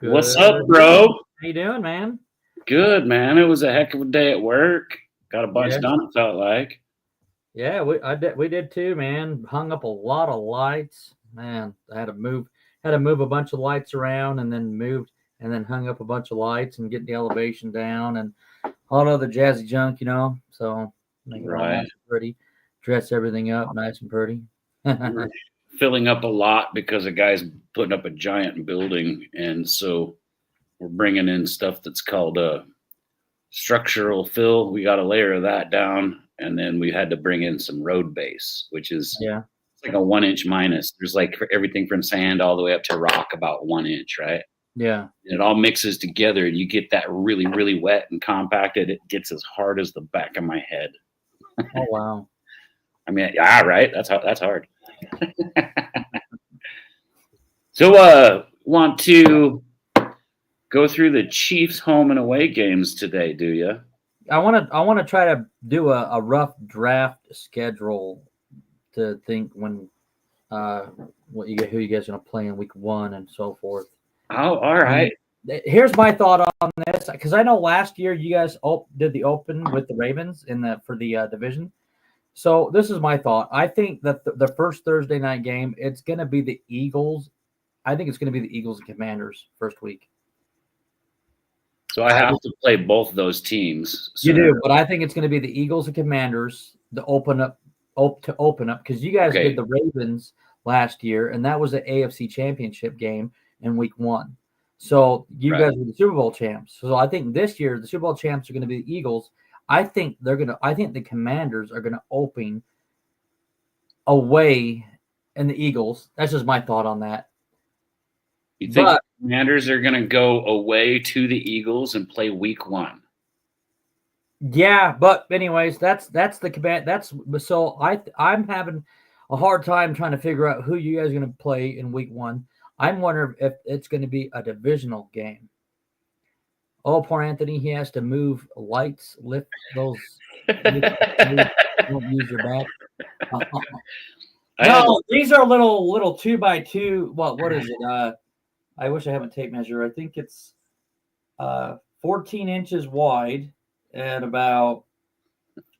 What's Good. up, bro? How you doing, man? Good, man. It was a heck of a day at work. Got a bunch Yeah, done, it felt like. yeah, we did too, man. Hung up a lot of lights, man. I had to move a bunch of lights around, and then hung up a bunch of lights and get the elevation down and all the other jazzy junk, So make it all nice Right. and pretty, dress everything up nice and pretty. We're filling up a lot because a guy's putting up a giant building. And so we're bringing in stuff that's called structural fill. We got a layer of that down. And then we had to bring in some road base, which is Yeah, it's like a 1 inch minus. There's like everything from sand all the way up to rock about 1 inch, right? yeah. And it all mixes together and you get that really, really wet and compacted. It gets as hard as the back of my head. Oh wow. I mean, yeah, right. That's hard. So, want to go through the Chiefs home and away games today? Do you? I want to try to do a rough draft schedule to think when uh who you guys are gonna play in week 1 and so forth. Oh, all And right. here's my thought on this because I know last year you guys did the open with the Ravens for the division. So this is my thought. I think that the first Thursday night game it's going to be the Eagles. I think it's going to be the Eagles and Commanders first week. So I have to play both those teams. You So, do, but I think it's going to be the Eagles and Commanders to open up because you guys okay. did the Ravens last year, and that was the AFC Championship game in week 1. So you Right. guys were the Super Bowl champs. So I think this year the Super Bowl champs are going to be the Eagles. I think the Commanders are gonna open away in the Eagles. That's just my thought on that. You think But the Commanders are going to go away to the Eagles and play week 1? yeah, but anyways, that's the command. So I'm having a hard time trying to figure out who you guys are gonna play in week 1. I'm wondering if it's gonna be a divisional game. Oh, poor Anthony, he has to move lights, lift those. Don't use your back. No, these are little 2x2. What is it? I wish I have a tape measure. I think it's 14 inches wide and about.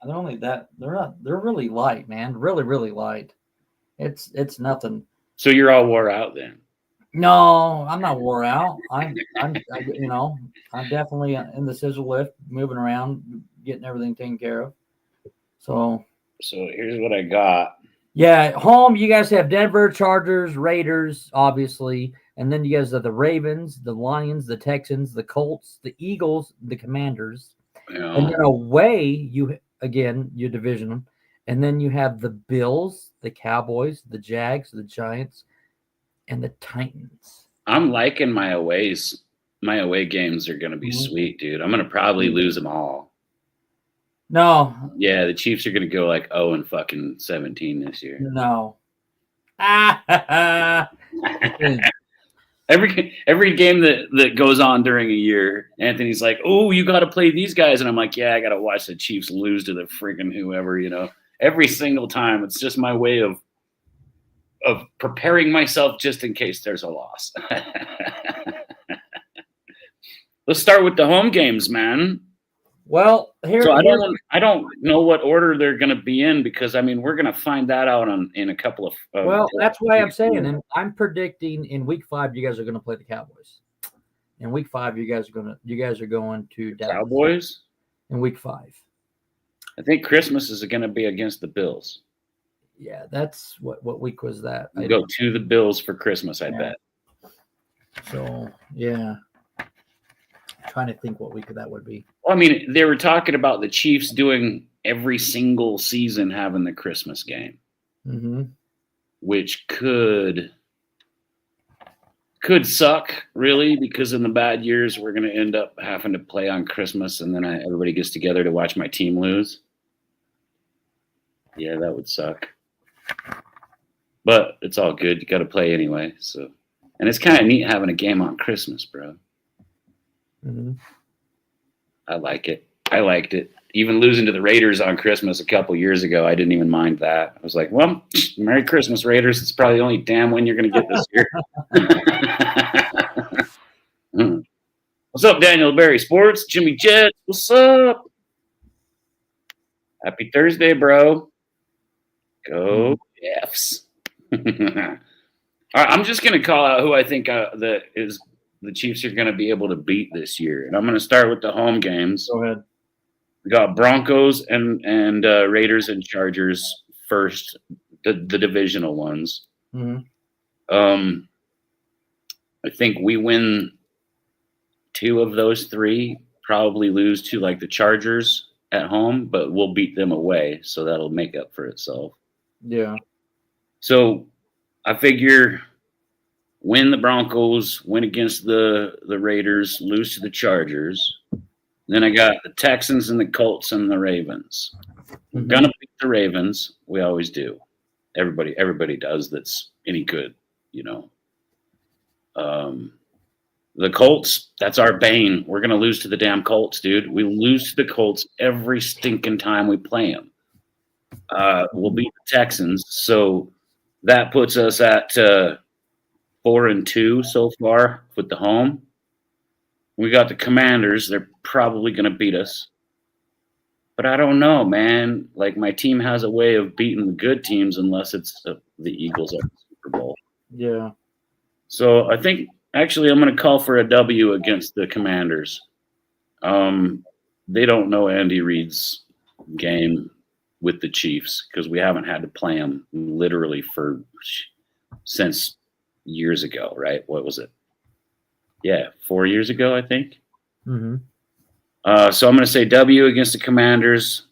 They're only that. They're really light, man. Really, really light. It's nothing. So you're all wore out then? No, I'm not wore out. I'm definitely in the scissor lift, moving around, getting everything taken care of. So here's what I got. yeah, home you guys have Denver, Chargers, Raiders, obviously, and then you guys have the Ravens, the Lions, the Texans, the Colts, the Eagles, the Commanders, and then away your division, and then you have the Bills, the Cowboys, the Jags, the Giants, and the Titans. I'm liking my aways. My away games are going to be sweet, dude. I'm going to probably lose them all. No. Yeah, the Chiefs are going to go like 0-17 this year. No. Every game that goes on during a year, Anthony's like, "Oh, you got to play these guys," and I'm like, "Yeah, I got to watch the Chiefs lose to the freaking whoever." Every single time. It's just my way of preparing myself just in case there's a loss. Let's start with the home games, man. Well, So I don't know what order they're going to be in because I mean we're going to find that out in a couple of. Well, that's why I'm saying, and I'm predicting in week 5 you guys are going to play the Cowboys. In week 5 you guys are going to Dallas. Cowboys. In week 5. I think Christmas is going to be against the Bills. Yeah, that's what week was that? We go to the Bills for Christmas, I bet. So yeah. Trying to think what week that would be. Well, I mean, they were talking about the Chiefs doing every single season having the Christmas game, which could suck, really, because in the bad years we're going to end up having to play on Christmas, and then everybody gets together to watch my team lose. Yeah, that would suck. But it's all good. You got to play anyway. So, and it's kind of neat having a game on Christmas, bro. I like it. I liked it. Even losing to the Raiders on Christmas a couple years ago, I didn't even mind that. I was like, well, Merry Christmas, Raiders. It's probably the only damn win you're going to get this year. What's up, Daniel Berry Sports? Jimmy Jets, what's up? Happy Thursday, bro. Go Fs. All right, I'm just going to call out who I think the Chiefs are going to be able to beat this year, and I'm going to start with the home games. Go ahead. We got Broncos and Raiders and Chargers first, the divisional ones. Mm-hmm. I think we win 2 of those 3. Probably lose to like the Chargers at home, but we'll beat them away, so that'll make up for itself. Yeah. So I figure win the Broncos, win against the Raiders, lose to the Chargers. Then I got the Texans and the Colts and the Ravens. We're gonna beat the Ravens. We always do. Everybody does that's any good, you know. The Colts, that's our bane. We're gonna lose to the damn Colts, dude. We lose to the Colts every stinking time we play them. We'll beat the Texans, so that puts us at 4-2 so far with the home. We got the Commanders. They're probably going to beat us. But I don't know, man. Like, my team has a way of beating the good teams unless it's the Eagles at the Super Bowl. Yeah. So I think, actually, I'm going to call for a W against the Commanders. They don't know Andy Reid's game with the Chiefs because we haven't had to play them literally since years ago, right? What was it? Yeah, 4 years ago, I think. Mm-hmm. So I'm going to say W against the Commanders.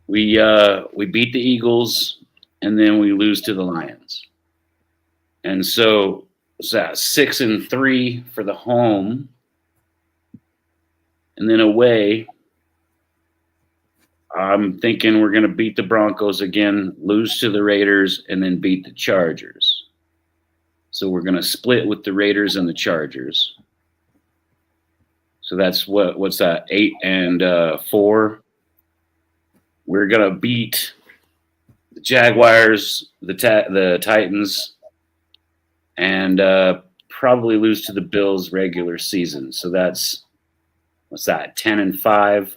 We beat the Eagles, and then we lose to the Lions. And so it's that 6-3 for the home, and then away. I'm thinking we're going to beat the Broncos again, lose to the Raiders, and then beat the Chargers. So we're going to split with the Raiders and the Chargers. So that's what's that? 8-4. We're going to beat the Jaguars, the Titans, and probably lose to the Bills regular season. So that's, what's that? 10-5.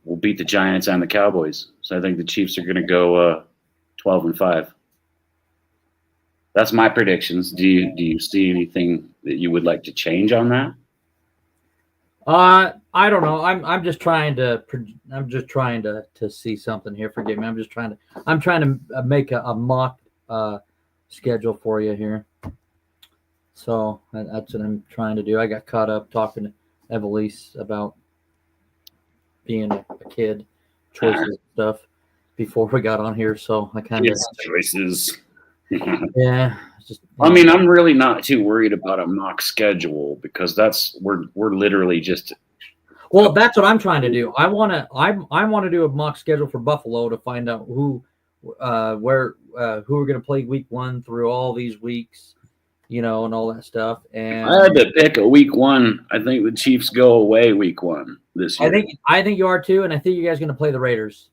We'll beat the Giants and the Cowboys. So I think the Chiefs are going to go 12-5. That's my predictions. Do you see anything that you would like to change on that? I don't know. I'm just trying to see something here. Forgive me. I'm trying to make a mock schedule for you here. So that's what I'm trying to do. I got caught up talking to Evelise about being a kid, choices and stuff before we got on here. So I kind of choices. Yeah. I mean, I'm really not too worried about a mock schedule because we're literally just. Well, that's what I'm trying to do. I want to do a mock schedule for Buffalo to find out who we're going to play week 1 through all these weeks, you know, and all that stuff. And I had to pick a week 1. I think the Chiefs go away week 1 this year. I think you are too, and I think you guys are going to play the Raiders.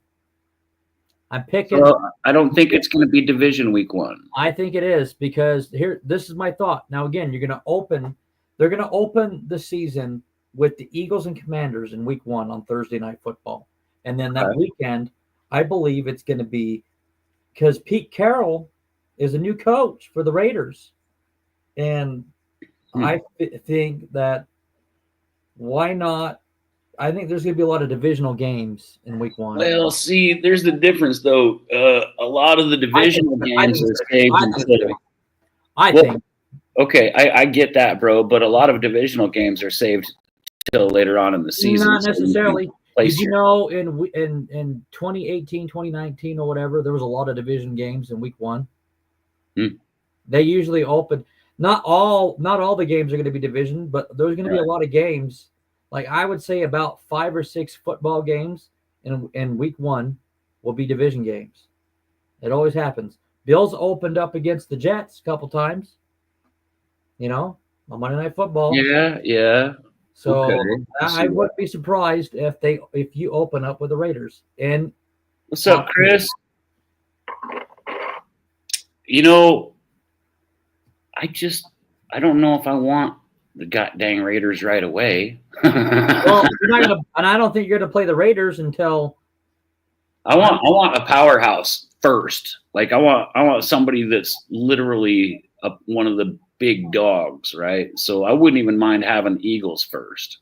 I'm picking. Well, I don't think it's going to be division week 1. I think it is because this is my thought. Now again, they're going to open the season with the Eagles and Commanders in week 1 on Thursday Night Football. And then that weekend, I believe it's going to be because Pete Carroll is a new coach for the Raiders. And I think that why not? I think there's going to be a lot of divisional games in week 1. Well, see, there's the difference, though. A lot of the divisional games are saved. I think. Okay, I get that, bro. But a lot of divisional games are saved till later on in the season. Not necessarily. Did you know in 2018, 2019 or whatever, there was a lot of division games in week 1? They usually open. Not all the games are going to be division, but there's going to be a lot of games. Like I would say about 5 or 6 football games in week 1 will be division games. It always happens. Bills opened up against the Jets a couple times, you know, on Monday Night Football. Yeah. So I wouldn't be surprised if you open up with the Raiders. And what's up, Chris? You know, I don't know if I want the goddamn Raiders right away. Well, you're not gonna, and I don't think you're gonna play the Raiders until I want a powerhouse first. Like I want somebody that's literally one of the big dogs, right? So I wouldn't even mind having Eagles first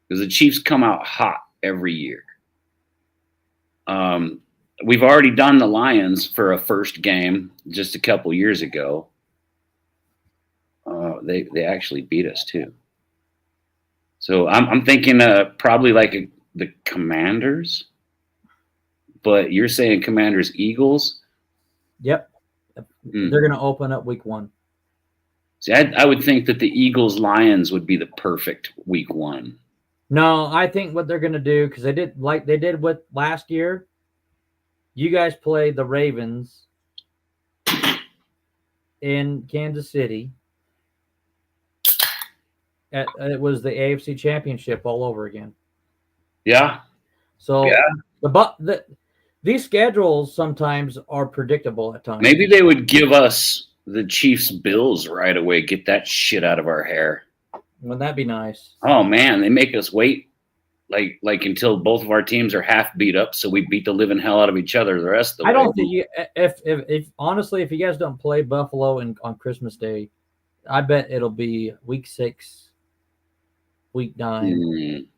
because the Chiefs come out hot every year. We've already done the Lions for a first game just a couple years ago. They actually beat us too. So I'm thinking probably like the Commanders. But you're saying Commanders Eagles? Yep. They're going to open up week 1. See, I would think that the Eagles Lions would be the perfect week 1. No, I think what they're going to do, because they did like they did with last year. You guys play the Ravens in Kansas City. It was the AFC Championship all over again. Yeah. So these schedules sometimes are predictable at times. Maybe they would give us the Chiefs Bills right away. Get that shit out of our hair. Wouldn't that be nice? Oh man, they make us wait like until both of our teams are half beat up, so we beat the living hell out of each other the rest of the way. I don't think if honestly, if you guys don't play Buffalo on Christmas Day, I bet it'll be week 6, week 9.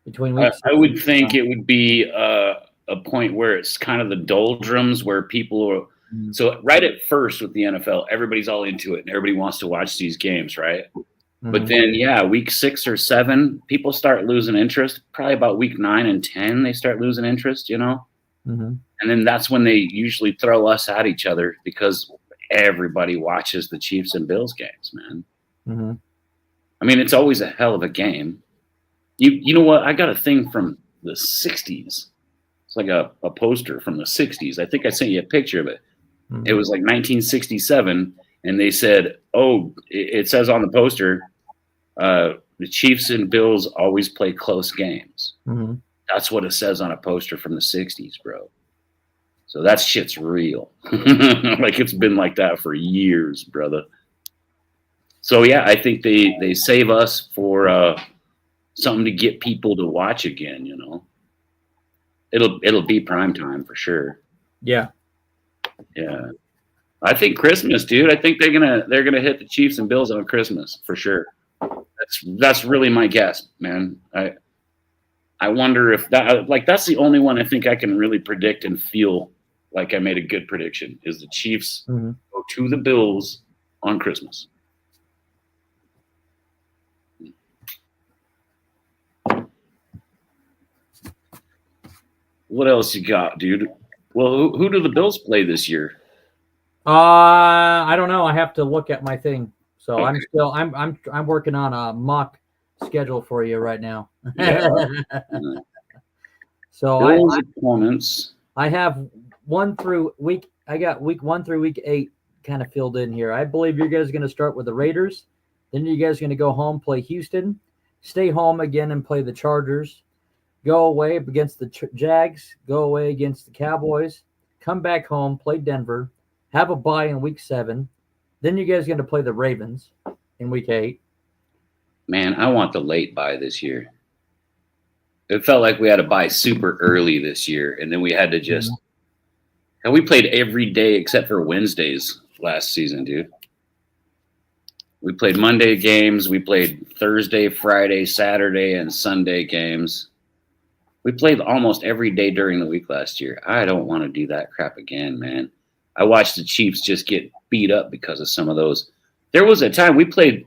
Between week I would think it would be a point where it's kind of the doldrums where people are. So right at first with the NFL, everybody's all into it and everybody wants to watch these games, right? But then, week 6 or 7, people start losing interest. Probably about week 9 and 10, they start losing interest, And then that's when they usually throw us at each other because everybody watches the Chiefs and Bills games, man. I mean, it's always a hell of a game. You know what? I got a thing from the 60s. It's like a poster from the 60s. I think I sent you a picture of it. It was like 1967, and they said, it says on the poster, the Chiefs and Bills always play close games. That's what it says on a poster from the 60s, bro. So that shit's real. Like it's been like that for years, brother. So yeah, I think they save us for something to get people to watch again, It'll be prime time for sure. Yeah. Yeah. I think Christmas, dude. I think they're gonna hit the Chiefs and Bills on Christmas for sure. That's really my guess, man. I wonder if that's the only one I think I can really predict and feel like I made a good prediction is the Chiefs go to the Bills on Christmas. What else you got, dude? Well, who do the Bills play this year? I don't know. I have to look at my thing. So okay. I'm working on a mock schedule for you right now. Yeah. So Bills opponents. I have I got week 1 through week 8 kind of filled in here. I believe you guys are going to start with the Raiders. Then you guys are going to go home, play Houston, stay home again and play the Chargers. Go away against the Jags, go away against the Cowboys, come back home, play Denver, have a bye in week 7. Then you guys are going to play the Ravens in week 8. Man, I want the late bye this year. It felt like we had a bye super early this year, and then we had to just and we played every day except for Wednesdays last season, dude. We played Monday games, we played Thursday, Friday, Saturday, and Sunday games. We played almost every day during the week last year. I don't want to do that crap again, man. I watched the Chiefs just get beat up because of some of those. There was a time we played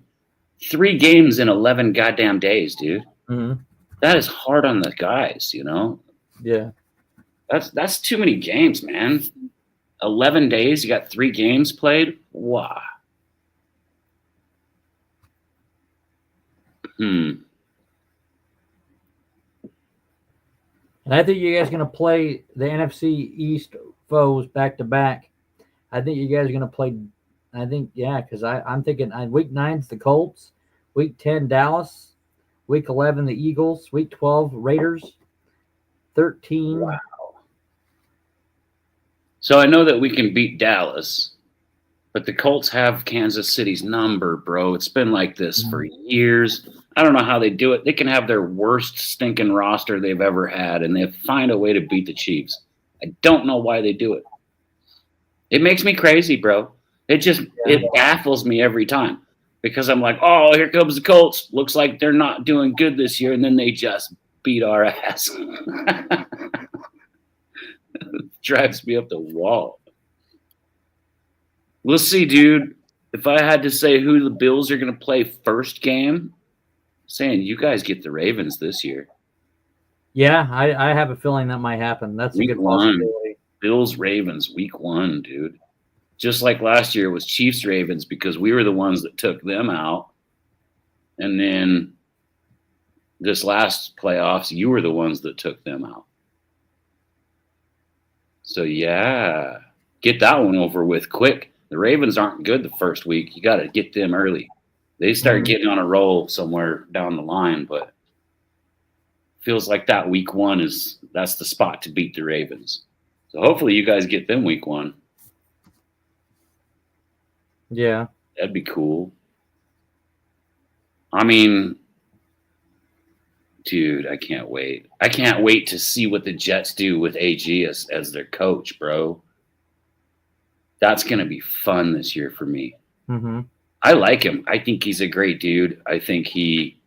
3 games in 11 goddamn days, dude. That is hard on the guys, Yeah. That's too many games, man. 11 days, you got 3 games played? Wow. And I think you guys are going to play the NFC East foes back to back. I think you guys are going to play. Because I'm thinking week 9's the Colts, week 10 Dallas, week 11 the Eagles, week 12 Raiders, 13. Wow. So I know that we can beat Dallas. But the Colts have Kansas City's number, bro. It's been like this for years. I don't know how they do it. They can have their worst stinking roster they've ever had, and they find a way to beat the Chiefs. I don't know why they do it. It makes me crazy, bro. It baffles me every time because I'm like, oh, here comes the Colts. Looks like they're not doing good this year, and then they just beat our ass. Drives me up the wall. We'll see, dude. If I had to say who the Bills are going to play first game, saying you guys get the Ravens this year. Yeah, I have a feeling that might happen. That's a good possibility. Bills Ravens week 1, dude. Just like last year it was Chiefs Ravens because we were the ones that took them out. And then this last playoffs, you were the ones that took them out. So yeah, get that one over with quick. The Ravens aren't good the first week. You got to get them early. They start getting on a roll somewhere down the line, but feels like that week 1 that's the spot to beat the Ravens. So hopefully you guys get them week 1. Yeah. That'd be cool. I mean, dude, I can't wait. I can't wait to see what the Jets do with AG as their coach, bro. That's going to be fun this year for me. Mm-hmm. I like him. I think he's a great dude. I think he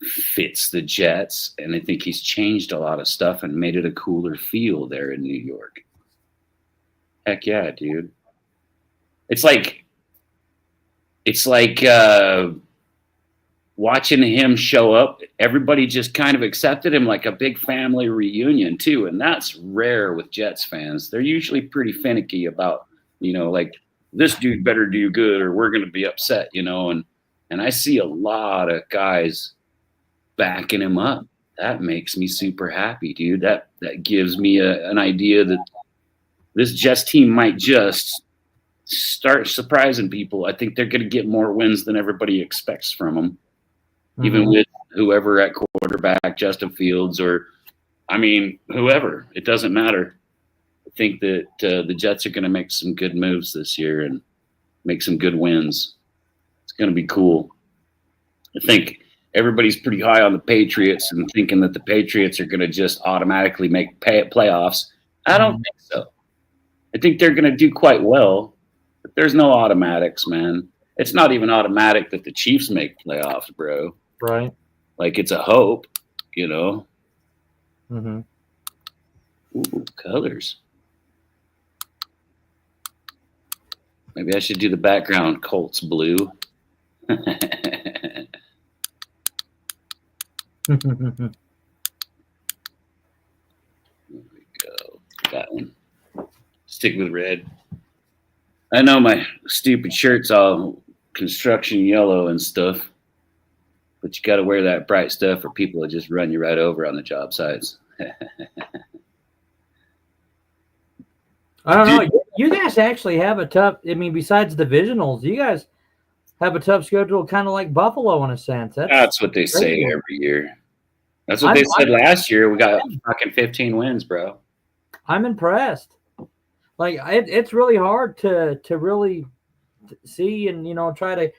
fits the Jets, and I think he's changed a lot of stuff and made it a cooler feel there in New York. Heck yeah, dude. It's like watching him show up. Everybody just kind of accepted him like a big family reunion too, and that's rare with Jets fans. They're usually pretty finicky about, like this dude better do good or we're going to be upset, and I see a lot of guys backing him up. That makes me super happy, dude. That gives me an idea that this Jets team might just start surprising people. I think they're going to get more wins than everybody expects from them, even with whoever at quarterback, Justin Fields, or whoever. It doesn't matter. I think that the Jets are going to make some good moves this year and make some good wins. It's going to be cool. I think everybody's pretty high on the Patriots and thinking that the Patriots are going to just automatically make playoffs. I don't think so. I think they're going to do quite well, but there's no automatics, man. It's not even automatic that the Chiefs make playoffs, bro. Right. Like it's a hope, Mm-hmm. Ooh, colors. Maybe I should do the background Colts blue. There we go. That one. Stick with red. I know my stupid shirt's all construction yellow and stuff, but you got to wear that bright stuff or people will just run you right over on the job sites. I don't know. You guys actually have a tough, besides divisionals, you guys have a tough schedule, kind of like Buffalo in a sense. That's what they say every year. That's what they said last year. We got fucking 15 wins, bro. I'm impressed. Like it's really hard to really see and try to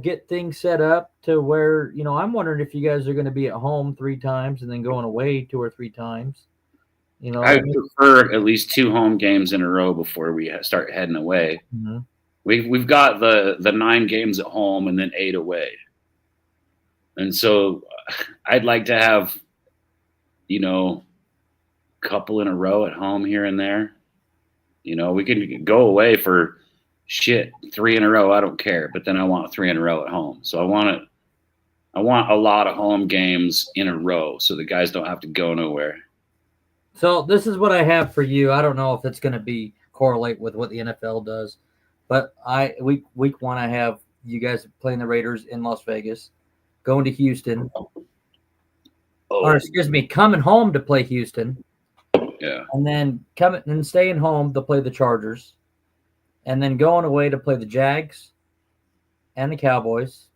get things set up to where I'm wondering if you guys are going to be at home 3 times and then going away 2 or 3 times. I prefer at least 2 home games in a row before we start heading away. Mm-hmm. We've got the 9 games at home and then 8 away, and so I'd like to have a couple in a row at home here and there. We can go away for 3 in a row. I don't care, but then I want 3 in a row at home. So I want a lot of home games in a row so the guys don't have to go nowhere. So this is what I have for you. I don't know if it's going to correlate with what the NFL does, but week 1 I have you guys playing the Raiders in Las Vegas, going to Houston, coming home to play Houston. Yeah. And then coming and staying home to play the Chargers, and then going away to play the Jags and the Cowboys.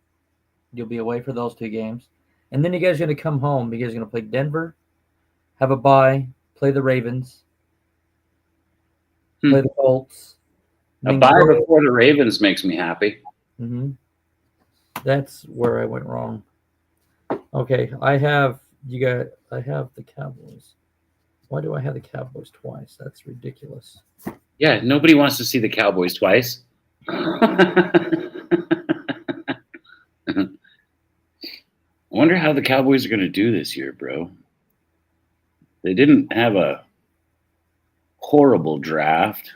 You'll be away for those 2 games, and then you guys are going to come home. You guys are going to play Denver, have a bye, play the Ravens, play the Colts, A bye before the Ravens makes me happy. Mm-hmm. That's where I went wrong. Okay, I have the Cowboys. Why do I have the Cowboys twice? That's ridiculous. Yeah, nobody wants to see the Cowboys twice. I wonder how the Cowboys are going to do this year, bro. They didn't have a horrible draft.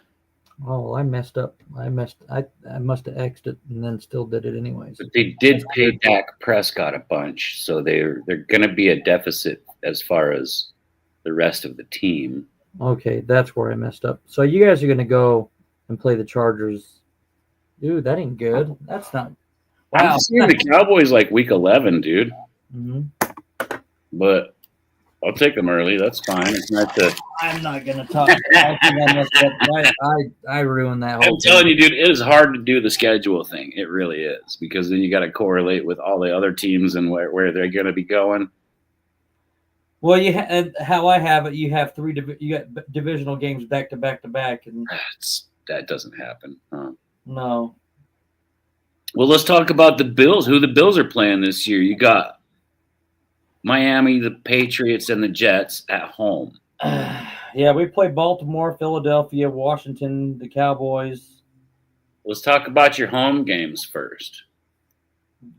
Oh, I messed up. I must have X'd it and then still did it anyways. But they did pay Dak Prescott a bunch, so they're going to be a deficit as far as the rest of the team. Okay, that's where I messed up. So you guys are going to go and play the Chargers. Dude, that ain't good. That's not. Wow. I'm seeing the Cowboys like week 11, dude. Mm-hmm. But I'll take them early. That's fine. It's not the. I'm not going to talk. I ruined that whole I'm telling you, dude, it is hard to do the schedule thing. It really is, because then you got to correlate with all the other teams and where they're going to be going. Well, how I have it, you have you got divisional games back to back to back, and that doesn't happen. Huh? No. Well, let's talk about the Bills. Who the Bills are playing this year? You got Miami, the Patriots, and the Jets at home. Yeah, we play Baltimore, Philadelphia, Washington, the Cowboys. Let's talk about your home games first.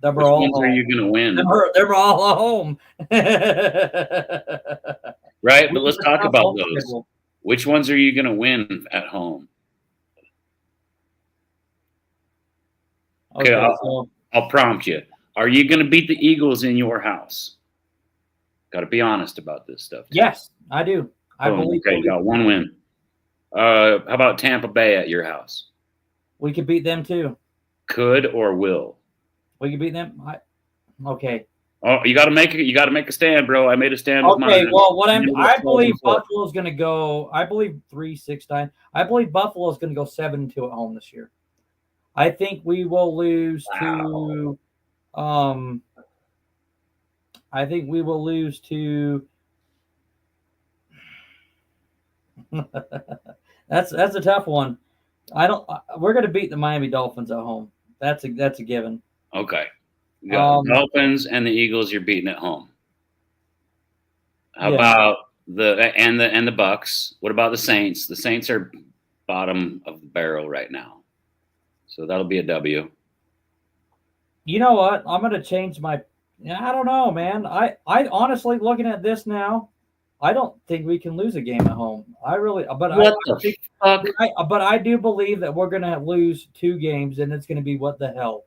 Which ones are you going to win? They're all at home. Right, but let's talk about those. Which ones are you going to win at home? Okay, I'll prompt you. Are you going to beat the Eagles in your house? Got to be honest about this stuff. Yes, I do. I believe. Okay, you got one win. How about Tampa Bay at your house? We could beat them too. Could or will? We could beat them. Okay. Oh, you got to make it. You got to make a stand, bro. I made a stand. Okay. With mine. Well, I believe Buffalo's going to go. I believe 3-6-9. I believe Buffalo's going to go 7-2 at home this year. I think we will lose to. I think we will lose to. That's a tough one. We're going to beat the Miami Dolphins at home. That's a given. Okay. You got the Dolphins and the Eagles. You're beating at home. How about the Bucks? What about the Saints? The Saints are bottom of the barrel right now, so that'll be a W. You know what? I'm going to change my. I don't know, man. I honestly, looking at this now, I don't think we can lose a game at home. But I do believe that we're going to lose 2 games, and it's going to be what the hell.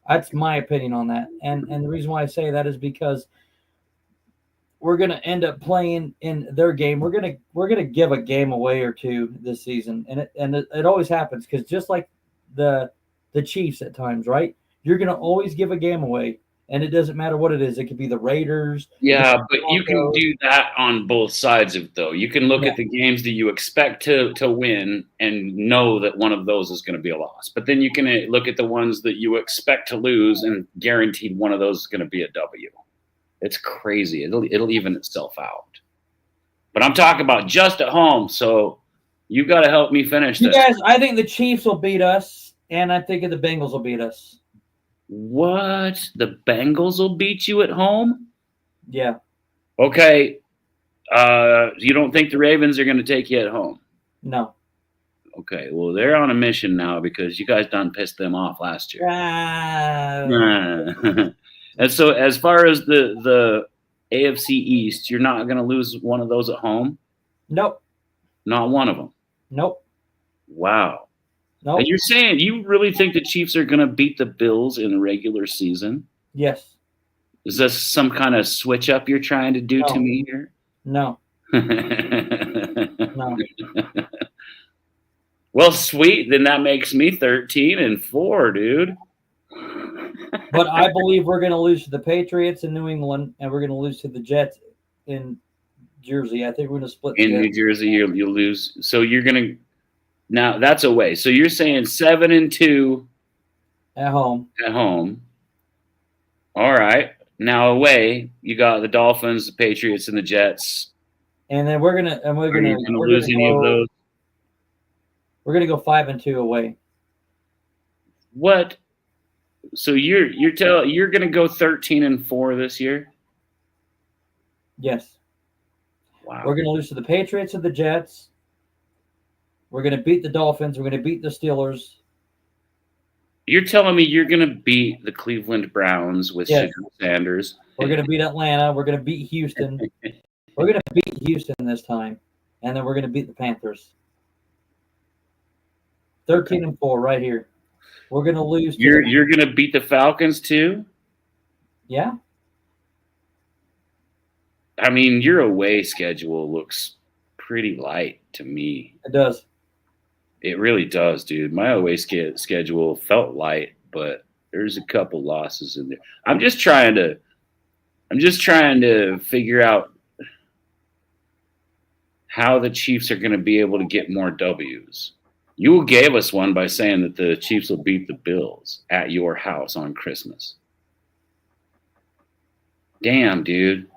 That's my opinion on that. And the reason why I say that is because we're going to end up playing in their game. We're going to give a game away or 2 this season, and it always happens, because just like the Chiefs at times, right? You're going to always give a game away. And it doesn't matter what it is. It could be the Raiders. Yeah, but you can do that on both sides of it, though. You can look at the games that you expect to win and know that one of those is going to be a loss. But then you can look at the ones that you expect to lose and guaranteed one of those is going to be a W. It's crazy. It'll even itself out. But I'm talking about just at home, so you got to help me finish this. Guys, I think the Chiefs will beat us, and I think the Bengals will beat us. What? The Bengals will beat you at home? Yeah. Okay. You don't think the Ravens are going to take you at home? No. Okay. Well, they're on a mission now because you guys done pissed them off last year. And so as far as the AFC East, you're not going to lose one of those at home? Nope. Not one of them? Nope. Wow. Nope. And you're saying you really think the Chiefs are going to beat the Bills in the regular season? Yes. Is this some kind of switch up you're trying to do to me here? No. No. Well, sweet. Then that makes me 13-4, dude. But I believe we're going to lose to the Patriots in New England, and we're going to lose to the Jets in Jersey. I think we're going to split. In New Jersey, you'll lose. So you're going to. Now that's away. So you're saying 7-2 at home. At home. All right. Now away, you got the Dolphins, the Patriots, and the Jets. And then we're gonna lose any of those. We're gonna go 5-2 away. What? So you're going to go 13-4 this year? Yes. Wow. We're going to lose to the Patriots and the Jets. We're going to beat the Dolphins. We're going to beat the Steelers. You're telling me you're going to beat the Cleveland Browns with Yes. Shedeur Sanders? We're going to beat Atlanta. We're going to beat Houston. We're going to beat Houston this time, and then we're going to beat the Panthers. 13-4 right here. We're going to lose. You're going to beat the Falcons too? Yeah. I mean, your away schedule looks pretty light to me. It does. It really does, dude. My away schedule felt light, but there's a couple losses in there. I'm just trying to figure out how the Chiefs are going to be able to get more W's. You gave us one by saying that the Chiefs will beat the Bills at your house on Christmas. Damn, dude.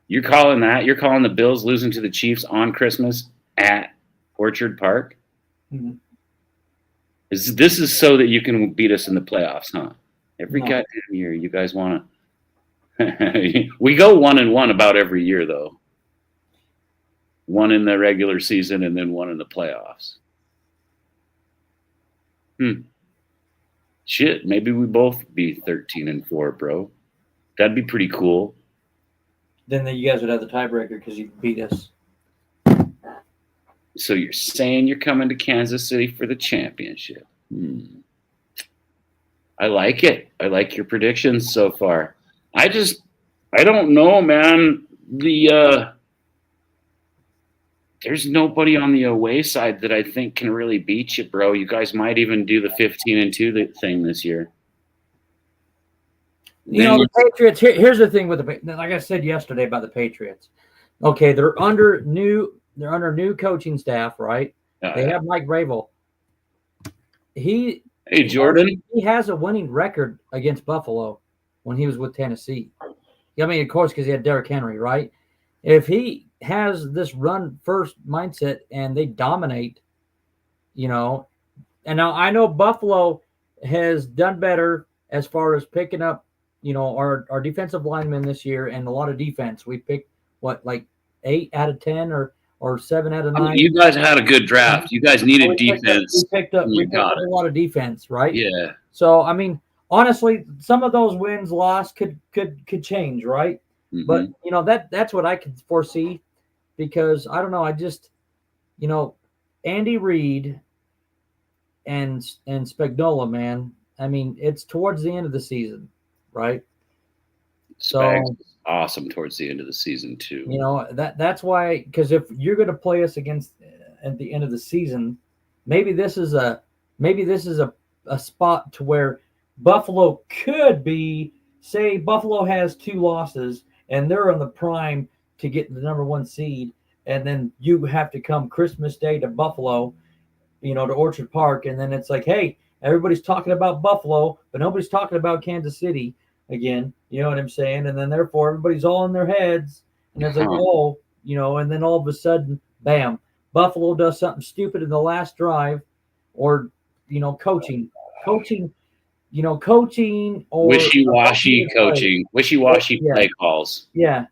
You're calling that? You're calling the Bills losing to the Chiefs on Christmas at Orchard Park? Mm-hmm. This is so that you can beat us in the playoffs, huh? Every No. goddamn year, you guys want to. We go 1-1 about every year, though. One in the regular season and then one in the playoffs. Shit, maybe we both be 13-4, bro. That'd be pretty cool. Then you guys would have the tiebreaker because you beat us. So you're saying you're coming to Kansas City for the championship. I like it. I like your predictions so far. I don't know, man. There's nobody on the away side that I think can really beat you, bro. You guys might even do the 15-2 thing this year. You know, the Patriots, here's the thing with like I said yesterday about the Patriots. Okay, they're under new coaching staff, right? They have Mike Vrabel. Hey, Jordan. He has a winning record against Buffalo when he was with Tennessee. I mean, of course, because he had Derrick Henry, right? If he has this run first mindset and they dominate, and now I know Buffalo has done better as far as picking up, our defensive linemen this year and a lot of defense. We picked like 8 out of 10 or 7 out of 9. I mean, you guys had a good draft. You guys needed defense. We picked up a lot of defense, right? Yeah. So I mean, honestly, some of those wins, loss could change, right? Mm-hmm. But that's what I could foresee, because I don't know. I just, Andy Reid and Spagnuolo, man. I mean, it's towards the end of the season, right? Spags is awesome towards the end of the season too. That's why, because if you're going to play us against at the end of the season, maybe this is a spot to where Buffalo could be. Say Buffalo has 2 losses and they're on the prime to get the number 1 seed, and then you have to come Christmas Day to Buffalo, to Orchard Park, and then it's like, hey, everybody's talking about Buffalo, but nobody's talking about Kansas City again. You know what I'm saying? And then therefore everybody's all in their heads, and it's like, and then all of a sudden, bam, Buffalo does something stupid in the last drive, or coaching, or wishy-washy coaching, wishy-washy play calls. Yeah.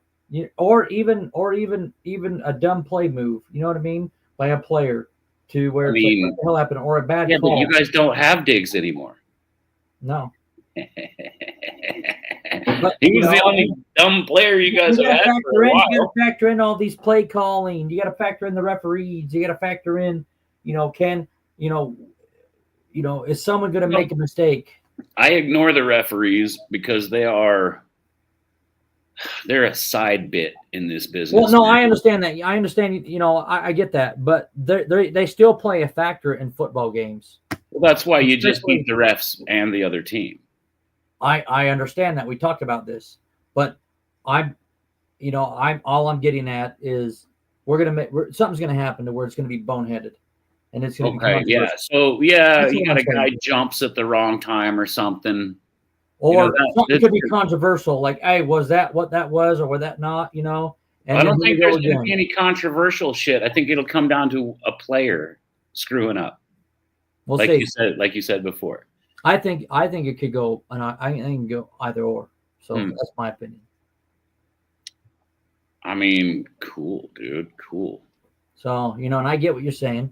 Or even a dumb play move, you know what I mean, by a player, to where what the hell happened, or a bad call. But you guys don't have Diggs anymore. No. But, he was the only dumb player you guys have had for a while. You got to factor in all these play calling. You got to factor in the referees. You got to factor in, is someone going to make a mistake? I ignore the referees because they're a side bit in this business. Well, no, I understand that. I understand, I get that, but they still play a factor in football games. Well, that's why you just beat the refs and the other team. I understand that. We talked about this, but all I'm getting at is something's going to happen to where it's going to be boneheaded. And it's going to be controversial. So you got a guy jumps at the wrong time or something. Or something could be controversial, like, hey, was that what that was, or was that not, And I don't think there's going to be any controversial shit. I think it'll come down to a player screwing up. We'll like see. You said before. I think it could go, and I think it can go either or. So that's my opinion. I mean, cool, dude, cool. So and I get what you're saying.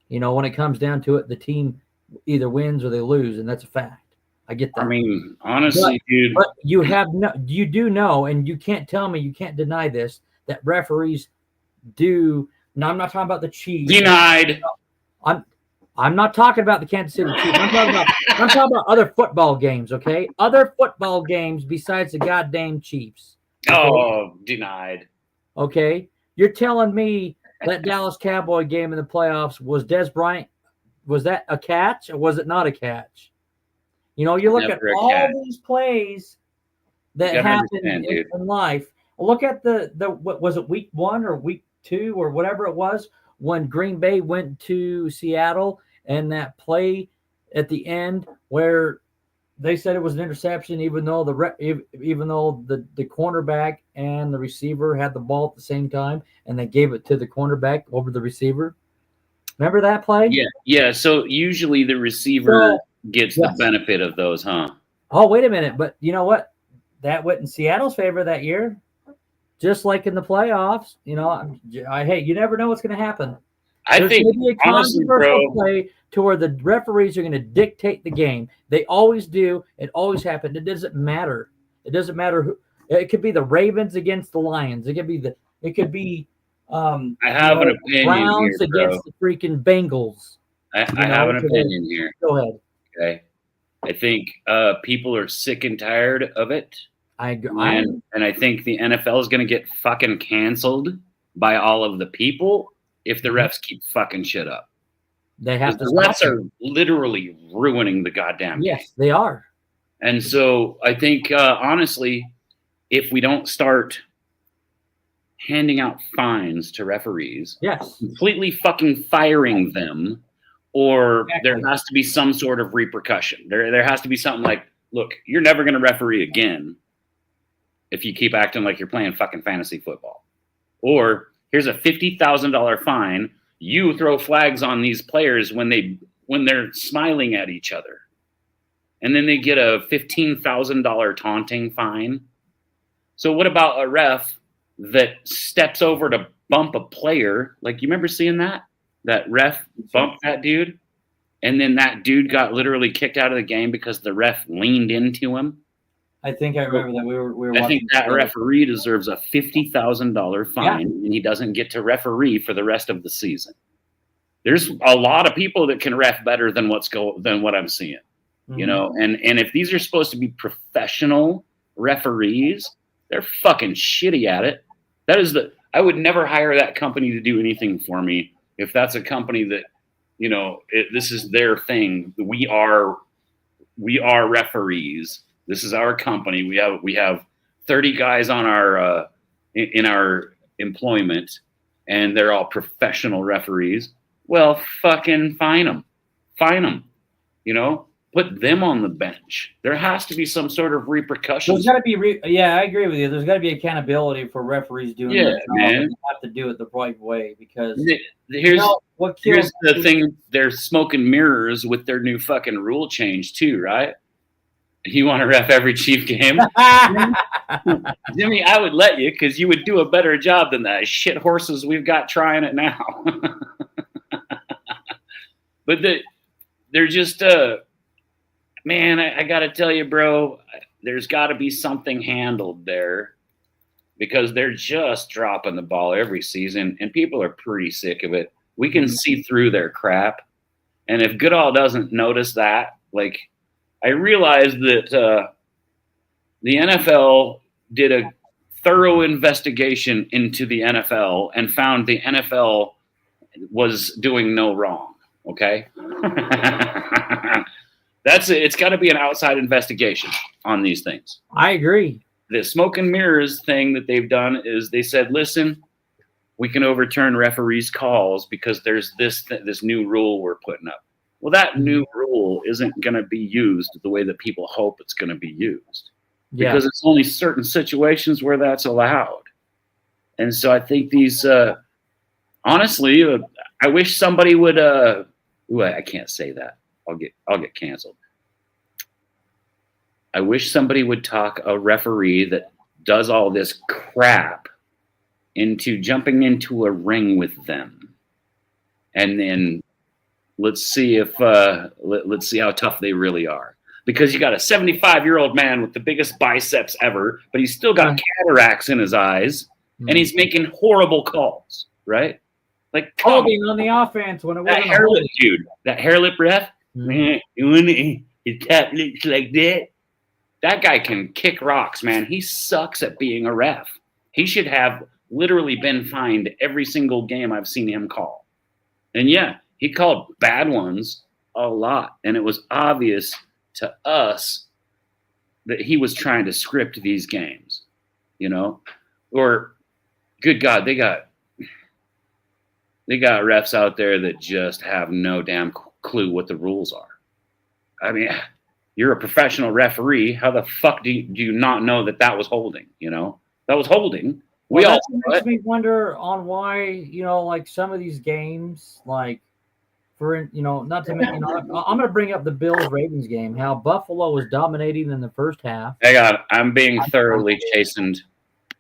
When it comes down to it, the team either wins or they lose, and that's a fact. I get that. I mean, honestly, dude. But you do know, and you can't tell me, you can't deny this, that referees do. Now, I'm not talking about the Chiefs. Denied. I'm not talking about the Kansas City Chiefs. I'm talking about other football games, okay? Other football games besides the goddamn Chiefs. Okay? Oh, denied. Okay? You're telling me that Dallas Cowboy game in the playoffs was Des Bryant, was that a catch or was it not a catch? You look at all these plays that happen in life. Look at the what was it, week 1 or week 2 or whatever it was, when Green Bay went to Seattle, and that play at the end where they said it was an interception, even though the cornerback and the receiver had the ball at the same time, and they gave it to the cornerback over the receiver. Remember that play? Yeah. So usually the receiver gets the benefit of those, huh? Oh, wait a minute. But you know what? That went in Seattle's favor that year. Just like in the playoffs, hey, you never know what's going to happen. There's going to be a controversial play to where the referees are going to dictate the game. They always do. It always happens. It doesn't matter. It doesn't matter who. It could be the Ravens against the Lions. It could be I have an opinion Browns here, bro. against the freaking Bengals. I have an opinion here. Go ahead. Okay. I think people are sick and tired of it. I agree. And I think the NFL is going to get fucking canceled by all of the people if the refs keep fucking shit up. They have to. The refs are literally ruining the goddamn game. Yes, they are. And so I think, honestly, if we don't start handing out fines to referees, completely fucking firing them, or there has to be some sort of repercussion. There has to be something like, look, you're never going to referee again if you keep acting like you're playing fucking fantasy football. Or here's a $50,000 fine. You throw flags on these players when they're smiling at each other. And then they get a $15,000 taunting fine. So what about a ref that steps over to bump a player? Like, you remember seeing that? That ref bumped that dude? And then that dude got literally kicked out of the game because the ref leaned into him. I think I remember that we were. I think that referee deserves a $50,000 fine, and he doesn't get to referee for the rest of the season. There's a lot of people that can ref better than what I'm seeing, And if these are supposed to be professional referees, they're fucking shitty at it. I would never hire that company to do anything for me if that's a company that, this is their thing. We are referees. This is our company. We have 30 guys on our in our employment, and they're all professional referees. Well, fucking fine them. Put them on the bench. There has to be some sort of repercussion. There's got to be. I agree with you. There's got to be accountability for referees doing their job. Man. They have to do it the right way, because here's the thing. They're smoke and mirrors with their new fucking rule change too, right? You want to ref every Chief game? Jimmy, I would let you, because you would do a better job than that shit horses we've got trying it now. But they're just, man, I got to tell you, bro, there's got to be something handled there, because they're just dropping the ball every season, and people are pretty sick of it. We can see through their crap. And if Goodall doesn't notice that, like, I realized that the NFL did a thorough investigation into the NFL and found the NFL was doing no wrong. Okay. It's got to be an outside investigation on these things. I agree. The smoke and mirrors thing that they've done is they said, listen, we can overturn referees' calls because there's this new rule we're putting up. Well, that new rule isn't going to be used the way that people hope it's going to be used, because it's only certain situations where that's allowed. And so I think these, honestly, I wish somebody would, I can't say that. I'll get canceled. I wish somebody would talk a referee that does all this crap into jumping into a ring with them, and then let's see if let's see how tough they really are. Because you got a 75-year-old man with the biggest biceps ever, but he's still got cataracts in his eyes, and he's making horrible calls, right? Like holding on the offense when it wasn't that hair lip dude, that hair lip ref, man, his tap looks like that. That guy can kick rocks, man. He sucks at being a ref. He should have literally been fined every single game I've seen him call. And yeah, he called bad ones a lot. And it was obvious to us that he was trying to script these games, you know? Or, good God, they got refs out there that just have no damn clue what the rules are. I mean, you're a professional referee. How the fuck do you not know that was holding? You know, that was holding. Well, that makes me wonder on why, you know, like some of these games, like for, you know, not to mention, you know, I'm going to bring up the Bills-Ravens game, how Buffalo was dominating in the first half. I'm being thoroughly chastened.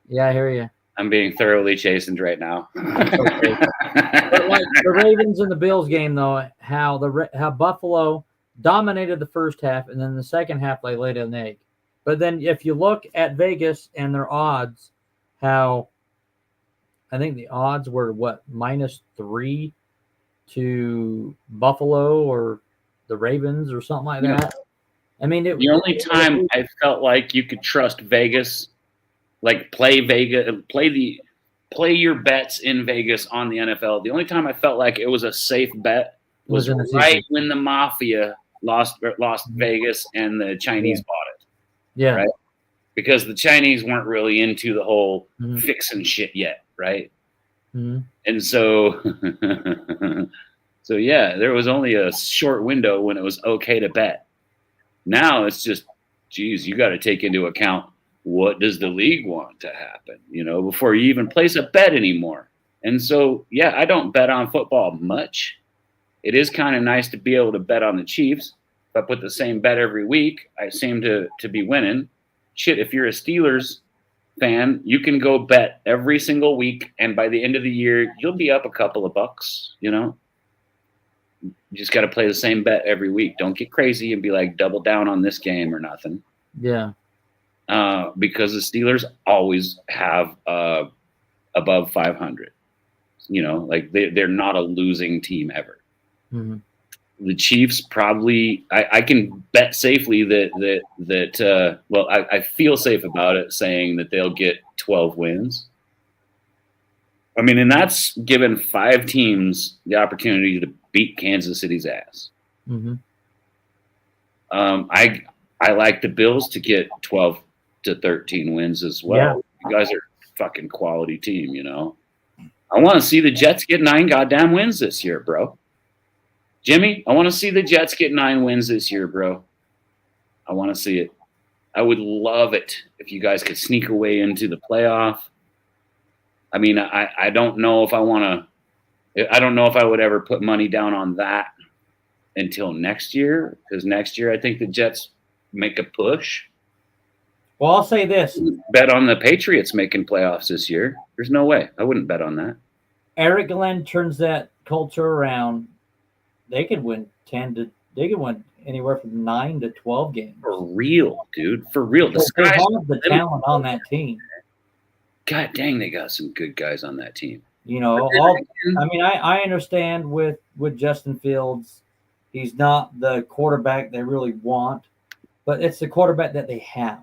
Yeah, I hear you. I'm being thoroughly chastened right now. Okay. But like the Ravens and the Bills game, though, how Buffalo dominated the first half, and then the second half they laid an egg. But then if you look at Vegas and their odds, how I think the odds were -3 to Buffalo or the Ravens or something like that. I mean, the only time I felt like you could trust Vegas, like play your bets in Vegas on the NFL. The only time I felt like it was a safe bet was right when the Mafia lost Vegas and the Chinese bought it. Yeah. Right? Because the Chinese weren't really into the whole fixing shit yet, right? And so so yeah, there was only a short window when it was okay to bet. Now it's just, geez, you got to take into account what does the league want to happen, you know, before you even place a bet anymore. And so, yeah, I don't bet on football much. It is kind of nice to be able to bet on the Chiefs. If I put the same bet every week, I seem to be winning. Shit, if you're a Steelers fan, you can go bet every single week, and by the end of the year, you'll be up a couple of bucks, you know? You just got to play the same bet every week. Don't get crazy and be like double down on this game or nothing. Yeah. Because the Steelers always have above 500. You know, like they're not a losing team ever. The Chiefs probably, I can bet safely that well, I feel safe about it saying that they'll get 12 wins. I mean, and that's given 5 teams the opportunity to beat Kansas City's ass. I like the Bills to get 12 to 13 wins as well. Yeah. You guys are a fucking quality team, you know. I want to see the Jets get 9 goddamn wins this year, bro. Jimmy, I want to see the Jets get 9 wins this year, bro. I want to see it. I would love it if you guys could sneak away into the playoff. I mean, I don't know if I want to. I don't know if I would ever put money down on that until next year, because next year I think the Jets make a push. Well, I'll say this. Bet on the Patriots making playoffs this year. There's no way. I wouldn't bet on that. Eric Glenn turns that culture around. They could win they could win anywhere from 9 to 12 games. For real, dude. For real. They have the talent on that team. God dang, they got some good guys on that team. You know, I understand with Justin Fields, he's not the quarterback they really want, but it's the quarterback that they have.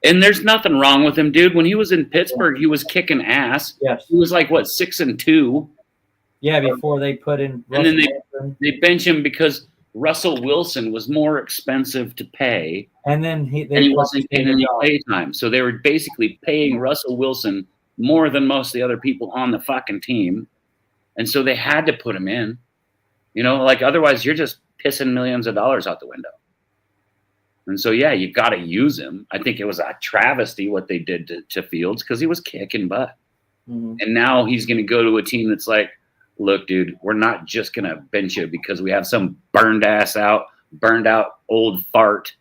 And there's nothing wrong with him, dude. When he was in Pittsburgh, he was kicking ass. Yes. He was like, what, 6-2? Yeah, before they put in Russell and then they bench him because Russell Wilson was more expensive to pay. And then he wasn't getting any play time. So they were basically paying Russell Wilson more than most of the other people on the fucking team. And so they had to put him in. You know, like otherwise you're just pissing millions of dollars out the window. And so, yeah, you got to use him. I think it was a travesty what they did to Fields because he was kicking butt. And now he's going to go to a team that's like, look, dude, we're not just going to bench you because we have some burned out old fart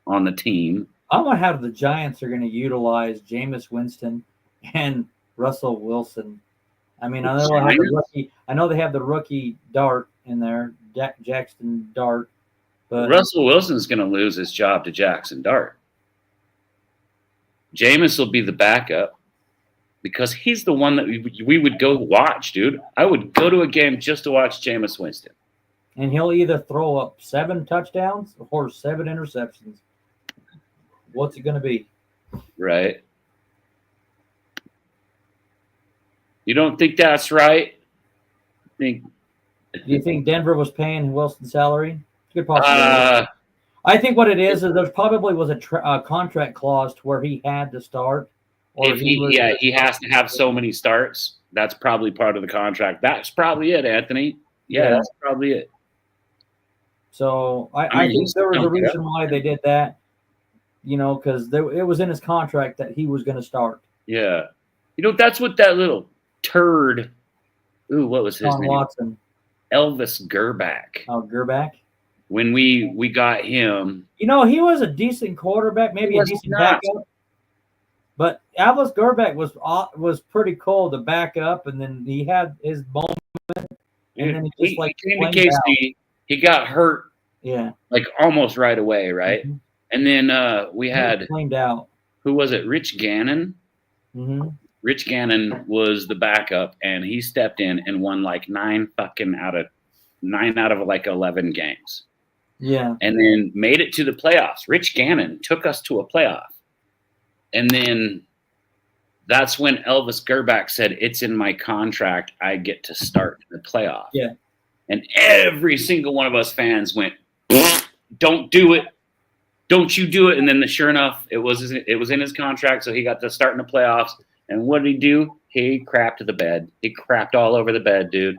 on the team. I wonder how the Giants are going to utilize Jameis Winston and Russell Wilson. I mean, I know they have the rookie. I know they have the rookie Dart in there, Jackson Dart. But Russell Wilson's going to lose his job to Jackson Dart. Jameis will be the backup because he's the one that we would go watch, dude. I would go to a game just to watch Jameis Winston. And he'll either throw up 7 touchdowns or 7 interceptions. What's it going to be? Right. You don't think that's right? Do you think Denver was paying Wilson's salary? Good possibility. I think what it is there probably was a contract clause to where he had to start. Or he has to have so many starts. That's probably part of the contract. That's probably it, Anthony. Yeah, that's probably it. So I think there was a reason why they did that, because it was in his contract that he was going to start. Yeah. That's what that little turd, what was his name? Watson. Elvis Gerback. Oh, Gerback? When we got him. He was a decent quarterback, maybe a decent backup. But Elvis Gerback was pretty cool to back up, and then he had his moment, and then he came to KC. He got hurt, like almost right away, right? Mm-hmm. And then we had cleaned out. Who was it? Rich Gannon. Mm-hmm. Rich Gannon was the backup, and he stepped in and won like 9 out of like 11 games. Yeah, and then made it to the playoffs. Rich Gannon took us to a playoff, and then that's when Elvis Gerback said, "It's in my contract. I get to start the playoff." Yeah. And every single one of us fans went, "Don't do it! Don't you do it!" And then, sure enough, it was in his contract, so he got to start in the playoffs. And what did he do? He crapped the bed. He crapped all over the bed, dude.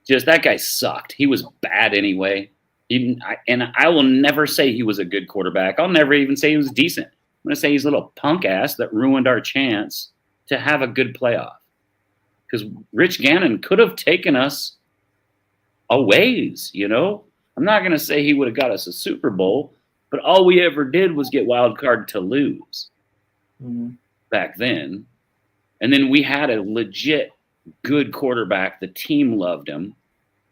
Just that guy sucked. He was bad anyway. And I will never say he was a good quarterback. I'll never even say he was decent. I'm going to say he's a little punk ass that ruined our chance to have a good playoff. Because Rich Gannon could have taken us a ways, I'm not going to say he would have got us a Super Bowl, but all we ever did was get wild card to lose back then. And then we had a legit good quarterback. The team loved him.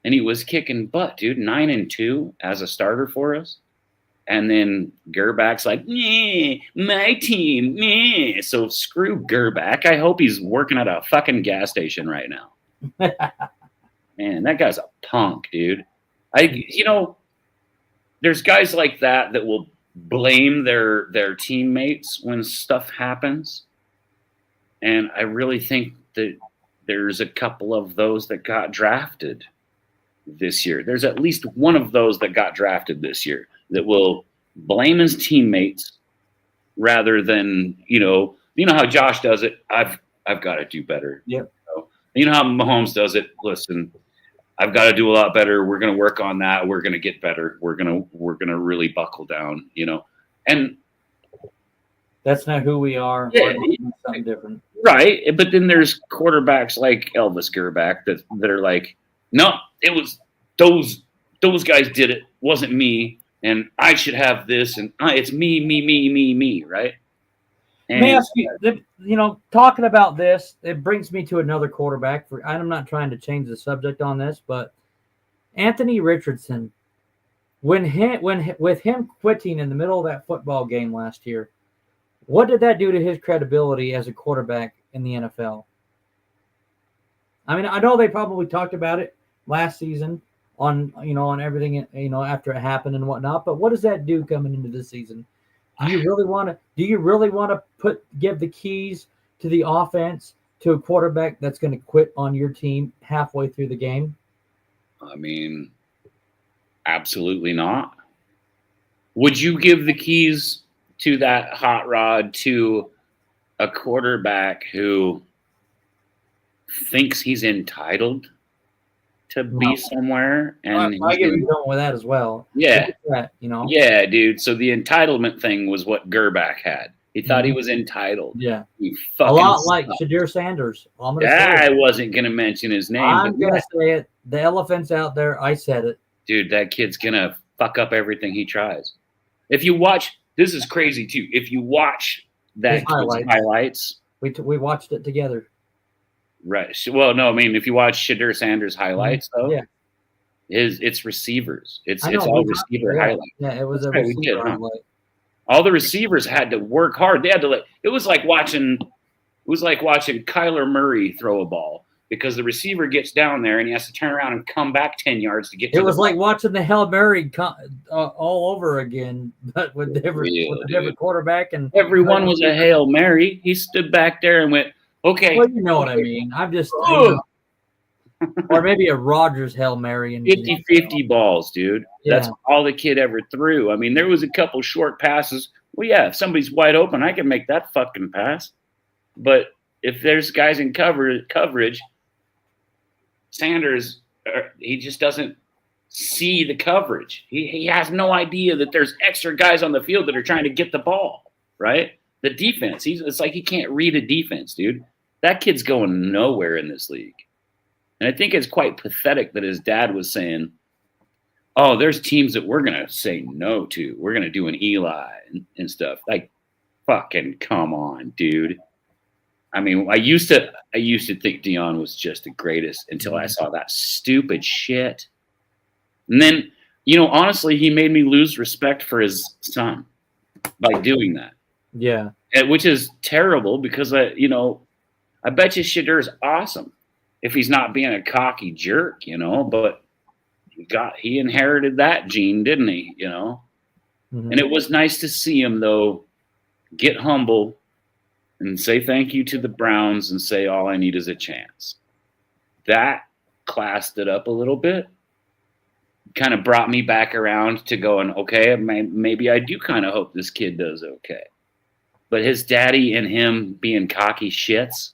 And he was kicking butt, dude. 9-2 as a starter for us. And then Gerback's like, my team, So screw Gerback. I hope he's working at a fucking gas station right now. Man, that guy's a punk, dude. There's guys like that will blame their teammates when stuff happens. And I really think that there's a couple of those that got drafted this year. There's at least one of those that got drafted this year that will blame his teammates rather than, how Josh does it. I've got to do better. Yep. You know how Mahomes does it. Listen, I've got to do a lot better. We're going to work on that. We're going to get better. We're going to really buckle down, and that's not who we are. Yeah, something different. Right. But then there's quarterbacks like Elvis Gerback that are like, no, it was those guys did it. Wasn't me. And I should have this. And it's me, right? And, let me ask you, talking about this, it brings me to another quarterback. I'm not trying to change the subject on this, but Anthony Richardson, with him quitting in the middle of that football game last year, what did that do to his credibility as a quarterback in the NFL? I mean, I know they probably talked about it last season on everything, after it happened and whatnot, but what does that do coming into this season? Do you really want to give the keys to the offense to a quarterback that's going to quit on your team halfway through the game? I mean, absolutely not. Would you give the keys to that hot rod to a quarterback who thinks he's entitled to be somewhere? And I get you going with that as well. Yeah. Yeah, dude. So the entitlement thing was what Gerback had. He thought he was entitled. Yeah. A lot like Shadir Sanders. I wasn't going to mention his name. I'm going to say it. The elephant's out there. I said it. Dude, that kid's going to fuck up everything he tries. If you watch, this is crazy too. If you watch that His highlights, we watched it together. right? Well, no, I mean, if you watch Shadur Sanders highlights, though, Yeah, it's receivers. It's I know. all receiver highlights. Yeah, it was That's a right, we receiver did, huh? highlight. All the receivers had to work hard. They had to it was like watching Kyler Murray throw a ball because the receiver gets down there and he has to turn around and come back 10 yards to get to It was like watching the Hail Mary all over again, but with a different quarterback. And everyone was a Hail Mary. He stood back there and went, okay. Well, you know what I mean. I'm just or maybe a Rodgers Hail Mary and 50-50 balls, dude. Yeah. That's all the kid ever threw. I mean, there was a couple short passes. Well, yeah, if somebody's wide open, I can make that fucking pass. But if there's guys in coverage, Sanders, he just doesn't see the coverage. He has no idea that there's extra guys on the field that are trying to get the ball, right? The defense, it's like he can't read a defense, dude. That kid's going nowhere in this league. And I think it's quite pathetic that his dad was saying, oh, there's teams that we're going to say no to. We're going to do an Eli and stuff. Like, fucking come on, dude. I mean, I used to think Deion was just the greatest until I saw that stupid shit. And then, honestly, he made me lose respect for his son by doing that. Yeah. Which is terrible because, I bet you Shadur's awesome if he's not being a cocky jerk, but he inherited that gene, didn't he? Mm-hmm. And it was nice to see him, though, get humble and say thank you to the Browns and say all I need is a chance. That classed it up a little bit. Kind of brought me back around to going, okay, maybe I do kind of hope this kid does okay. But his daddy and him being cocky shits,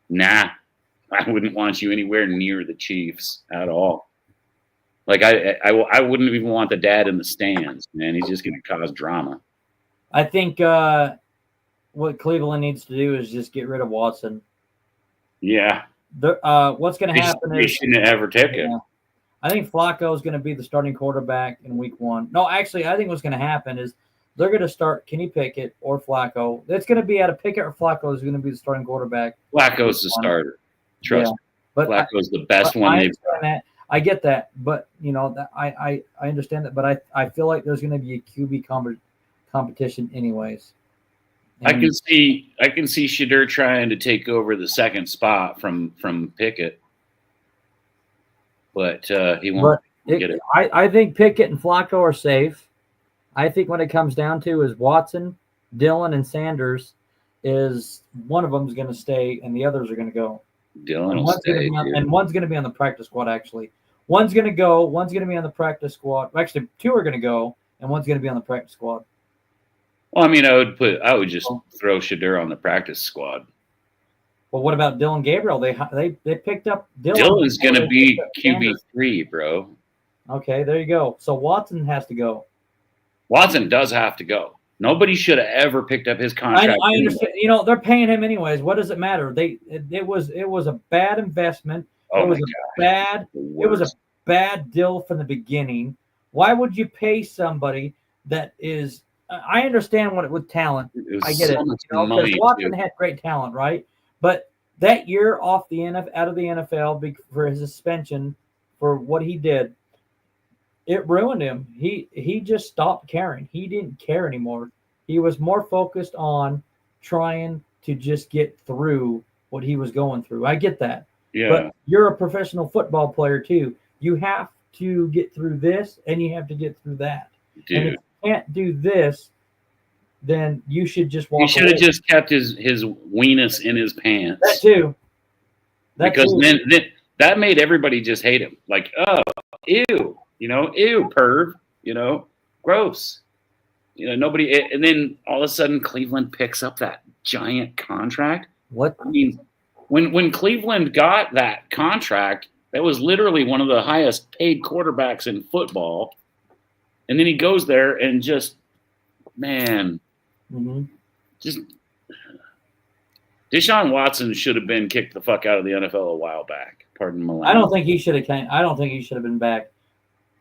nah, I wouldn't want you anywhere near the Chiefs at all. Like, I wouldn't even want the dad in the stands, man. He's just going to cause drama. I think what Cleveland needs to do is just get rid of Watson. Yeah. What's going to happen is – they shouldn't ever take it. I think Flacco is going to be the starting quarterback in week 1. No, actually, I think what's going to happen is they're going to start Kenny Pickett or Flacco. It's going to be out of Pickett or Flacco is going to be the starting quarterback. Flacco's the starter. Trust me. But Flacco's the best one they've got. I get that, but I understand that, but I feel like there's going to be a QB competition anyways. And I can see Shadur trying to take over the second spot from Pickett, but he won't get it. I think Pickett and Flacco are safe. I think when it comes down to is Watson, Dillon, and Sanders, is one of them is going to stay and the others are going to go. Dillon will stay, and one's going to be on the practice squad. Actually, one's going to go. One's going to be on the practice squad. Actually, 2 are going to go, and one's going to be on the practice squad. Well, I mean, I would just throw Shadur on the practice squad. Well, what about Dylan Gabriel? They picked up Dylan. Dylan's going to be QB3, bro. Okay, there you go. So Watson has to go. Watson does have to go. Nobody should have ever picked up his contract. I understand. They're paying him anyways. What does it matter? It was a bad investment. Oh, it was a bad deal from the beginning. Why would you pay somebody that is? I understand with talent. I get it. Because Watson had great talent, right? But that year out of the NFL for his suspension for what he did, it ruined him. He just stopped caring. He didn't care anymore. He was more focused on trying to just get through what he was going through. I get that. Yeah. But you're a professional football player too. You have to get through this and you have to get through that. Dude. And if you can't do this, then you should just walk away. He should have just kept his weenus in his pants. That too. Because then that made everybody just hate him. Like, oh, ew. Ew, perv, gross. Nobody, and then all of a sudden Cleveland picks up that giant contract. What? I mean, when Cleveland got that contract, that was literally one of the highest paid quarterbacks in football. And then he goes there and just Deshaun Watson should have been kicked the fuck out of the NFL a while back. Pardon my language. I don't think he should have been back.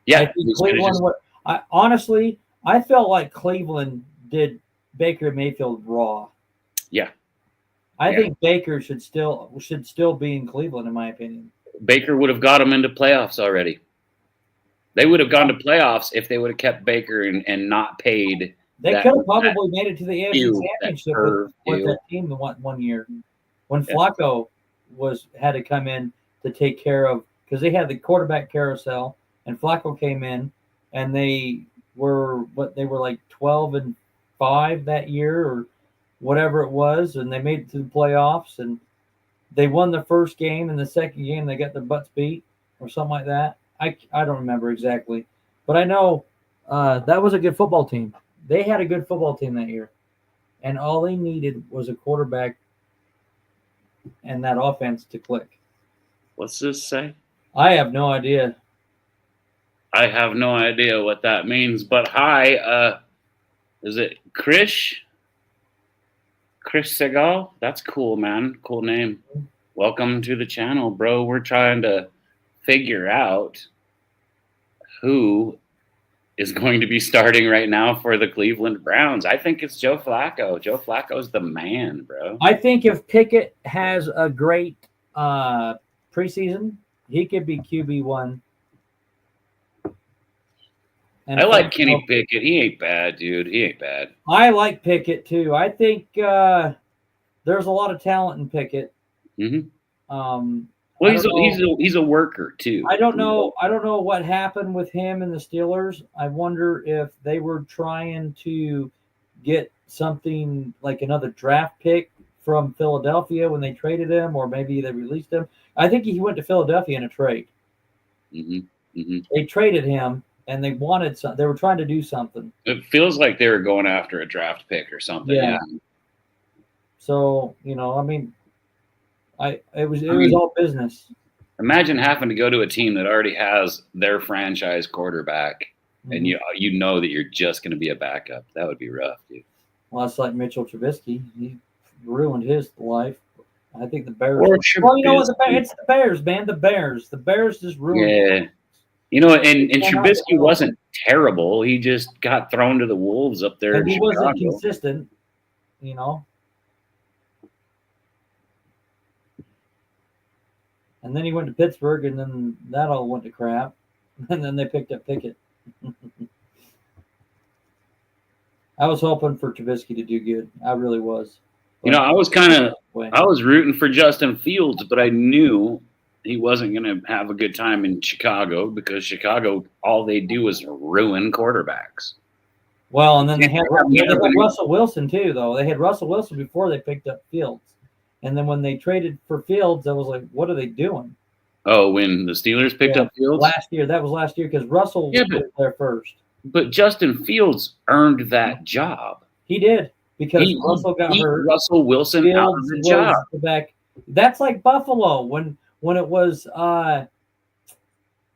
Yeah, honestly, I felt like Cleveland did Baker Mayfield raw. Yeah. I think Baker should still be in Cleveland, in my opinion. Baker would have got them into playoffs already. They would have gone to playoffs if they would have kept Baker and not paid. They could have probably made it to the AFC Championship with that team the one year when Flacco had to come in to take care of, because they had the quarterback carousel, and Flacco came in, and they were like 12-5 that year or whatever it was, and they made it to the playoffs, and they won the first game, and the second game they got their butts beat or something like that. I don't remember exactly, but I know that was a good football team. They had a good football team that year, and all they needed was a quarterback and that offense to click. What's this say? I have no idea. I have no idea what that means, but hi, is it Chris Segal? That's cool, man. Cool name. Welcome to the channel, bro. We're trying to figure out who is going to be starting right now for the Cleveland Browns. I think it's Joe Flacco. Joe Flacco's the man, bro. I think if Pickett has a great preseason, he could be QB1. I like Kenny Pickett. He ain't bad, dude. He ain't bad. I like Pickett too. I think there's a lot of talent in Pickett. Mm-hmm. Well, he's a worker too. I don't know what happened with him and the Steelers. I wonder if they were trying to get something like another draft pick from Philadelphia when they traded him, or maybe they released him. I think he went to Philadelphia in a trade. Mm-hmm. Mm-hmm. They traded him, and they wanted something. They were trying to do something. It feels like they were going after a draft pick or something. Yeah. So I mean. It was all business. Imagine having to go to a team that already has their franchise quarterback, and you know that you're just going to be a backup. That would be rough, dude. Well, it's like Mitchell Trubisky. He ruined his life. I think the Bears. Well, you know what? It's the Bears, man. The Bears just ruined. Yeah. And Trubisky wasn't terrible. He just got thrown to the wolves up there. And he wasn't consistent. And then he went to Pittsburgh, and then that all went to crap. And then they picked up Pickett. I was hoping for Trubisky to do good. I really was. But, I was rooting for Justin Fields, but I knew he wasn't going to have a good time in Chicago, because Chicago, all they do is ruin quarterbacks. Well, and then they had Russell Wilson too, though. They had Russell Wilson before they picked up Fields. And then when they traded for Fields, I was like, what are they doing? Oh, when the Steelers picked up Fields? That was last year, because Russell was there first. But Justin Fields earned that job. He did, because Russell got hurt. Russell Wilson Fields out of the job. That's like Buffalo when it was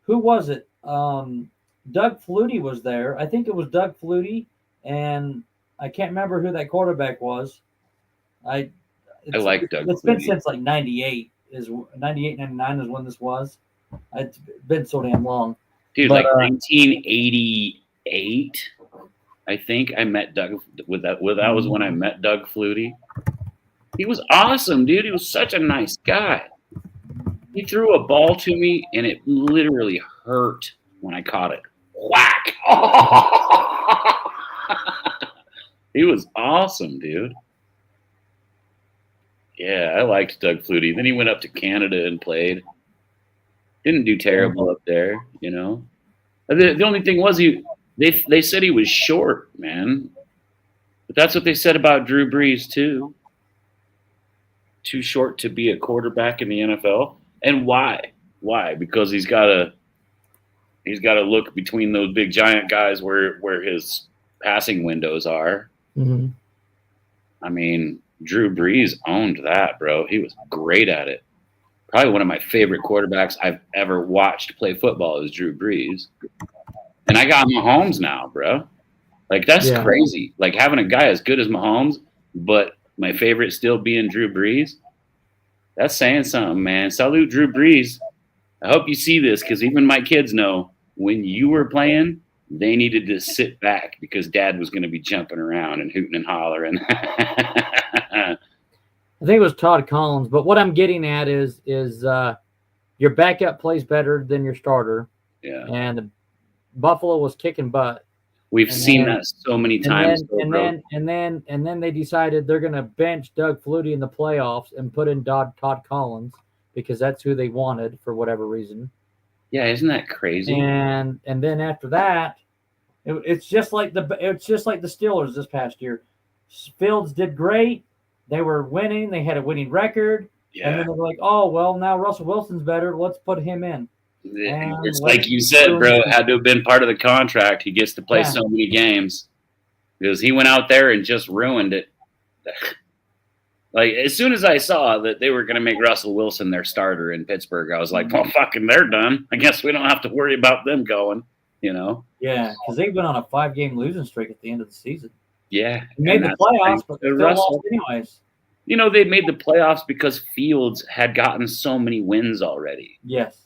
who was it? Doug Flutie was there. I think it was Doug Flutie, and I can't remember who that quarterback was. I like Doug. It's been since like 98, 99 is when this was. It's been so damn long. Dude, like 1988, I think I met Doug that was when I met Doug Flutie. He was awesome, dude. He was such a nice guy. He threw a ball to me, and it literally hurt when I caught it. Whack! He was awesome, dude. Yeah, I liked Doug Flutie. Then he went up to Canada and played. Didn't do terrible up there, The only thing was they said he was short, man. But that's what they said about Drew Brees too. Too short to be a quarterback in the NFL. And why? Why? Because he's got to look between those big giant guys where his passing windows are. Mm-hmm. I mean, Drew Brees owned that, bro. He was great at it. Probably one of my favorite quarterbacks I've ever watched play football is Drew Brees. And I got Mahomes now, bro. Like, that's crazy. Like, having a guy as good as Mahomes, but my favorite still being Drew Brees, that's saying something, man. Salute Drew Brees. I hope you see this, because even my kids know when you were playing, They needed to sit back because Dad was going to be jumping around and hooting and hollering. I think it was Todd Collins, but what I'm getting at is your backup plays better than your starter. Yeah. And Buffalo was kicking butt. We've seen that so many times. And then they decided they're going to bench Doug Flutie in the playoffs and put in Todd Collins because that's who they wanted for whatever reason. Yeah, isn't that crazy? And then after that, it's just like the Steelers this past year. Fields did great. They were winning. They had a winning record. Yeah. And then they were like, oh, well, now Russell Wilson's better. Let's put him in. It's like you said, bro. It had to have been part of the contract. He gets to play so many games because he went out there and just ruined it. Like, as soon as I saw that they were going to make Russell Wilson their starter in Pittsburgh, I was like, well, fucking, they're done. I guess we don't have to worry about them going, you know? Yeah, because they went on a 5-game losing streak at the end of the season. Yeah. They made the playoffs, but they still lost anyways. You know, they made the playoffs because Fields had gotten so many wins already. Yes.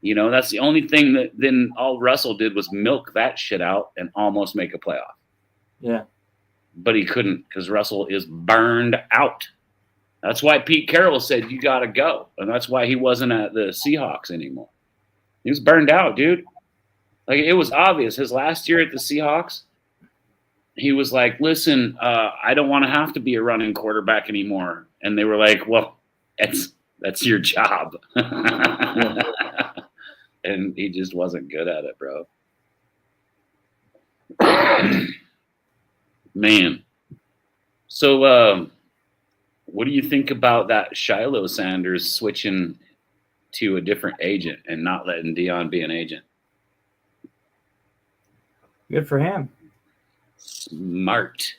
You know, that's the only thing that then all Russell did was milk that shit out and almost make a playoff. Yeah. But he couldn't because Russell is burned out. That's why Pete Carroll said, you got to go. And that's why he wasn't at the Seahawks anymore. He was burned out, dude. Like, it was obvious. His last year at the Seahawks, he was like, listen, I don't want to have to be a running quarterback anymore. And they were like, well, that's your job. And he just wasn't good at it, bro. Man. So what do you think about that Shiloh Sanders switching to a different agent and not letting Dion be an agent? Good for him. Smart.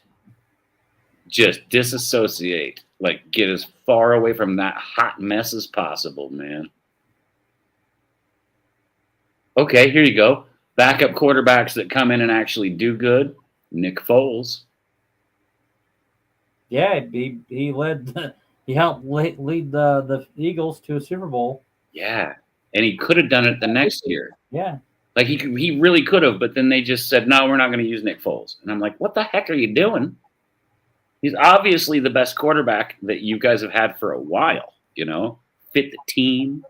Just disassociate. Like, get as far away from that hot mess as possible, man. Okay, here you go. Backup quarterbacks that come in and actually do good. Nick Foles. Yeah, he helped lead the Eagles to a Super Bowl. Yeah, and he could have done it the next year. Yeah. Like, he really could have, but then they just said, no, we're not going to use Nick Foles. And I'm like, what the heck are you doing? He's obviously the best quarterback that you guys have had for a while, you know? Fit the team,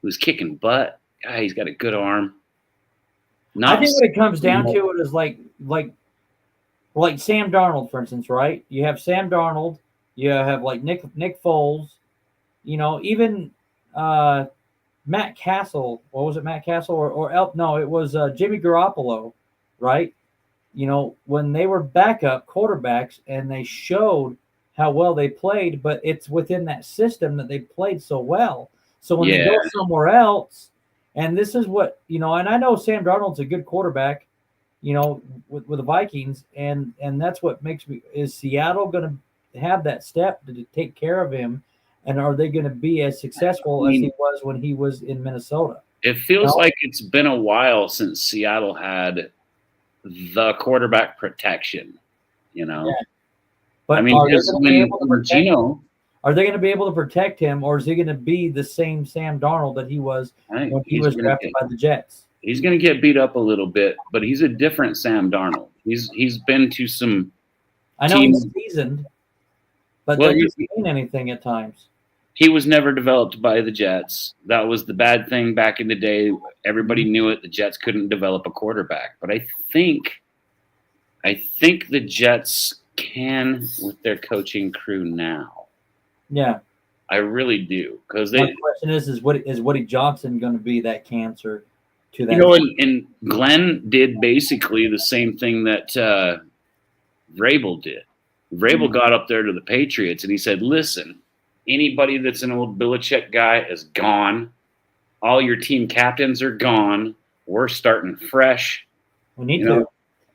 who's kicking butt. Guy, he's got a good arm. I think what it comes down to it is like Sam Darnold, for instance, right? You have Sam Darnold, you have like Nick Foles, you know, even Matt Castle. What was it, Matt Castle no, it was Jimmy Garoppolo, right? You know, when they were backup quarterbacks and they showed how well they played, but it's within that system that they played so well. So when they go somewhere else, and this is what, you know, and I know Sam Darnold's a good quarterback, you know, with the Vikings, and that's what makes me, is Seattle going to have that step to take care of him, and are they going to be as successful as he was when he was in Minnesota? It feels like it's been a while since Seattle had the quarterback protection, you know. Yeah. But I mean, are they going to be able to protect him, or is he going to be the same Sam Darnold that he was when he was drafted by the Jets? He's going to get beat up a little bit, but he's a different Sam Darnold. He's been to some. I know he's seasoned, but that doesn't mean anything at times. He was never developed by the Jets. That was the bad thing back in the day. Everybody knew it. The Jets couldn't develop a quarterback, but I think the Jets can with their coaching crew now. Yeah, I really do, because the question is Woody Johnson going to be that cancer to that? You know, and Glenn did basically the same thing that Vrabel did. Vrabel got up there to the Patriots and he said, "Listen, anybody that's an old Belichick guy is gone. All your team captains are gone. We're starting fresh. We need to,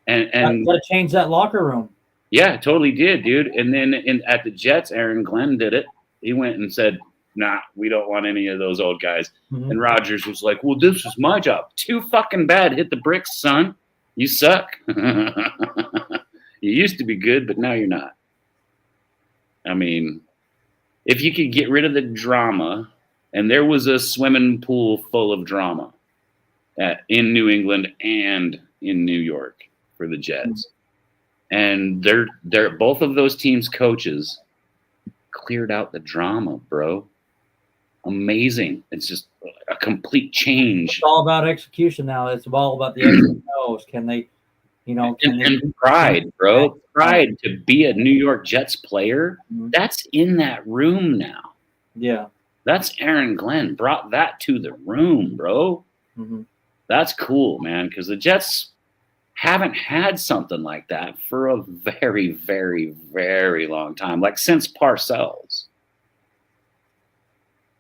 and got to change that locker room." Yeah, totally did, dude. And then at the Jets, Aaron Glenn did it. He went and said, "Nah, we don't want any of those old guys." Mm-hmm. And Rodgers was like, "Well, this is my job. Too fucking bad. Hit the bricks, son. You suck. You used to be good, but now you're not." I mean, if you could get rid of the drama, and there was a swimming pool full of drama in New England and in New York for the Jets, and they're both of those teams' coaches cleared out the drama, bro. Amazing. It's just a complete change. It's all about execution now. It's all about the X's. Can they, and pride, bro. Pride to be a New York Jets player. That's in that room now. Yeah. That's Aaron Glenn brought that to the room, bro. That's cool, man, because the Jets haven't had something like that for a very, very, very long time, like since Parcells.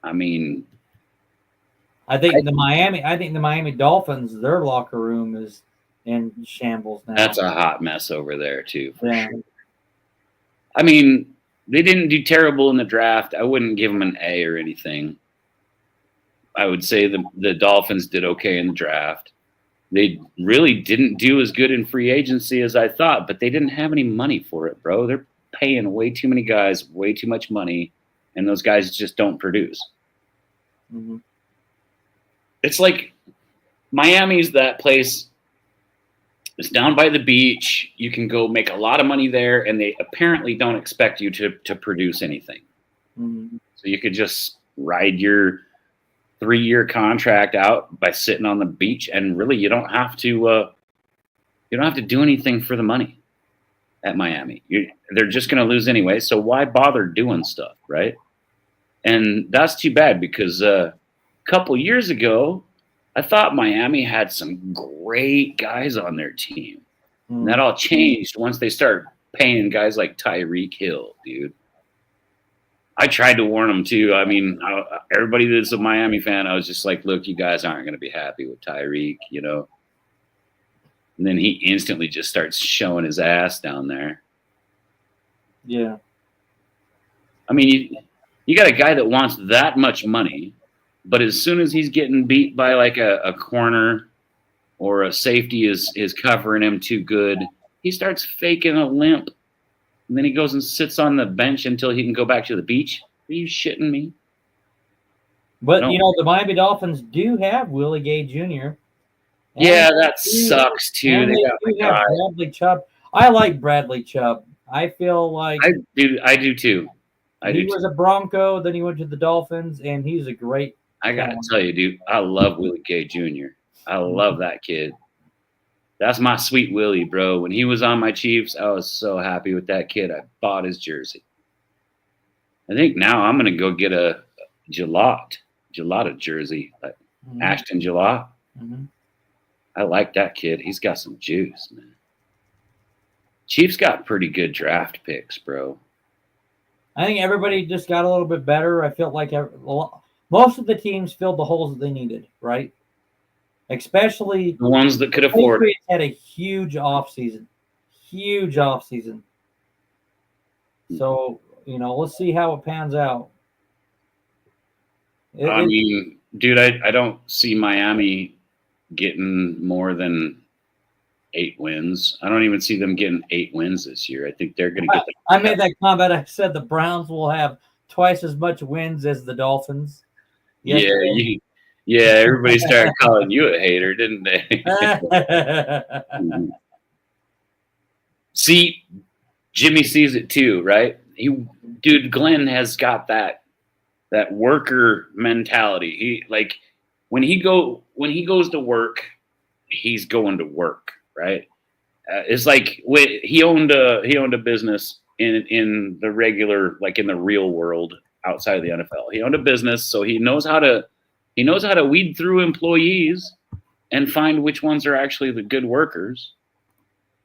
I mean, I think the Miami Dolphins, their locker room is in shambles now. That's a hot mess over there too, for Yeah. sure. I mean, they didn't do terrible in the draft. I wouldn't give them an A or anything. I would say the Dolphins did okay in the draft. They really didn't do as good in free agency as I thought, but they didn't have any money for it, bro. They're paying way too many guys, way too much money, and those guys just don't produce. It's like Miami's that place. It's down by the beach. You can go make a lot of money there, and they apparently don't expect you to produce anything. So you could just ride your 3-year contract out by sitting on the beach, and really you don't have to do anything for the money at Miami. They're just going to lose anyway, so why bother doing stuff, right? And that's too bad, because a couple years ago, I thought Miami had some great guys on their team. And that all changed once they started paying guys like Tyreek Hill, dude. I tried to warn them too. I mean, everybody that's a Miami fan, I was just like, look, you guys aren't going to be happy with Tyreek, you know. And then he instantly just starts showing his ass down there. Yeah. I mean, you got a guy that wants that much money, but as soon as he's getting beat by like a corner or a safety is covering him too good, he starts faking a limp. And then he goes and sits on the bench until he can go back to the beach. Are you shitting me? But, the Miami Dolphins do have Willie Gay Jr. Yeah, that sucks, too. And they have Bradley Chubb. I like Bradley Chubb. I feel like... I do, too. He was a Bronco, then he went to the Dolphins, and he's a great... I got to tell you, dude, I love Willie Gay Jr. I love that kid. That's my sweet Willie, bro. When he was on my Chiefs, I was so happy with that kid. I bought his jersey. I think now I'm going to go get a Gelato jersey, like Ashton Gelato. I like that kid. He's got some juice, man. Chiefs got pretty good draft picks, bro. I think everybody just got a little bit better. I felt like most of the teams filled the holes that they needed, right? Especially the ones that could afford it. Had a huge offseason. So, let's see how it pans out. I mean, dude, I don't see Miami getting more than 8 wins. I don't even see them getting 8 wins this year. I think they're going to get I made that comment. I said the Browns will have twice as much wins as the Dolphins. Yeah, everybody started calling you a hater, didn't they? See, Jimmy sees it too, right? Dude, Glenn has got that worker mentality. He like when he goes to work, he's going to work, right? It's like he owned a business in the regular, like in the real world outside of the NFL. He owned a business, so he knows how to weed through employees and find which ones are actually the good workers.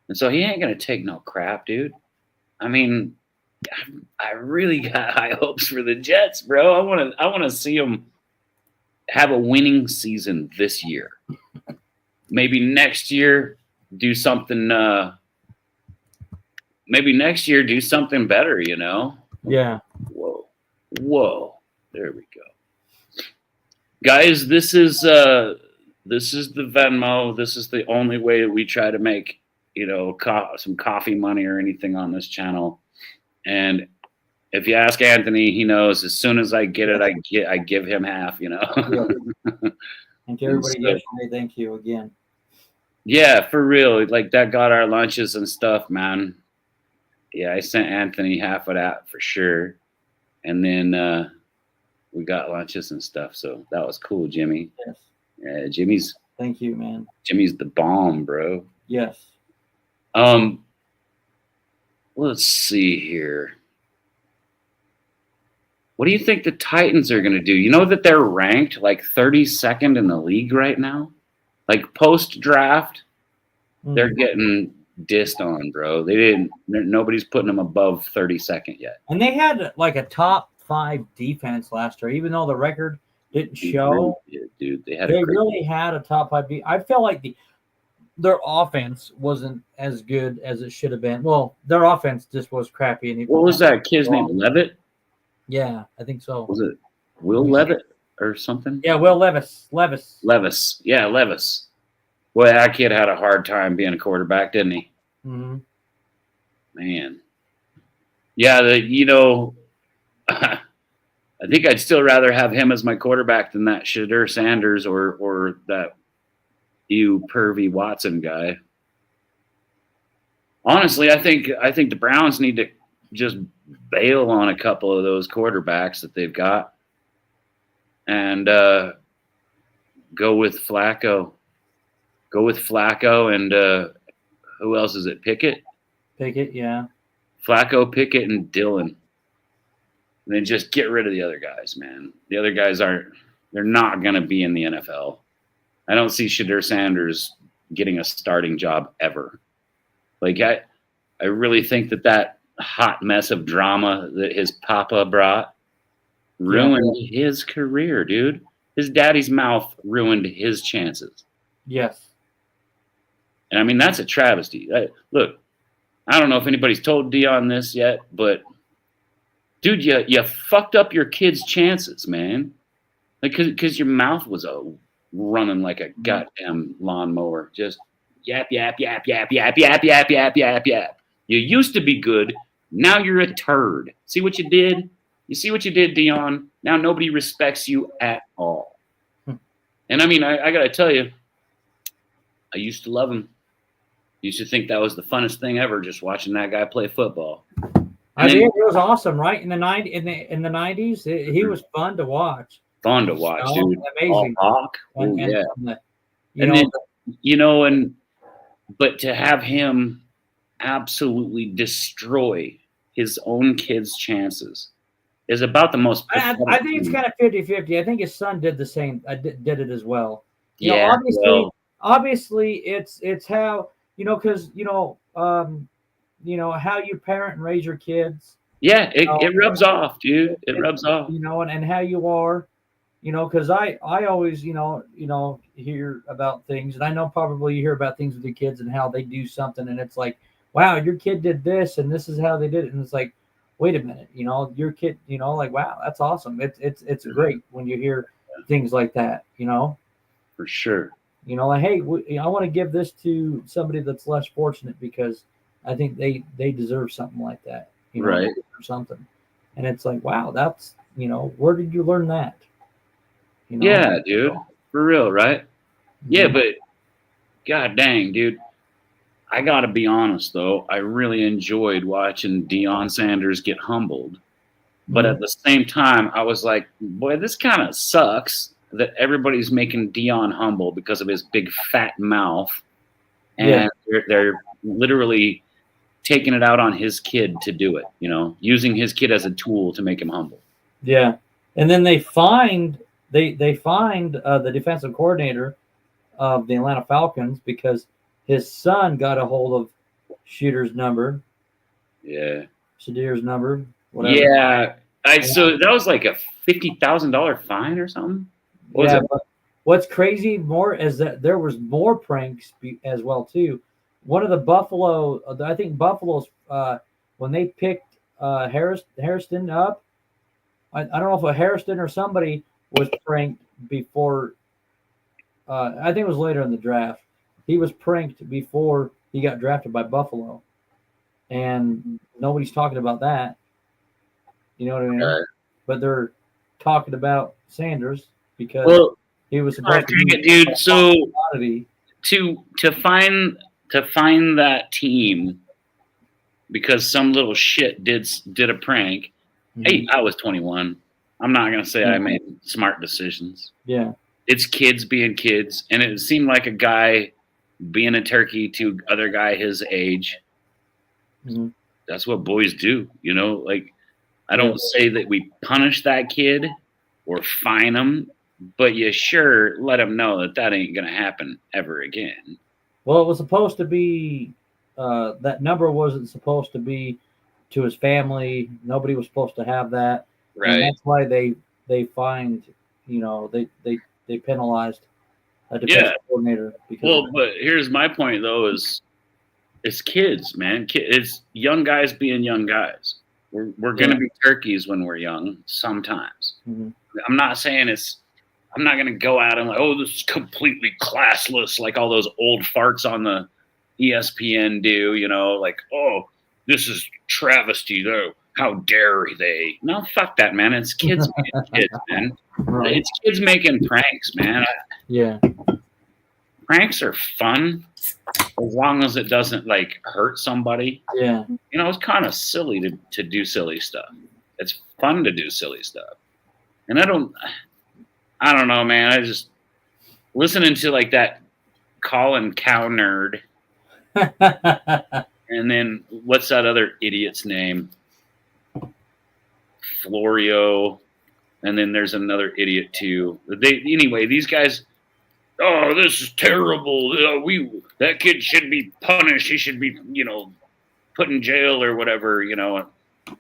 And so he ain't going to take no crap, dude. I mean, I really got high hopes for the Jets, bro. I want to see them have a winning season this year. Maybe next year do something do something better, Yeah. Whoa. There we go. Guys, this is the Venmo. This is the only way that we try to make, some coffee money or anything on this channel. And if you ask Anthony, he knows as soon as I get it, I give him half, Yeah. And to everybody yesterday, thank you again. Yeah, for real. Like that got our lunches and stuff, man. Yeah, I sent Anthony half of that for sure. And then we got lunches and stuff. So that was cool, Jimmy. Yes. Yeah, Jimmy's Thank you, man. the bomb, bro. Yes. Let's see here. What do you think the Titans are going to do? You know that they're ranked like 32nd in the league right now? Like post draft, they're getting dissed on, bro. Nobody's putting them above 32nd yet. And they had like a top 5 defense last year, even though the record didn't show. Dude, they really had a top 5 I feel like their offense wasn't as good as it should have been. Well, their offense just was crappy. And what was that kid's name? Levitt? Yeah, I think so. Was it Will Levitt or something? Yeah, Will Levis. Yeah, Levis. Well, that kid had a hard time being a quarterback, didn't he? Mm-hmm. Man. Yeah, I think I'd still rather have him as my quarterback than that Shadur Sanders or that pervy Watson guy. Honestly, I think the Browns need to just bail on a couple of those quarterbacks that they've got and go with Flacco. Go with Flacco and who else is it? Pickett, yeah. Flacco, Pickett, and Dillon. And then just get rid of the other guys, man. The other guys they're not going to be in the NFL. I don't see Shadur Sanders getting a starting job ever. Like, I really think that hot mess of drama that his papa brought ruined his career, dude. His daddy's mouth ruined his chances. Yes. And I mean, that's a travesty. Look, I don't know if anybody's told Dion this yet, but dude, you fucked up your kid's chances, man. Like, because your mouth was running like a goddamn lawnmower. Just yap, yap, yap, yap, yap, yap, yap, yap, yap, yap. You used to be good. Now you're a turd. See what you did? You see what you did, Dion? Now nobody respects you at all. And I mean, I got to tell you, I used to love him. Used to think that was the funnest thing ever, just watching that guy play football. I think it was awesome, right? In the 90s, he was fun to watch. Fun to watch, dude. Amazing. Hawk. But to have him absolutely destroy his own kids' chances is about the most. I think it's kind of 50-50. I think his son did the same. Did it as well. Obviously, it's how because how you parent and raise your kids. Yeah, it rubs off, dude. It rubs off. And how you are. Because I always hear about things, and I know probably you hear about things with your kids and how they do something, and it's like, wow, your kid did this, and this is how they did it, and it's like, wait a minute, your kid, like, wow, that's awesome. It's great when you hear things like that, For sure. Like, hey, I want to give this to somebody that's less fortunate because I think they deserve something like that, right? Or something, and it's like, wow, that's where did you learn that? Yeah, dude, for real, right? Mm-hmm. Yeah, but god dang, dude, I gotta be honest though, I really enjoyed watching Deion Sanders get humbled, but at the same time, I was like, boy, this kind of sucks that everybody's making Deion humble because of his big fat mouth, and they're literally taking it out on his kid to do it, using his kid as a tool to make him humble. Yeah, and then they fined the defensive coordinator of the Atlanta Falcons because his son got a hold of Shooter's number. Yeah. Shadier's number. Whatever. Yeah. So that was like a $50,000 fine or something. But what's crazy more is that there was more pranks as well too. One of the I think Buffalo's when they picked Harrison up. I don't know if a Harrison or somebody was pranked before. I think it was later in the draft. He was pranked before he got drafted by Buffalo, and nobody's talking about that. You know what I mean? Right. But they're talking about Sanders because he was supposed to be dude. So to find that team because some little shit did a prank. Hey, I was 21. I'm not gonna say I made smart decisions. Yeah, it's kids being kids, and it seemed like a guy being a turkey to other guy his age. Mm-hmm. That's what boys do, Like, I don't say that we punish that kid or fine him, but you sure let him know that ain't gonna happen ever again. Well, it was supposed to be that number wasn't supposed to be to his family. Nobody was supposed to have that, Right? And that's why they fined. They penalized a defensive coordinator. Well, but here's my point though: is it's kids, man. It's young guys being young guys. We're gonna be turkeys when we're young sometimes. Mm-hmm. I'm not saying I'm not going to go out and like, oh, this is completely classless, like all those old farts on the ESPN do, like, oh, this is travesty, though. How dare they? No, fuck that, man. It's kids making kids, man. Right. It's kids making pranks, man. Yeah. Pranks are fun as long as it doesn't, like, hurt somebody. Yeah. It's kind of silly to do silly stuff. It's fun to do silly stuff. And I don't know, man. I just listening to like that Colin Cow nerd. And then what's that other idiot's name? Florio. And then there's another idiot too. Anyway, these guys, oh, this is terrible. That kid should be punished. He should be, put in jail or whatever,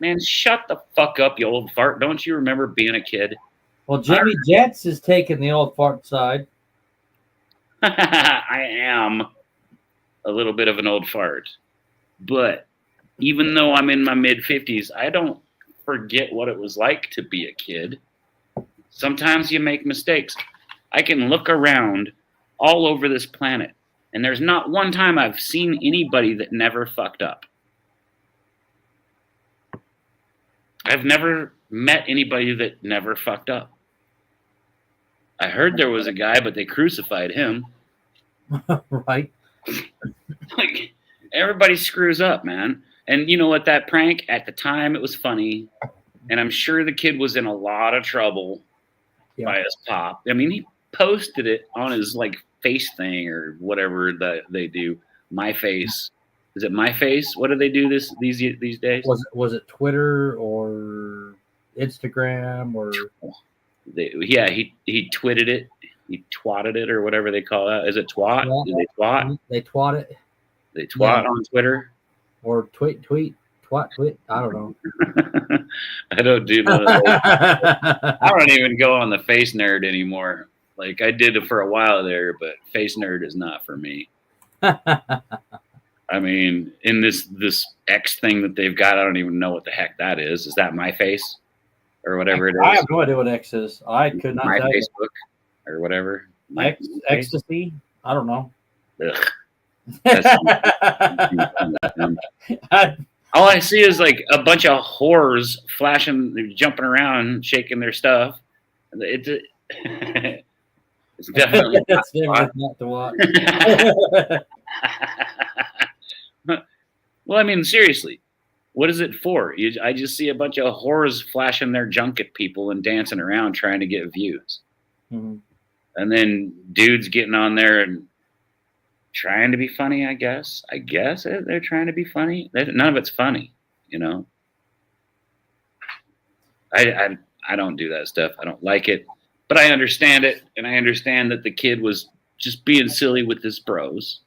Man, shut the fuck up, you old fart. Don't you remember being a kid? Well, Jimmy Jets is taking the old fart side. I am a little bit of an old fart. But even though I'm in my mid-50s, I don't forget what it was like to be a kid. Sometimes you make mistakes. I can look around all over this planet, and there's not one time I've seen anybody that never fucked up. I've never met anybody that never fucked up. I heard there was a guy, but they crucified him. Right. Like, everybody screws up, man. And you know what? That prank, at the time, it was funny. And I'm sure the kid was in a lot of trouble by his pop. I mean, he posted it on his, like, face thing or whatever that they do. My Face. Is it My Face? What do they do these days? Was it Twitter or Instagram or? He twitted it. He twatted it or whatever they call that. Is it twat? Yeah. Do they twat? They twat it. They twat on Twitter? Or tweet. I don't know. I don't do none of those. I don't even go on the Face Nerd anymore. Like, I did it for a while there, but Face Nerd is not for me. I mean, in this X thing that they've got, I don't even know what the heck that is. Is that My Face or whatever it is? I have no idea what X is. I could not My tell Facebook you. or whatever. Ecstasy? I don't know. All I see is like a bunch of whores flashing, jumping around, shaking their stuff. It's definitely not to watch. Well, I mean, seriously, what is it for? I just see a bunch of whores flashing their junk at people and dancing around trying to get views. Mm-hmm. And then dudes getting on there and trying to be funny, I guess. They're trying to be funny. None of it's funny, I don't do that stuff. I don't like it. But I understand it, and I understand that the kid was just being silly with his bros.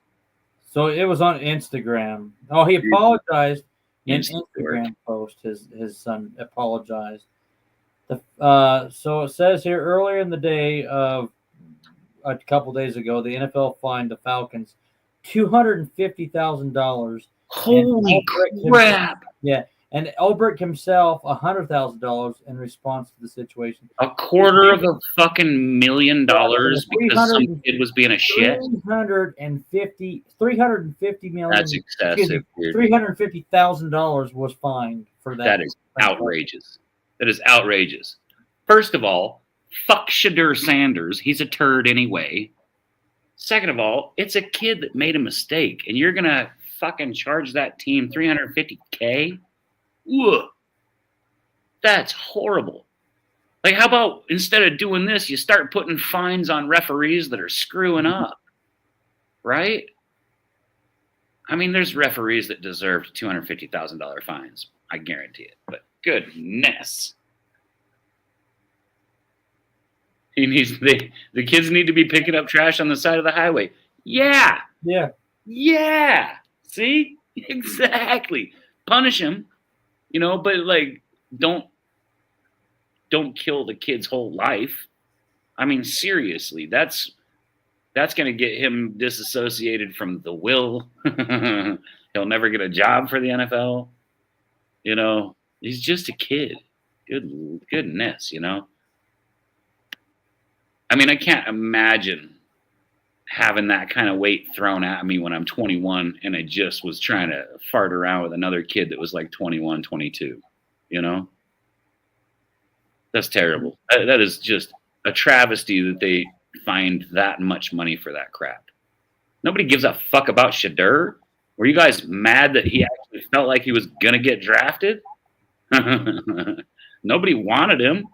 So it was on Instagram. Oh, he apologized in Instagram post. His son apologized. So it says here earlier in the day of a couple days ago, the NFL fined the Falcons $250,000. Holy crap! And Ulbrich himself $100,000 in response to the situation. $250,000 because some kid was being a shit. $350 million. That's excessive, dude. $350,000 was fined for that. That is outrageous. That is outrageous. First of all, fuck Shadur Sanders. He's a turd anyway. Second of all, it's a kid that made a mistake, and you're gonna fucking charge that team $350K? Ugh. That's horrible. Like, how about instead of doing this, you start putting fines on referees that are screwing up, right? I mean, there's referees that deserve $250,000 fines. I guarantee it. But goodness. The kids need to be picking up trash on the side of the highway. Yeah. Yeah. Yeah. See? Exactly. Punish him, but like don't kill the kid's whole life. I mean, seriously, that's going to get him disassociated from the will. He'll never get a job for the NFL. He's just a kid. Goodness. I mean, I can't imagine having that kind of weight thrown at me when I'm 21 and I just was trying to fart around with another kid that was like 21, 22, That's terrible. That is just a travesty that they find that much money for that crap. Nobody gives a fuck about Shadur. Were you guys mad that he actually felt like he was going to get drafted? Nobody wanted him.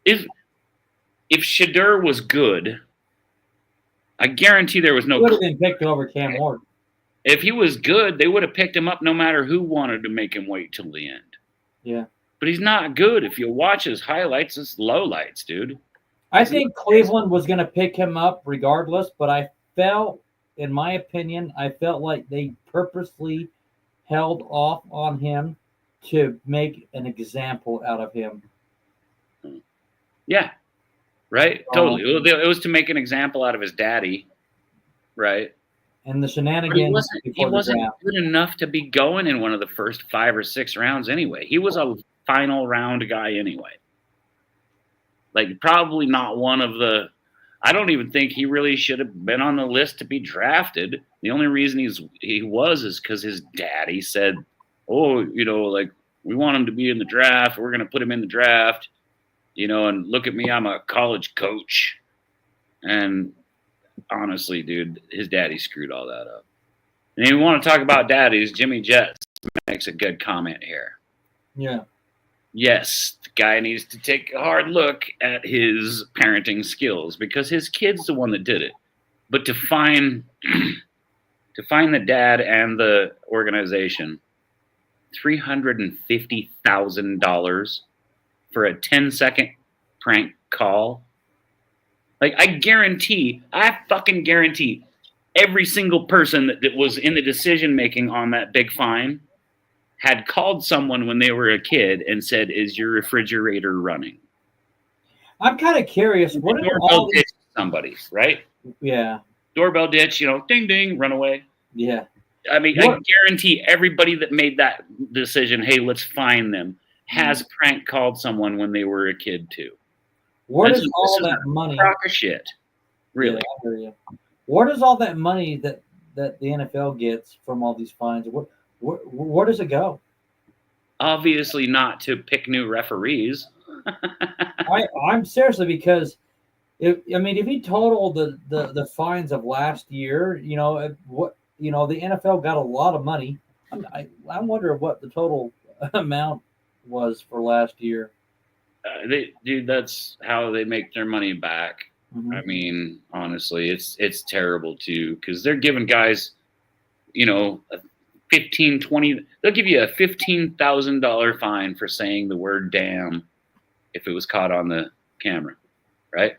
If Shadur was good, I guarantee there was no. He would have been picked over Cam Ward. If he was good, they would have picked him up no matter who wanted to make him wait till the end. Yeah. But he's not good. If you watch his highlights, it's lowlights, dude. I think Cleveland was going to pick him up regardless, but I felt, in my opinion, like they purposely held off on him to make an example out of him. Yeah. Right? Totally. It was to make an example out of his daddy. Right? And the shenanigans. He wasn't good enough to be going in one of the first 5 or 6 rounds anyway. He was a final round guy anyway. Like, probably not one of the. I don't even think he really should have been on the list to be drafted. The only reason he was is because his daddy said, "Oh, like we want him to be in the draft. We're going to put him in the draft." And look at me, I'm a college coach. And honestly, dude, his daddy screwed all that up. And if you want to talk about daddies, Jimmy Jets makes a good comment here. Yeah. Yes, the guy needs to take a hard look at his parenting skills because his kid's the one that did it. But to find the dad and the organization $350,000 for a 10-second prank call. Like, I fucking guarantee every single person that was in the decision making on that big fine had called someone when they were a kid and said, "Is your refrigerator running?" I'm kind of curious. What doorbell ditch somebody, right? Yeah. Doorbell ditch, ding ding, run away. Yeah. I mean, I guarantee everybody that made that decision, hey, let's find them, has prank called someone when they were a kid too. Where does all that money? Crock of shit. Really? Yeah, I hear you. Where does all that money that the NFL gets from all these fines? Where does it go? Obviously, not to pick new referees. I'm seriously, because if he totaled the fines of last year, the NFL got a lot of money. I wonder what the total amount was for last year. Dude, that's how they make their money back. Mm-hmm. I mean, honestly, it's terrible too, because they're giving guys, 15, 20. They'll give you a $15,000 fine for saying the word "damn" if it was caught on the camera, right?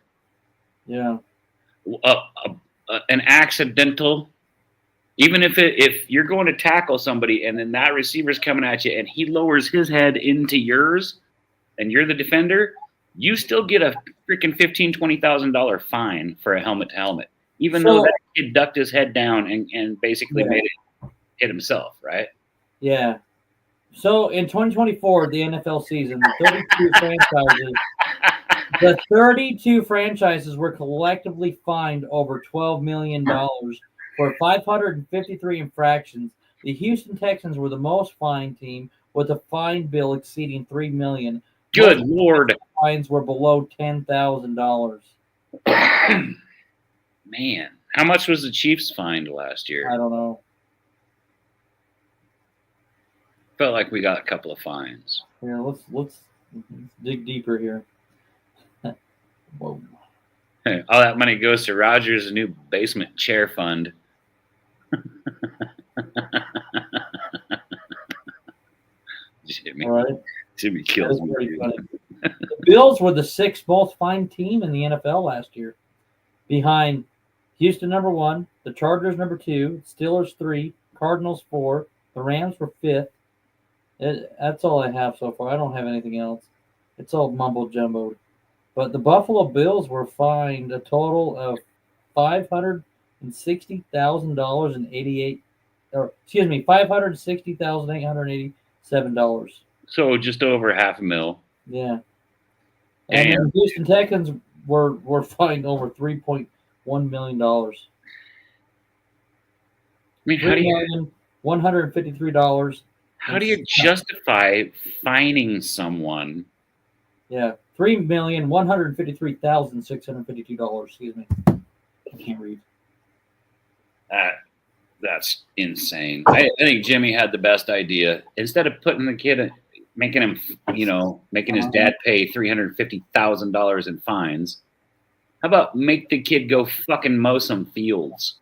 Yeah. An accidental. Even if you're going to tackle somebody and then that receiver's coming at you and he lowers his head into yours and you're the defender, you still get a freaking $15,000, $20,000 fine for a helmet to helmet, even though that kid ducked his head down and basically made it hit himself, right? Yeah. So in 2024, the NFL season, the 32 franchises were collectively fined over $12 million for 553 infractions. The Houston Texans were the most fined team, with a fine bill exceeding $3 million. Good Lord! Fines were below $10,000. Man, How much was the Chiefs fined last year? I don't know. Felt like we got a couple of fines. Here, let's dig deeper here. Whoa. All that money goes to Rogers' new basement chair fund. Jimmy, All right. Jimmy kills me. The Bills were the 6th most fined team in the NFL last year, behind Houston number 1, the Chargers number 2, Steelers 3, Cardinals 4, the Rams were 5th. That's all I have so far. I don't have anything else. It's all mumbo jumbo. But the Buffalo Bills were fined a total of $560,000 and $560,887. So just over $500,000. Yeah. And then the Houston Texans were fined over $3.1 million. I mean, $3,153. How do you justify fining someone? Yeah, $3,153,652. Excuse me, I can't read. That's insane. I think Jimmy had the best idea. Instead of putting the kid, making him, making his dad pay $350,000 in fines, how about make the kid go fucking mow some fields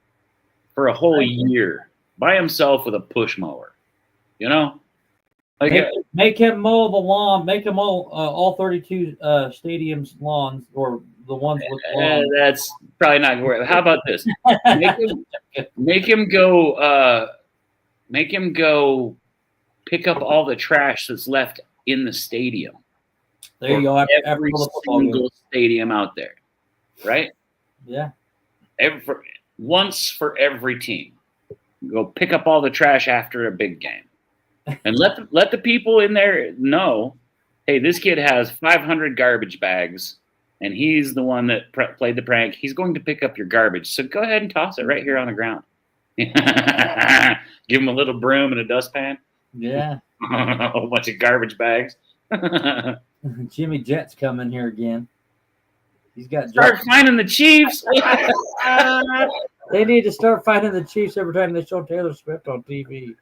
for a whole year by himself with a push mower? Like make him mow the lawn. Make him mow all 32 stadiums' lawns, or the ones with lawns. That's probably not worth. How about this? Make him go pick up all the trash that's left in the stadium. There you go. Every single stadium out there, right? Yeah. Once for every team, go pick up all the trash after a big game. And let the people in there know, hey, this kid has 500 garbage bags, and he's the one that played the prank. He's going to pick up your garbage, so go ahead and toss it right here on the ground. Give him a little broom and a dustpan. Yeah. A whole bunch of garbage bags. Jimmy Jet's coming here again. He's got start finding the Chiefs. They need to start finding the Chiefs every time they show Taylor Swift on TV.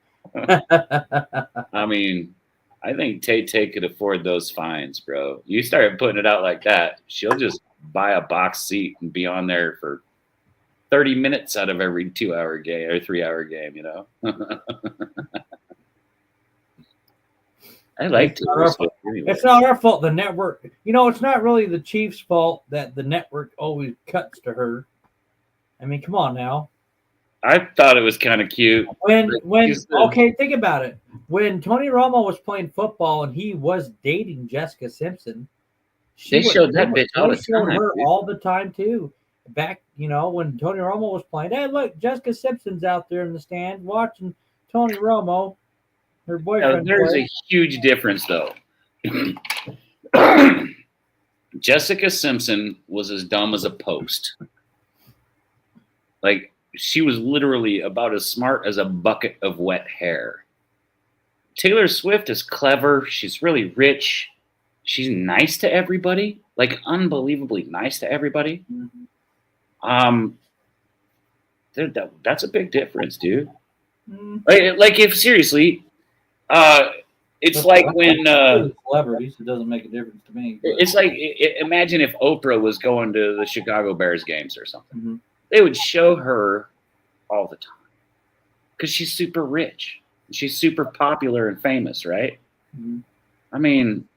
I mean, I think Tay could afford those fines, bro. You start putting it out like that, she'll just buy a box seat and be on there for 30 minutes out of every 2-hour game or 3-hour game, I like to. It's not our fault. The network, it's not really the Chiefs' fault that the network always cuts to her. I mean, come on now. I thought it was kind of cute. Okay, think about it. When Tony Romo was playing football and he was dating Jessica Simpson, they showed that bitch all the time. Her all the time too. Back, when Tony Romo was playing, hey, look, Jessica Simpson's out there in the stand watching Tony Romo, her boyfriend. There's a huge difference, though. Jessica Simpson was as dumb as a post. Like, she was literally about as smart as a bucket of wet hair. Taylor Swift is clever. She's really rich. She's nice to everybody, like unbelievably nice to everybody. Mm-hmm. That's a big difference, dude. Mm-hmm. Like if seriously, it's like when celebrities, it doesn't make a difference to me. But. It's like imagine if Oprah was going to the Chicago Bears games or something. Mm-hmm. They would show her all the time because she's super rich. She's super popular and famous, right? Mm-hmm. I mean,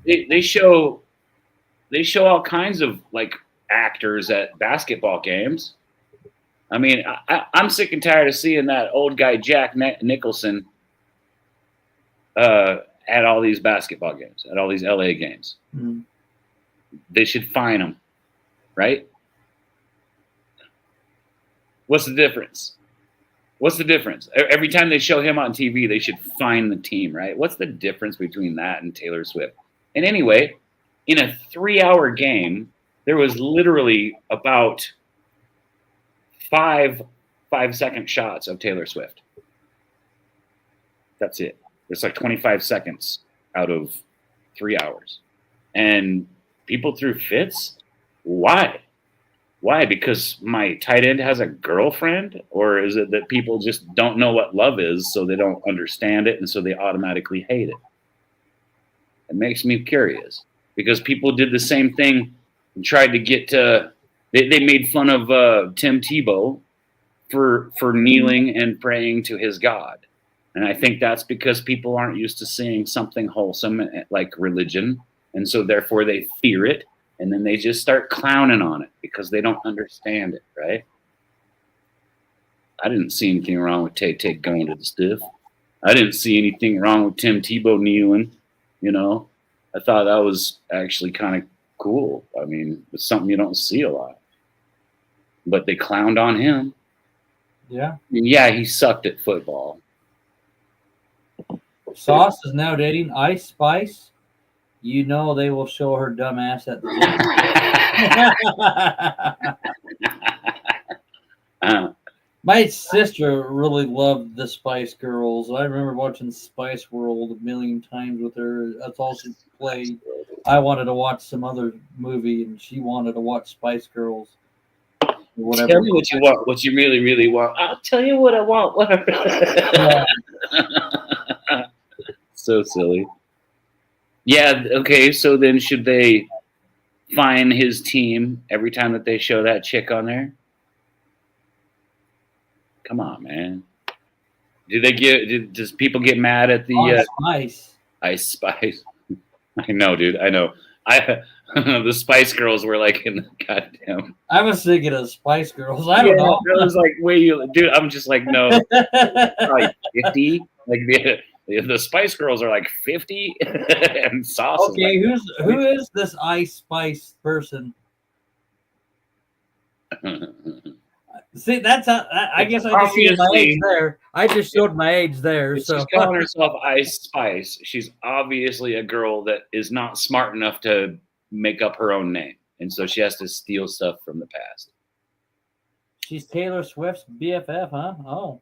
they show all kinds of like actors at basketball games. I mean, I'm sick and tired of seeing that old guy Jack Nicholson at all these basketball games, at all these LA games. Mm-hmm. They should fine him, right? What's the difference? Every time they show him on TV, they should fine the team, right? What's the difference between that and Taylor Swift? And anyway, in a 3-hour game, there was literally about 5-second shots of Taylor Swift. That's it. It's like 25 seconds out of 3 hours. And people threw fits. Why? Why? Because my tight end has a girlfriend? Or is it that people just don't know what love is, so they don't understand it, and so they automatically hate it? It makes me curious. Because people did the same thing and tried to get to... They made fun of Tim Tebow for kneeling and praying to his God. And I think that's because people aren't used to seeing something wholesome like religion, and so therefore they fear it, and then they just start clowning on it because they don't understand it, right? I didn't see anything wrong with Tay going to the stiff. I didn't see anything wrong with Tim Tebow kneeling. You know, I thought that was actually kind of cool. I mean, it's something you don't see a lot. But they clowned on him. Yeah. I mean, yeah, he sucked at football. Sauce is now dating Ice Spice. You know they will show her dumb ass at the My sister really loved the Spice Girls. I remember watching Spice World a million times with her. That's all she played. I wanted to watch some other movie, and she wanted to watch Spice Girls. Whatever. Tell me what you want, what you really, really want. I'll tell you what I want. Whatever. Yeah. So silly. Yeah, okay, so then should they fine his team every time that they show that chick on there? Come on, man. Does people get mad at the Spice? Ice Spice? I know, dude. I know. The Spice Girls were like in the goddamn. I was thinking of Spice Girls. I don't know. I was like, dude. I'm just like, no, like 50. Like the Spice Girls are like 50, and Sauce. Okay, is like, who is this Ice Spice person? See, that's how, I guess I just showed my age there. I just showed my age there. So she's calling herself Ice Spice. She's obviously a girl that is not smart enough to make up her own name, and so she has to steal stuff from the past. She's Taylor Swift's BFF, huh? Oh.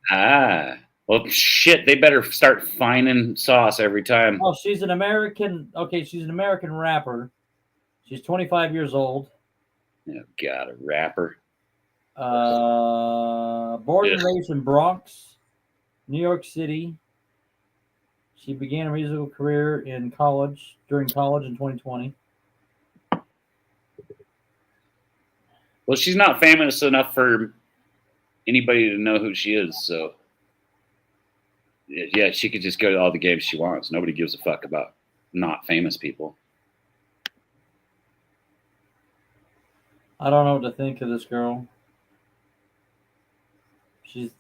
Well, shit. They better start fining Sauce every time. Oh, she's an American. Okay, she's an American rapper. She's 25 years old. Oh God, a rapper. Born and raised in Bronx, New York City. She began a musical career during college in 2020. Well, she's not famous enough for anybody to know who she is, so yeah, she could just go to all the games she wants. Nobody gives a fuck about not famous people. I don't know what to think of this girl. She's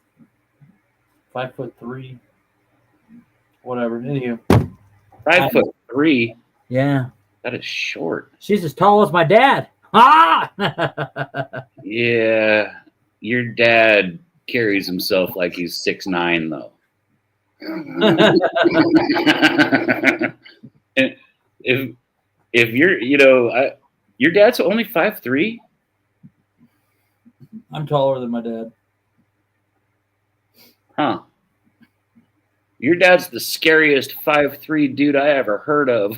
5'3". Whatever. Anywho. 5'3". Yeah. That is short. She's as tall as my dad. Ah! Yeah. Your dad carries himself like he's 6'9", though. if you're, your dad's only 5'3". I'm taller than my dad. Huh. Your dad's the scariest 5'3" dude I ever heard of.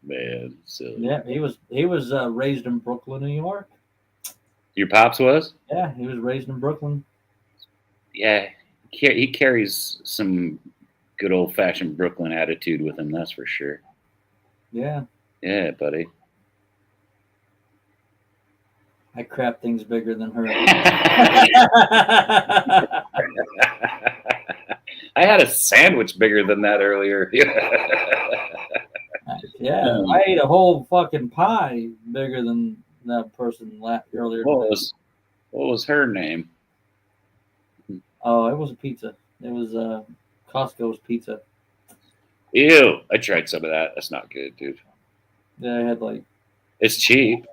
Man, silly. Yeah, he was raised in Brooklyn, New York. Your pops was? Yeah, he was raised in Brooklyn. Yeah, he carries some good old-fashioned Brooklyn attitude with him, that's for sure. Yeah. Yeah, buddy. I crap things bigger than her. I had a sandwich bigger than that earlier. Yeah, I ate a whole fucking pie bigger than that person earlier. What was her name? Oh, it was a pizza. It was Costco's pizza. Ew! I tried some of that. That's not good, dude. Yeah, I had like. It's cheap.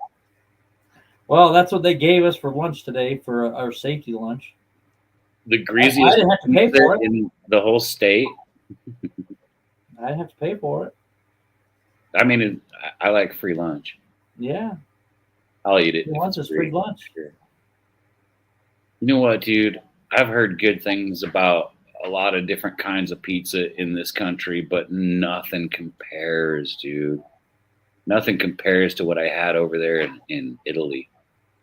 Well, that's what they gave us for lunch today for our safety lunch. The greasiest I didn't have to pay for it in the whole state. I didn't have to pay for it. I mean, I like free lunch. Yeah. I'll eat it. Free lunch is free lunch. Sure. You know what, dude? I've heard good things about a lot of different kinds of pizza in this country, but nothing compares, dude. Nothing compares to what I had over there in Italy.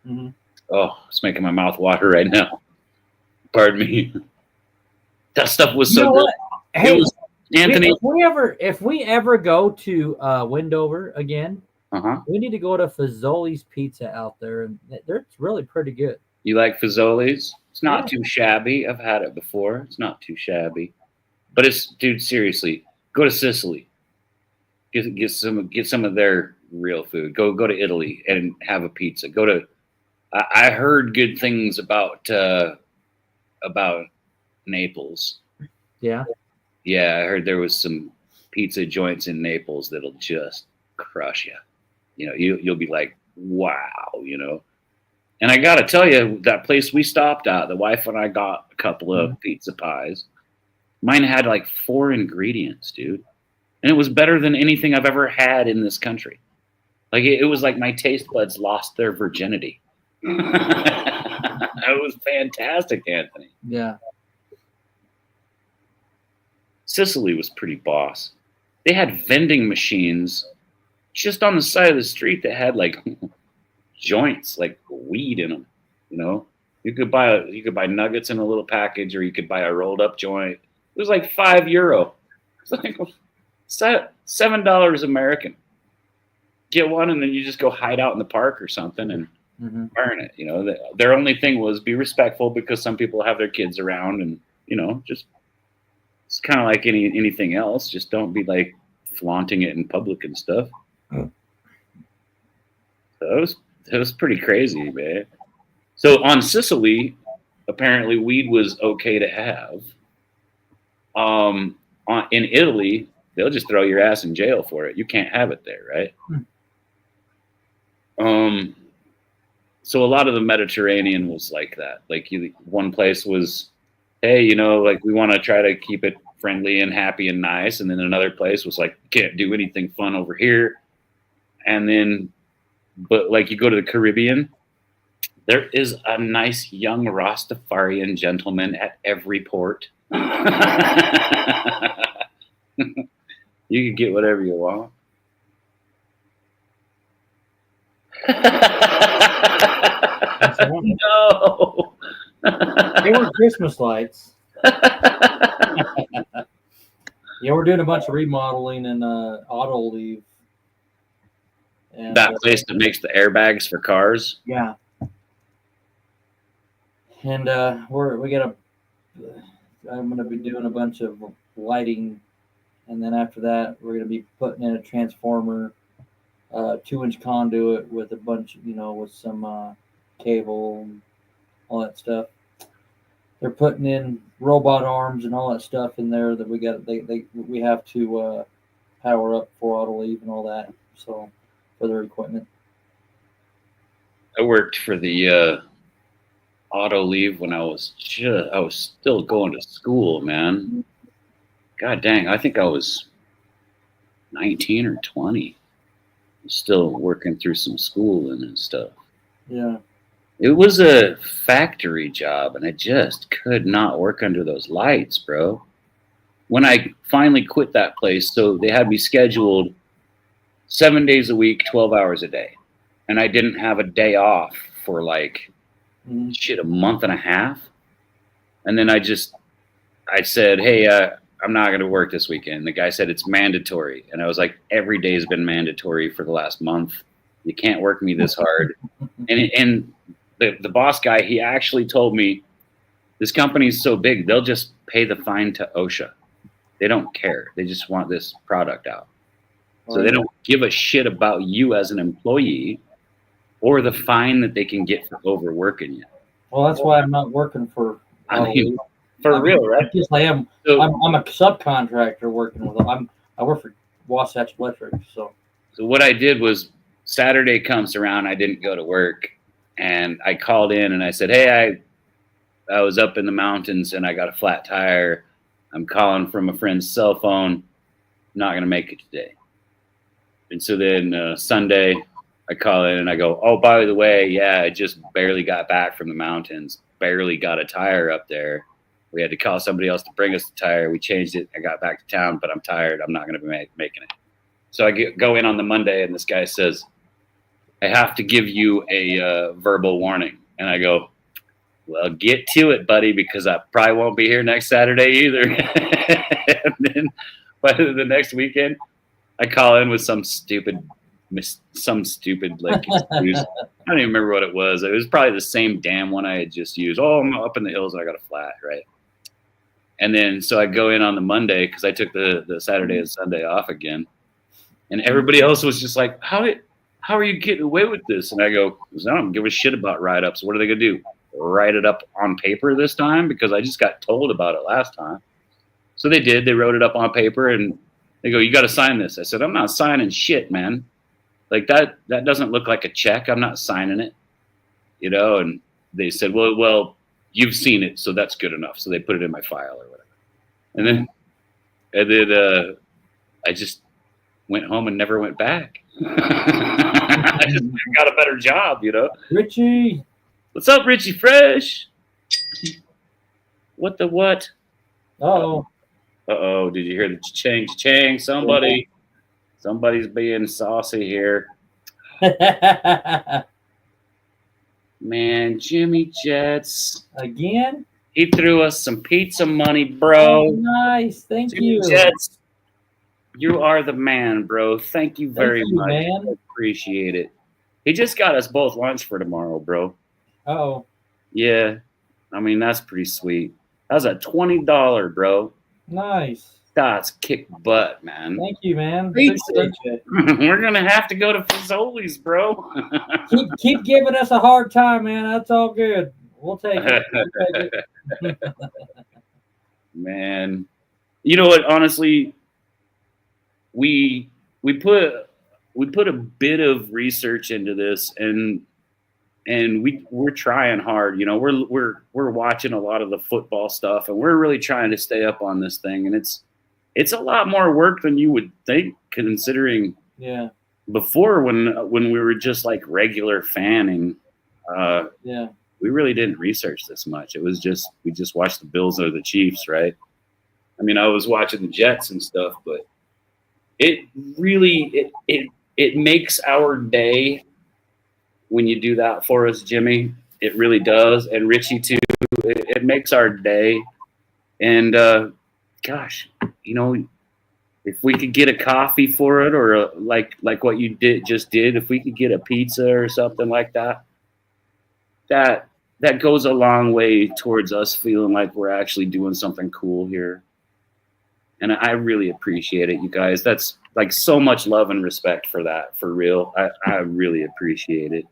Mm-hmm. Oh, it's making my mouth water right now. Pardon me. That stuff was so good. Hey, Anthony, if we ever go to Wendover again, we need to go to Fazoli's Pizza out there, and it's really pretty good. You like Fazoli's? It's not too shabby. I've had it before. It's not too shabby, but dude, seriously, go to Sicily. Get some of their real food. Go to Italy and have a pizza. I heard good things about Naples. Yeah. Yeah, I heard there was some pizza joints in Naples that'll just crush you. You know, you'll be like, wow, you know. And I got to tell you, that place we stopped at, the wife and I got a couple of pizza pies. Mine had like 4 ingredients, dude. And it was better than anything I've ever had in this country. Like it was like my taste buds lost their virginity. It was fantastic, Anthony. Yeah. Sicily was pretty boss. They had vending machines just on the side of the street that had like joints, like weed in them. You know, you could buy nuggets in a little package, or you could buy a rolled up joint. It was like €5. It's like $7 American. Get one, and then you just go hide out in the park or something and burn it. You know, their only thing was be respectful, because some people have their kids around, and you know, just it's kind of like anything else. Just don't be like flaunting it in public and stuff. So it was pretty crazy, man. So on Sicily, apparently weed was okay to have. In Italy, they'll just throw your ass in jail for it. You can't have it there, right? So a lot of the Mediterranean was like that. Like one place was, hey, you know, like we want to try to keep it friendly and happy and nice. And then another place was like, can't do anything fun over here. And then, but like you go to the Caribbean, there is a nice young Rastafarian gentleman at every port. You can get whatever you want. No. They weren't Christmas lights. Yeah, we're doing a bunch of remodeling in Auto Leave. And, that place that makes the airbags for cars. Yeah. And I'm gonna be doing a bunch of lighting, and then after that we're gonna be putting in a transformer, 2-inch conduit with a bunch, you know, with some cable and all that stuff. They're putting in robot arms and all that stuff in there that we have to power up for Auto Leave and all that. So for their equipment. I worked for the Auto Leave when I was still going to school, man. God dang, I think I was 19 or 20. Still working through some schooling and stuff. Yeah. It was a factory job, and I just could not work under those lights, bro. When I finally quit that place, so they had me scheduled 7 days a week, 12 hours a day. And I didn't have a day off for like, a month and a half. And then I said, hey, I'm not going to work this weekend. The guy said it's mandatory. And I was like, every day has been mandatory for the last month. You can't work me this hard. And the boss guy, he actually told me, this company is so big, they'll just pay the fine to OSHA. They don't care. They just want this product out. So they don't give a shit about you as an employee or the fine that they can get for overworking you. Well, that's why I'm not working for. Real, right? Yes, I am. So, I'm a subcontractor working with them. I work for Wasatch Electric. So what I did was Saturday comes around, I didn't go to work, and I called in and I said, hey, I was up in the mountains and I got a flat tire. I'm calling from a friend's cell phone. I'm not going to make it today. And so then Sunday, I call in and I go, oh, by the way, yeah, I just barely got back from the mountains, barely got a tire up there. We had to call somebody else to bring us the tire. We changed it. I got back to town, but I'm tired. I'm not going to be making it. So I go in on the Monday, and this guy says, I have to give you a verbal warning. And I go, well, get to it, buddy, because I probably won't be here next Saturday either. And then by the next weekend, I call in with some stupid like excuse. I don't even remember what it was. It was probably the same damn one I had just used. Oh, I'm up in the hills and I got a flat, right? And then so I go in on the Monday because I took the Saturday and Sunday off again. And everybody else was just like, how are you getting away with this? And I go, I don't give a shit about write-ups. What are they going to do? Write it up on paper this time? Because I just got told about it last time. So they did. They wrote it up on paper, and they go, you got to sign this. I said, I'm not signing shit, man. Like that doesn't look like a check. I'm not signing it. And they said, well, you've seen it, so that's good enough. So they put it in my file or whatever. And then I just went home and never went back. I just got a better job, Richie. What's up, Richie Fresh? What the what? Uh-oh. Uh-oh. Did you hear the cha-ching? Somebody's being saucy here. Man, Jimmy Jets. Again? He threw us some pizza money, bro. Oh, nice. Thank Jimmy you. Jets, you are the man, bro. Thank you very much. Man. I appreciate it. He just got us both lunch for tomorrow, bro. Oh. Yeah. I mean, that's pretty sweet. That was a $20, bro. Nice. That's kick butt, man. Thank you, man. We're going to have to go to Fazoli's, bro. keep giving us a hard time, man. That's all good. We'll take it. Man. You know what? Honestly, we put a bit of research into this, and we're trying hard. We're watching a lot of the football stuff, and we're really trying to stay up on this thing. And it's a lot more work than you would think, considering before when we were just like regular fanning. We really didn't research this much. It was just we just watched the Bills or the Chiefs, right? I mean, I was watching the Jets and stuff, but it really it makes our day when you do that for us, Jimmy. It really does, and Richie too. It makes our day. And gosh, if we could get a coffee for it, or like what you just did, if we could get a pizza or something like that, that goes a long way towards us feeling like we're actually doing something cool here. And I really appreciate it, you guys. That's like so much love and respect for that, for real. I really appreciate it.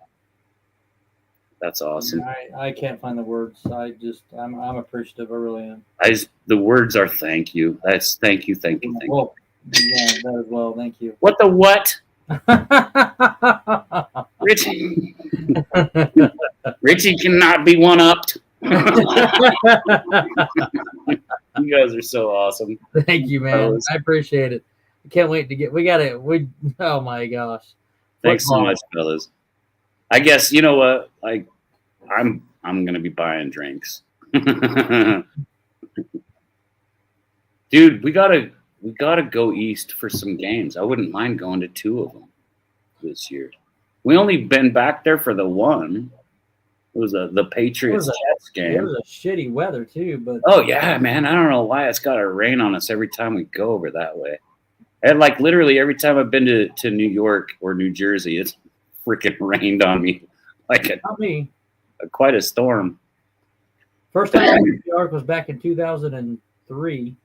That's awesome. I can't find the words. I'm appreciative. I really am. The words are thank you. That's thank you. Well, yeah, that as well. Thank you. What the what? Richie cannot be one-upped. You guys are so awesome. Thank you, man. I appreciate it. I can't wait to get. Oh my gosh. Thanks so much, fellas. I guess you know what? Like, I'm gonna be buying drinks. Dude, we gotta go east for some games. I wouldn't mind going to 2 of them this year. We only been back there for the one. It was the Patriots Jets game. It was a shitty weather too, but oh yeah, man. I don't know why it's got to rain on us every time we go over that way. And like literally every time I've been to New York or New Jersey, it's freaking rained on me like quite a storm. First time I went to New York was back in 2003.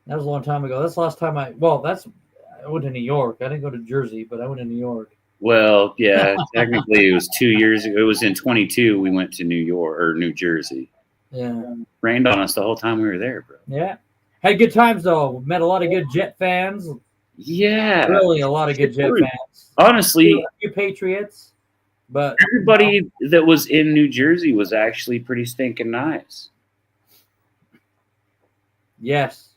That was a long time ago. That's the last time I went to New York. I didn't go to Jersey, but I went to New York. Well, yeah, technically it was 2 years ago. It was in 22 we went to New York or New Jersey. Yeah. Rained on us the whole time we were there, bro. Yeah. Had good times though. Met a lot of good Jet fans. Yeah. Really a lot of good Jet fans. Honestly. A few Patriots. But everybody that was in New Jersey was actually pretty stinking nice. Yes.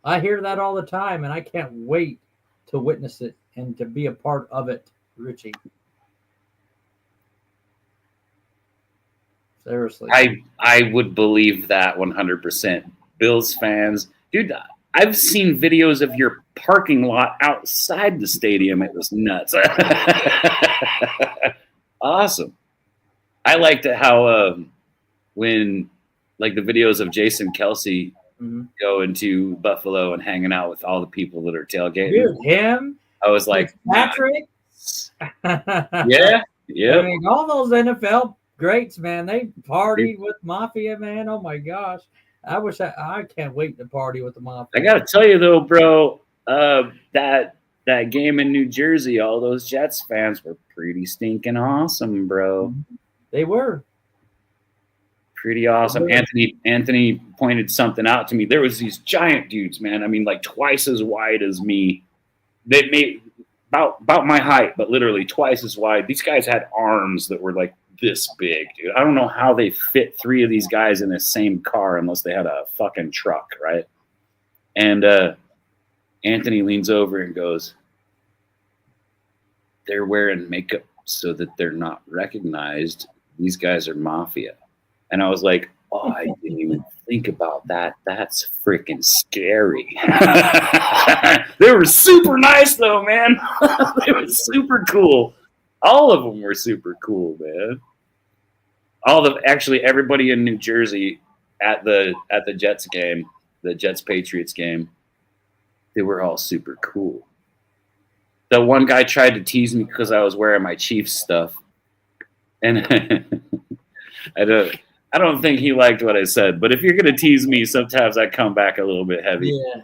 I hear that all the time, and I can't wait to witness it and to be a part of it, Richie. Seriously. I would believe that 100%. Bills fans, dude. I've seen videos of your parking lot outside the stadium. It was nuts. Awesome. I liked it how when like the videos of Jason Kelsey going to Buffalo and hanging out with all the people that are tailgating. Dude, him. I was like, Patrick. Yeah. I mean, all those NFL greats, man, they partied with Mafia, man. Oh my gosh. I can't wait to party with the Mafia. I gotta tell you though, bro, that game in New Jersey, all those Jets fans were pretty stinking awesome, bro. They were pretty awesome. Anthony pointed something out to me. There was these giant dudes, man. I mean, like twice as wide as me. They made about my height, but literally twice as wide. These guys had arms that were like this big, dude. I don't know how they fit 3 of these guys in the same car unless they had a fucking truck, right? And Anthony leans over and goes, "They're wearing makeup so that they're not recognized. These guys are Mafia." And I was like, "Oh, I didn't even think about that. That's freaking scary." They were super nice though, man. They were super cool. All of them were super cool, man. Actually everybody in New Jersey at the Jets game, the Jets Patriots game, they were all super cool. The one guy tried to tease me because I was wearing my Chiefs stuff, and I don't think he liked what I said. But if you're gonna tease me, sometimes I come back a little bit heavy. Yeah.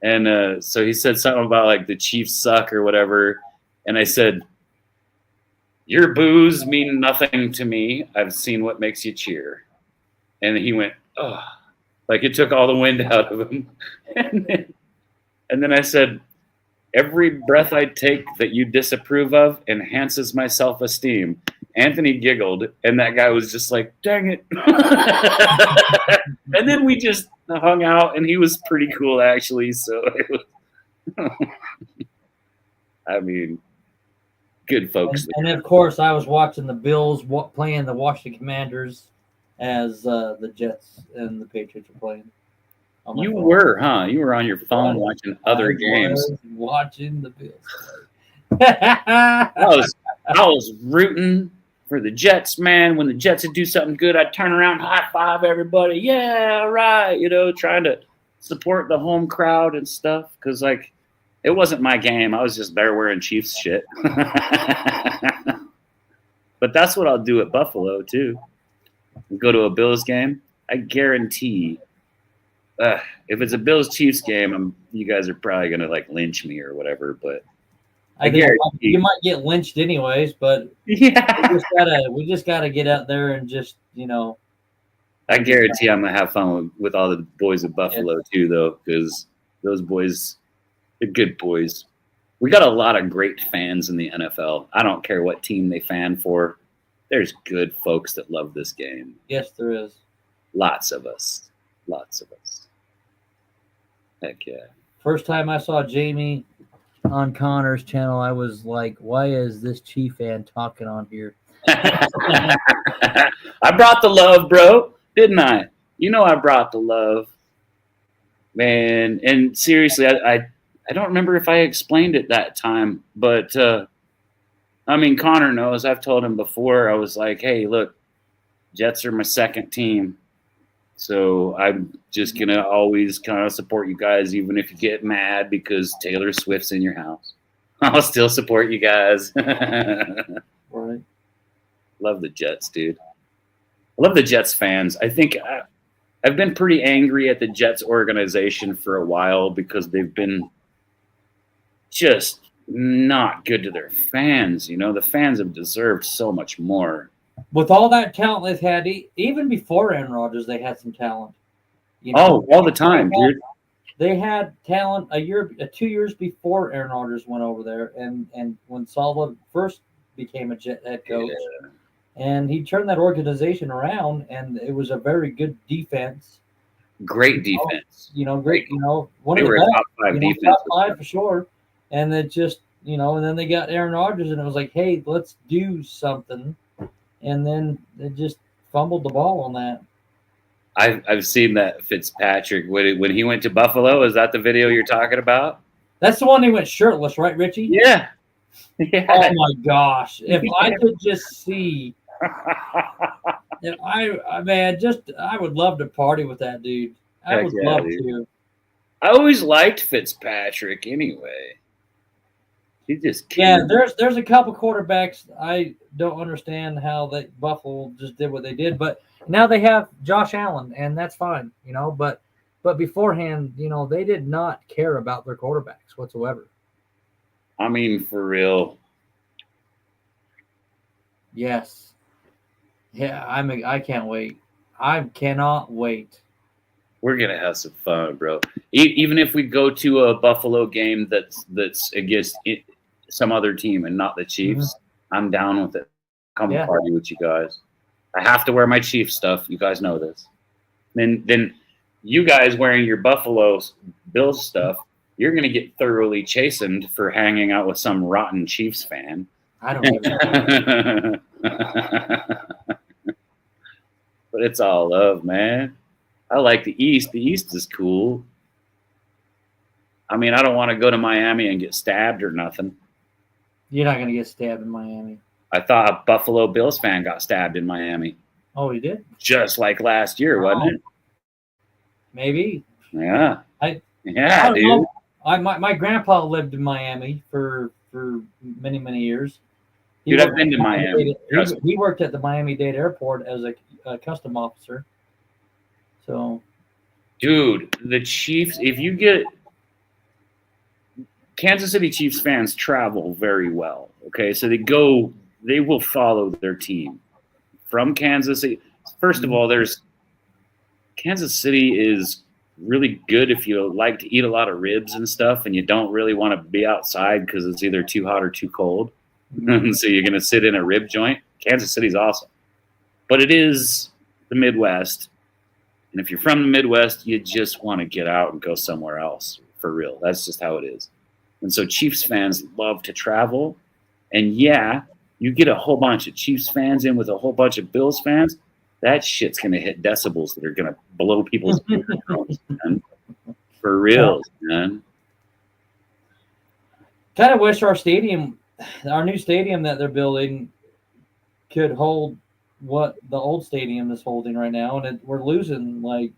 And so he said something about like the Chiefs suck or whatever, and I said, "Your boos mean nothing to me. I've seen what makes you cheer." And he went, "Oh," like it took all the wind out of him. And then I said, "Every breath I take that you disapprove of enhances my self-esteem." Anthony giggled, and that guy was just like, "Dang it." And then we just hung out, and he was pretty cool, actually. So it was, I mean, good folks. And of course, I was watching the Bills playing the Washington Commanders as the Jets and the Patriots were playing. You were, huh? You were on your phone watching other games. Watching the Bills play. I was rooting for the Jets, man. When the Jets would do something good, I'd turn around, high five everybody. Yeah, right. You know, trying to support the home crowd and stuff. Because, like, it wasn't my game. I was just there wearing Chiefs shit. But that's what I'll do at Buffalo, too. Go to a Bills game. I guarantee if it's a Bills-Chiefs game, you guys are probably going to, like, lynch me or whatever. But I guarantee you might get lynched anyways, but yeah, we just gotta get out there and just, you know. I guarantee I'm gonna have fun with all the boys of Buffalo too, though, because those boys, they're good boys. We got a lot of great fans in the NFL. I don't care what team they fan for. There's good folks that love this game. Yes, there is. Lots of us. Heck yeah. First time I saw Jamie on Connor's channel, I was like, why is this Chief fan talking on here? I brought the love, bro, didn't I? You know I brought the love, man. And seriously, I don't remember if I explained it that time, but I mean, Connor knows. I've told him before. I was like, hey, look, Jets are my second team. So I'm just going to always kind of support you guys, even if you get mad because Taylor Swift's in your house. I'll still support you guys. Right. Love the Jets, dude. I love the Jets fans. I think I've been pretty angry at the Jets organization for a while because they've been just not good to their fans. You know, the fans have deserved so much more. With all that talent they've had, even before Aaron Rodgers, they had some talent. You know, all the time, dude. They had talent 2 years before Aaron Rodgers went over there, and when Salva first became a Jet head coach, and he turned that organization around, and it was a very good defense. Great defense. Great. One of the best, top 5 defense. Top 5 for sure. And it just, and then they got Aaron Rodgers, and it was like, hey, let's do something. And then it just fumbled the ball on that. I've seen that Fitzpatrick when he went to Buffalo. Is that the video you're talking about? That's the one he went shirtless, right, Richie? Yeah. Yeah. Oh my gosh! If I could just see, if I would love to party with that dude. I Heck would yeah, love dude. to. I always liked Fitzpatrick anyway. He just Yeah, there's a couple quarterbacks I don't understand how Buffalo just did what they did, but now they have Josh Allen, and that's fine, But beforehand, they did not care about their quarterbacks whatsoever. I mean, for real. Yes. Yeah, I can't wait. I cannot wait. We're gonna have some fun, bro. Even if we go to a Buffalo game that's against some other team and not the Chiefs, I'm down with it. Come party with you guys. I have to wear my Chiefs stuff. You guys know this. Then you guys wearing your Buffalo Bills stuff, you're gonna get thoroughly chastened for hanging out with some rotten Chiefs fan. I don't give a But it's all love, man. I like the East. The East is cool. I mean, I don't want to go to Miami and get stabbed or nothing. You're not going to get stabbed in Miami. I thought a Buffalo Bills fan got stabbed in Miami. Oh, he did? Just like last year, wasn't it? Maybe. Yeah. I dude. My grandpa lived in Miami for many, many years. Dude, I've been to Miami. He worked at the Miami-Dade airport as a custom officer. So, dude, the Chiefs, if you get Kansas City Chiefs fans travel very well. Okay, so they will follow their team from Kansas City. First of all, Kansas City is really good if you like to eat a lot of ribs and stuff, and you don't really want to be outside because it's either too hot or too cold. So you're going to sit in a rib joint. Kansas City's awesome, but it is the Midwest. And if you're from the Midwest, you just want to get out and go somewhere else for real. That's just how it is. And so Chiefs fans love to travel. And yeah, you get a whole bunch of Chiefs fans in with a whole bunch of Bills fans, that shit's going to hit decibels that are going to blow people's eardrums, man. For real, man. Kind of wish our new stadium that they're building could hold what the old stadium is holding right now, and we're losing like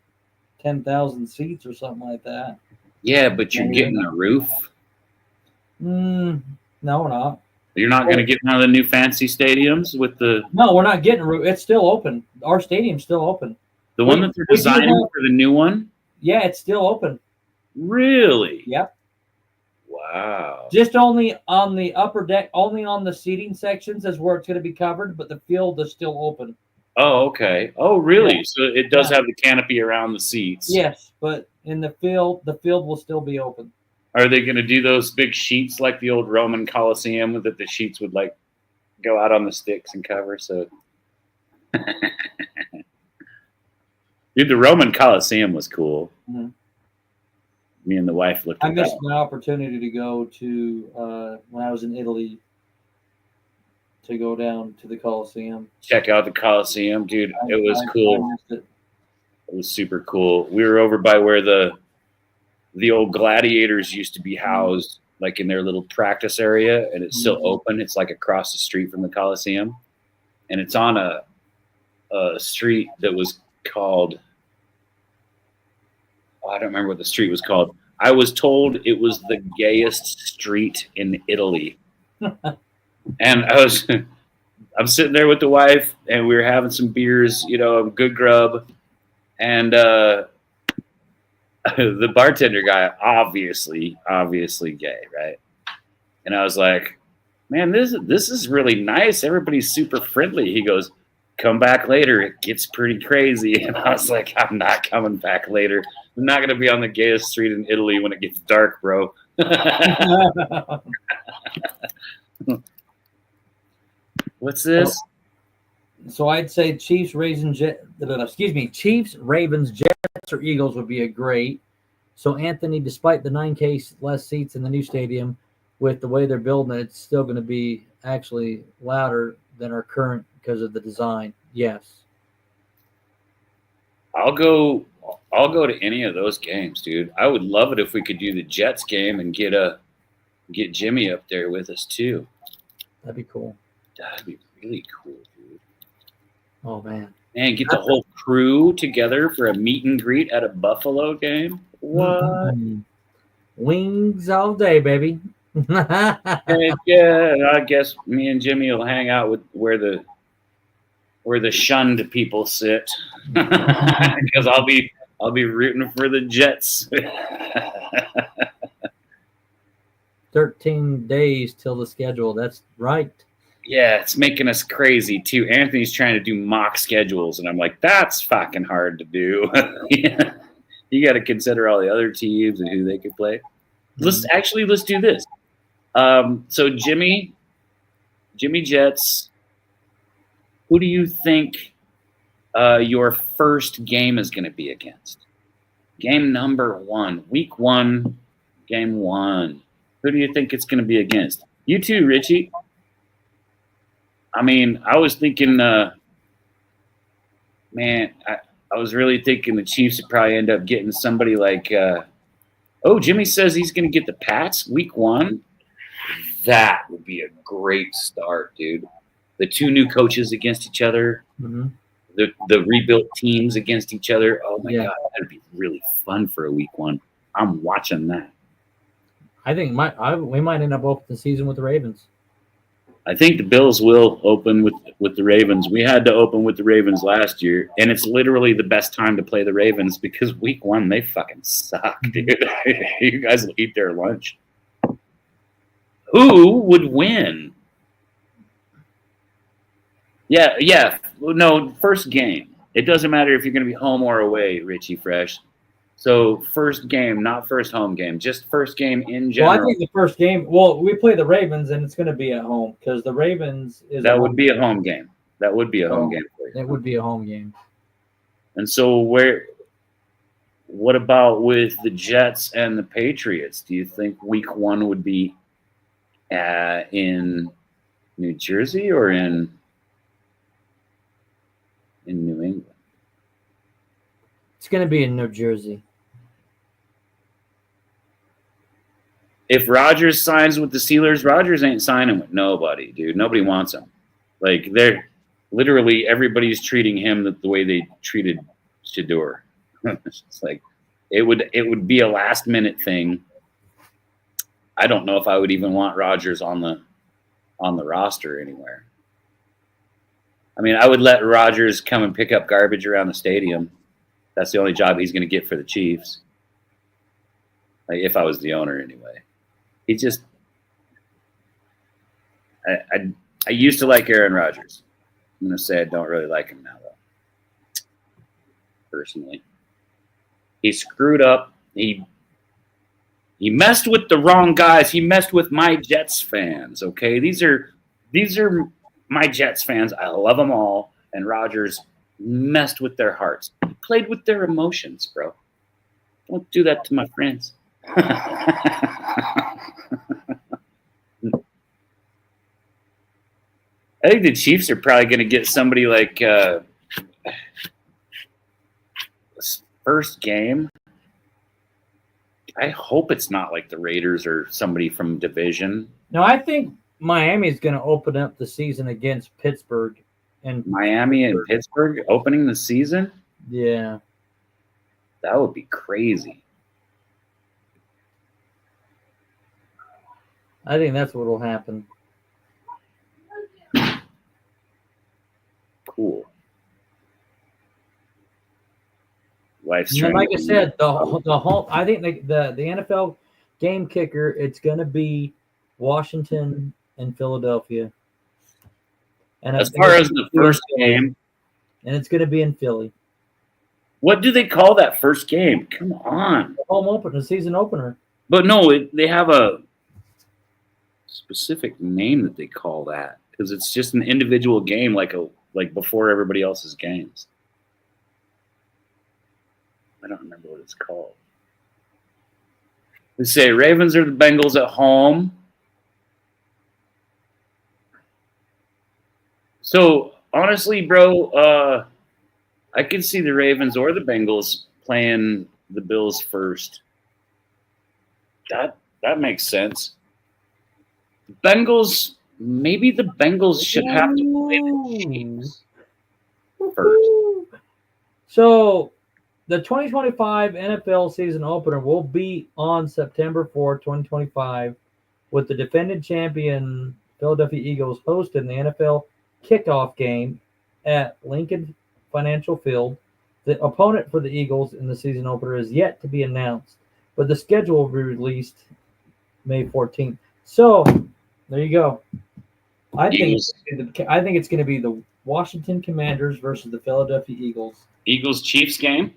10,000 seats or something like that. Yeah, but you're getting a roof. No, we're not. You're not going to get one of the new fancy stadiums with the. No, we're not getting a roof. It's still open. Our stadium's still open. The one that they're designing for the new one. Yeah, it's still open. Really? Yep. Wow. Just only on the upper deck, only on the seating sections is where it's going to be covered, but the field is still open. Oh, okay. Oh, really? Yeah. So it does have the canopy around the seats. Yes, but in the field will still be open. Are they going to do those big sheets like the old Roman Colosseum that the sheets would like go out on the sticks and cover? So, dude, the Roman Colosseum was cool. Mm-hmm. Me and the wife looked at I missed my opportunity to go to when I was in Italy to go down to the Colosseum. Check out the Colosseum, dude. It was cool. It was super cool. We were over by where the old gladiators used to be housed, like in their little practice area, and it's still open. It's like across the street from the Colosseum, and it's on a street that was called. I don't remember what the street was called. I was told it was the gayest street in Italy. And I'm sitting there with the wife, and we were having some beers, good grub. And the bartender guy, obviously gay, right? And I was like, man, this is really nice. Everybody's super friendly. He goes, come back later. It gets pretty crazy. And I was like, I'm not coming back later. I'm not going to be on the gayest street in Italy when it gets dark, bro. What's this? So I'd say Chiefs, Ravens, Jets, or Eagles would be a great. So Anthony, despite the 9K less seats in the new stadium, with the way they're building it, it's still going to be actually louder than our current because of the design. Yes. I'll go. I'll go to any of those games, dude. I would love it if we could do the Jets game and get Jimmy up there with us too. That'd be cool. That'd be really cool, dude. Oh man. And get the whole crew together for a meet and greet at a Buffalo game. What? Mm-hmm. Wings all day, baby. Heck yeah, I guess me and Jimmy will hang out with where the shunned people sit, because I'll be rooting for the Jets. 13 days till the schedule. That's right. Yeah, it's making us crazy too. Anthony's trying to do mock schedules, and I'm like, that's fucking hard to do. Yeah. You got to consider all the other teams and who they could play. Let's do this. So Jimmy Jets, who do you think your first game is going to be against? Game number 1, week 1, game 1. Who do you think it's going to be against? You too, Richie. I mean, I was thinking, I was really thinking the Chiefs would probably end up getting somebody like, Jimmy says he's going to get the Pats week 1. That would be a great start, dude. The 2 new coaches against each other, the rebuilt teams against each other. Oh my God, that'd be really fun for a week 1. I'm watching that. I think we might end up opening the season with the Ravens. I think the Bills will open with the Ravens. We had to open with the Ravens last year, and it's literally the best time to play the Ravens because week 1 they fucking suck, dude. You guys will eat their lunch. Who would win? Yeah. No, first game. It doesn't matter if you're going to be home or away, Richie Fresh. So first game, not first home game, just first game in general. Well, I think the first game. Well, we play the Ravens, and it's going to be at home because the Ravens is. That would be a home game. That would be a home game for you. It would be a home game. And so what about with the Jets and the Patriots? Do you think week 1 would be in New Jersey or in New England? It's going to be in New Jersey. If Rodgers signs with the Steelers, Rodgers ain't signing with nobody, dude. Nobody wants him. Like, they're literally everybody's treating him the way they treated Shador. It's like it would be a last minute thing. I don't know if I would even want Rodgers on the roster anywhere. I mean, I would let Rodgers come and pick up garbage around the stadium. That's the only job he's going to get for the Chiefs. Like, if I was the owner anyway. He just I used to like Aaron Rodgers. I'm going to say I don't really like him now, though. Personally. He screwed up. He messed with the wrong guys. He messed with my Jets fans, okay? These are my Jets fans. I love them all. And Rodgers messed with their hearts. He played with their emotions, bro. Don't do that to my friends. I think the Chiefs are probably going to get somebody like first game. I hope it's not like the Raiders or somebody from division. No, I think Miami is going to open up the season against Pittsburgh. And Miami and Pittsburgh opening the season? Yeah. That would be crazy. I think that's what will happen. Cool. And like I said, the whole I think the NFL game kicker, it's going to be Washington and Philadelphia. And as far as the first game, and it's going to be in Philly. What do they call that first game? Come on, the home opener, the season opener. But no, they have a specific name that they call that because it's just an individual game, like before everybody else's games. I don't remember what it's called. They say Ravens or the Bengals at home. So honestly, bro, I could see the Ravens or the Bengals playing the Bills first. That makes sense. Bengals, maybe the Bengals should have to play the Chiefs first. So the 2025 NFL season opener will be on September 4th, 2025, with the defending champion Philadelphia Eagles hosting the NFL kickoff game at Lincoln Financial Field. The opponent for the Eagles in the season opener is yet to be announced, but the schedule will be released May 14th. So there you go. I think it's going to be the Washington Commanders versus the Philadelphia Eagles. Eagles Chiefs game?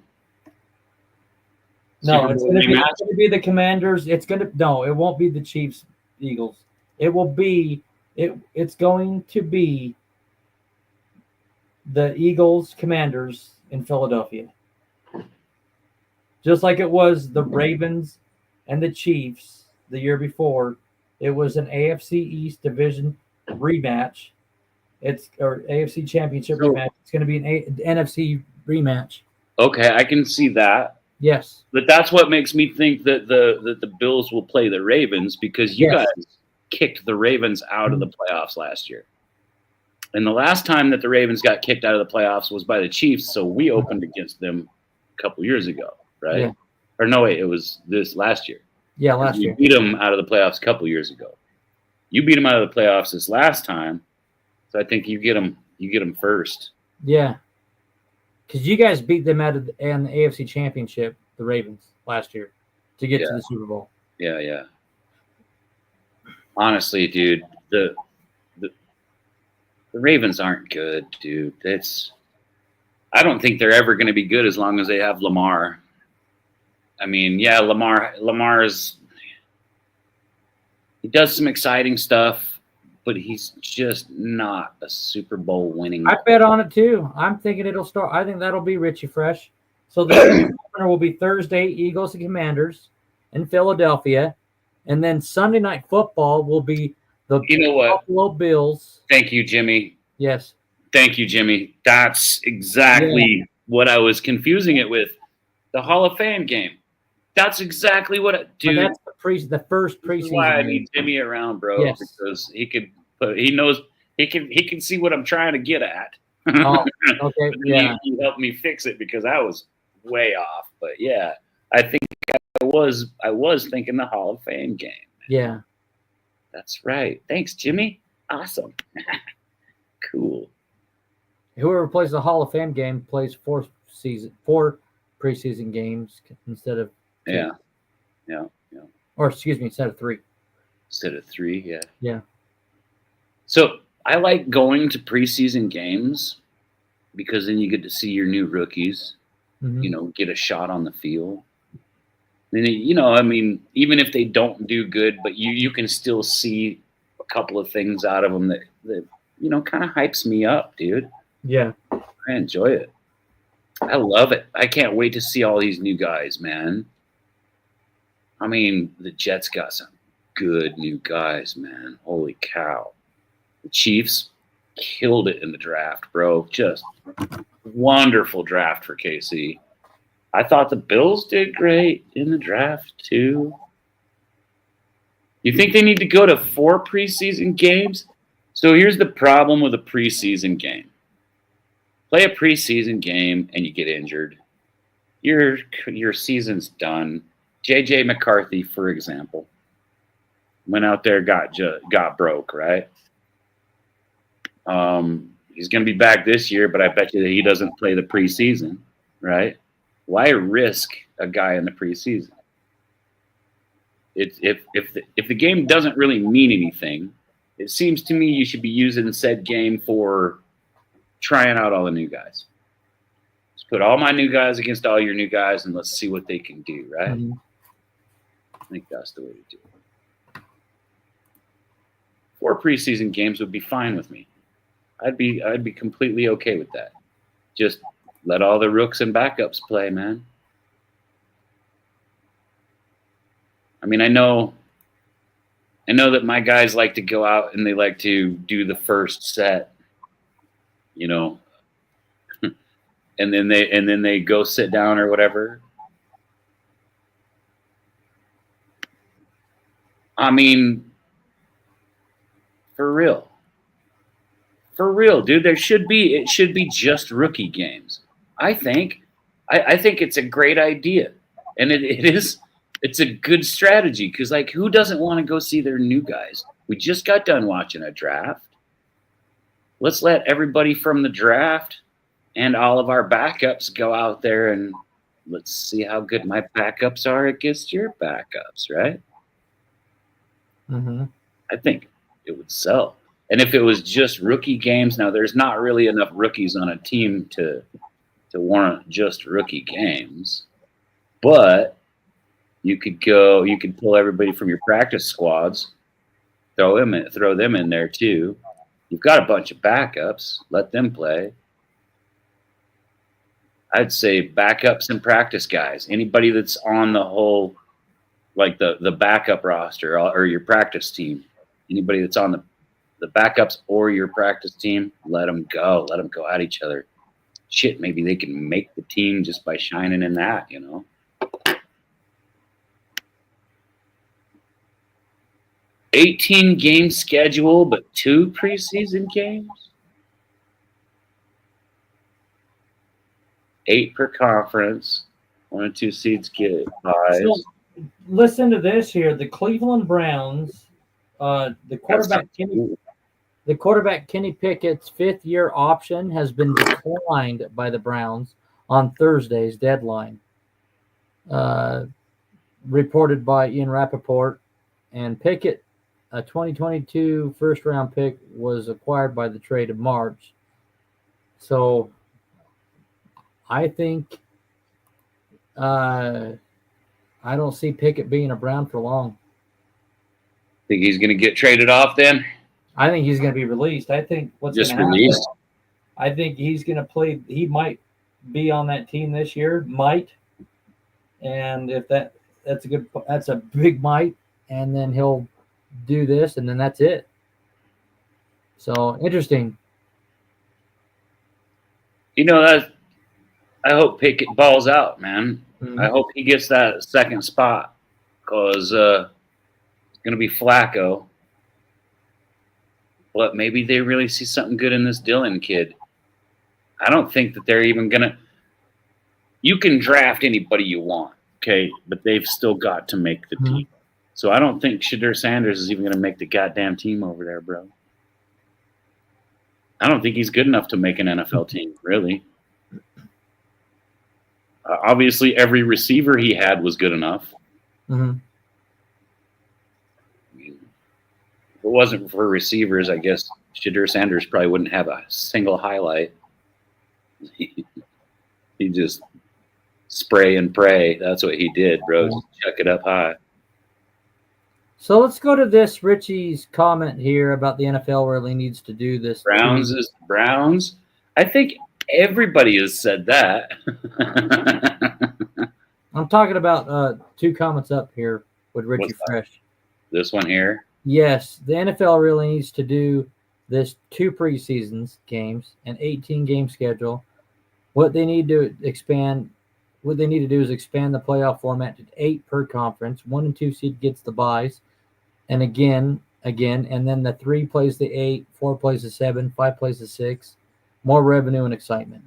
No, it's going to be the Commanders. It won't be the Chiefs Eagles. It's going to be the Eagles Commanders in Philadelphia. Just like it was the Ravens and the Chiefs the year before. It was an AFC East division rematch. Or AFC Championship rematch. It's going to be an NFC rematch. Okay, I can see that. Yes. But that's what makes me think that the Bills will play the Ravens, because you guys kicked the Ravens out of the playoffs last year. And the last time that the Ravens got kicked out of the playoffs was by the Chiefs, so we opened against them a couple years ago, right? Yeah. Or no, wait, it was this last year. Yeah, last year. We beat them out of the playoffs a couple years ago. You beat them out of the playoffs this last time, so I think you get them first. Yeah. Because you guys beat them out of the AFC Championship, the Ravens, last year, to get to the Super Bowl. Yeah. Honestly, dude, the Ravens aren't good, dude. I don't think they're ever going to be good as long as they have Lamar. I mean, yeah, he does some exciting stuff, but he's just not a Super Bowl winning. I bet on it too. I'm thinking it'll start. I think that'll be Richie Fresh. So the opener will be Thursday, Eagles and Commanders in Philadelphia, and then Sunday Night Football will be the Buffalo Bills. Thank you, Jimmy. Yes. Thank you, Jimmy. That's exactly what I was confusing it with. The Hall of Fame game. That's exactly what dude. But that's the first preseason. That's why I need Jimmy around, bro, because he can see what I'm trying to get at. Oh, okay. Yeah. He helped me fix it because I was way off. But yeah, I think I was thinking the Hall of Fame game. Yeah. That's right. Thanks, Jimmy. Awesome. Cool. Whoever plays the Hall of Fame game plays four preseason games instead of two. Yeah. Or excuse me, instead of three. Instead of three, yeah. Yeah. So I like going to preseason games because then you get to see your new rookies, get a shot on the field. And, I mean, even if they don't do good, but you can still see a couple of things out of them that kind of hypes me up, dude. Yeah. I enjoy it. I love it. I can't wait to see all these new guys, man. I mean, the Jets got some good new guys, man. Holy cow. The Chiefs killed it in the draft, bro. Just wonderful draft for KC. I thought the Bills did great in the draft, too. You think they need to go to 4 preseason games? So here's the problem with a preseason game. Play a preseason game and you get injured. Your season's done. J.J. McCarthy, for example, went out there, got broke, right? He's going to be back this year, but I bet you that he doesn't play the preseason, right? Why risk a guy in the preseason? If the game doesn't really mean anything, it seems to me you should be using said game for trying out all the new guys. Let's put all my new guys against all your new guys, and let's see what they can do, right? Mm-hmm. I think that's the way to do it. 4 preseason games would be fine with me. I'd be completely okay with that. Just let all the rooks and backups play, man. I mean, I know that my guys like to go out and they like to do the first set, and then they go sit down or whatever. I mean, for real, dude. It should be just rookie games. I think it's a great idea, and it's a good strategy because like who doesn't want to go see their new guys? We just got done watching a draft. Let's let everybody from the draft and all of our backups go out there and let's see how good my backups are against your backups, right? Mm-hmm. I think it would sell. And if it was just rookie games, now there's not really enough rookies on a team to warrant just rookie games, but you could pull everybody from your practice squads, throw them in there too. You've got a bunch of backups, let them play. I'd say backups and practice guys. Anybody that's on the whole, like the backup roster or your practice team. Anybody that's on the backups or your practice team, let them go. Let them go at each other. Shit, maybe they can make the team just by shining in that, 18 game schedule, but 2 preseason games. 8 per conference. 1 and 2 seeds get buys. So, listen to this here. The Cleveland Browns, the quarterback Kenny Pickett's 5th-year option has been declined by the Browns on Thursday's deadline. Reported by Ian Rappaport. And Pickett, a 2022 first-round pick, was acquired by the trade of March. So I think I don't see Pickett being a Brown for long. Think he's going to get traded off then? I think he's going to be released. I think what's just going to released. happen, I think he's going to play. He might be on that team this year. Might, and if that's a big might, and then he'll do this, and then that's it. So interesting. That I hope Pickett balls out, man. Mm-hmm. I hope he gets that second spot because it's going to be Flacco. But maybe they really see something good in this Dillon kid. I don't think that they're even going to – you can draft anybody you want, okay, but they've still got to make the team. So I don't think Shadur Sanders is even going to make the goddamn team over there, bro. I don't think he's good enough to make an NFL team, really. Obviously, every receiver he had was good enough. Mm-hmm. If it wasn't for receivers, I guess Shadur Sanders probably wouldn't have a single highlight. He just spray and pray. That's what he did, bro. Just chuck it up high. So let's go to this Richie's comment here about the NFL really needs to do this. Browns. I think everybody has said that. I'm talking about 2 comments up here with Richie Fresh. This one here? Yes, the NFL really needs to do this 2 preseason games, an 18-game schedule. What they need to do is expand the playoff format to 8 per conference. 1 and 2 seed gets the buys, and again, and then the 3 plays the 8, 4 plays the 7, 5 plays the 6. More revenue and excitement.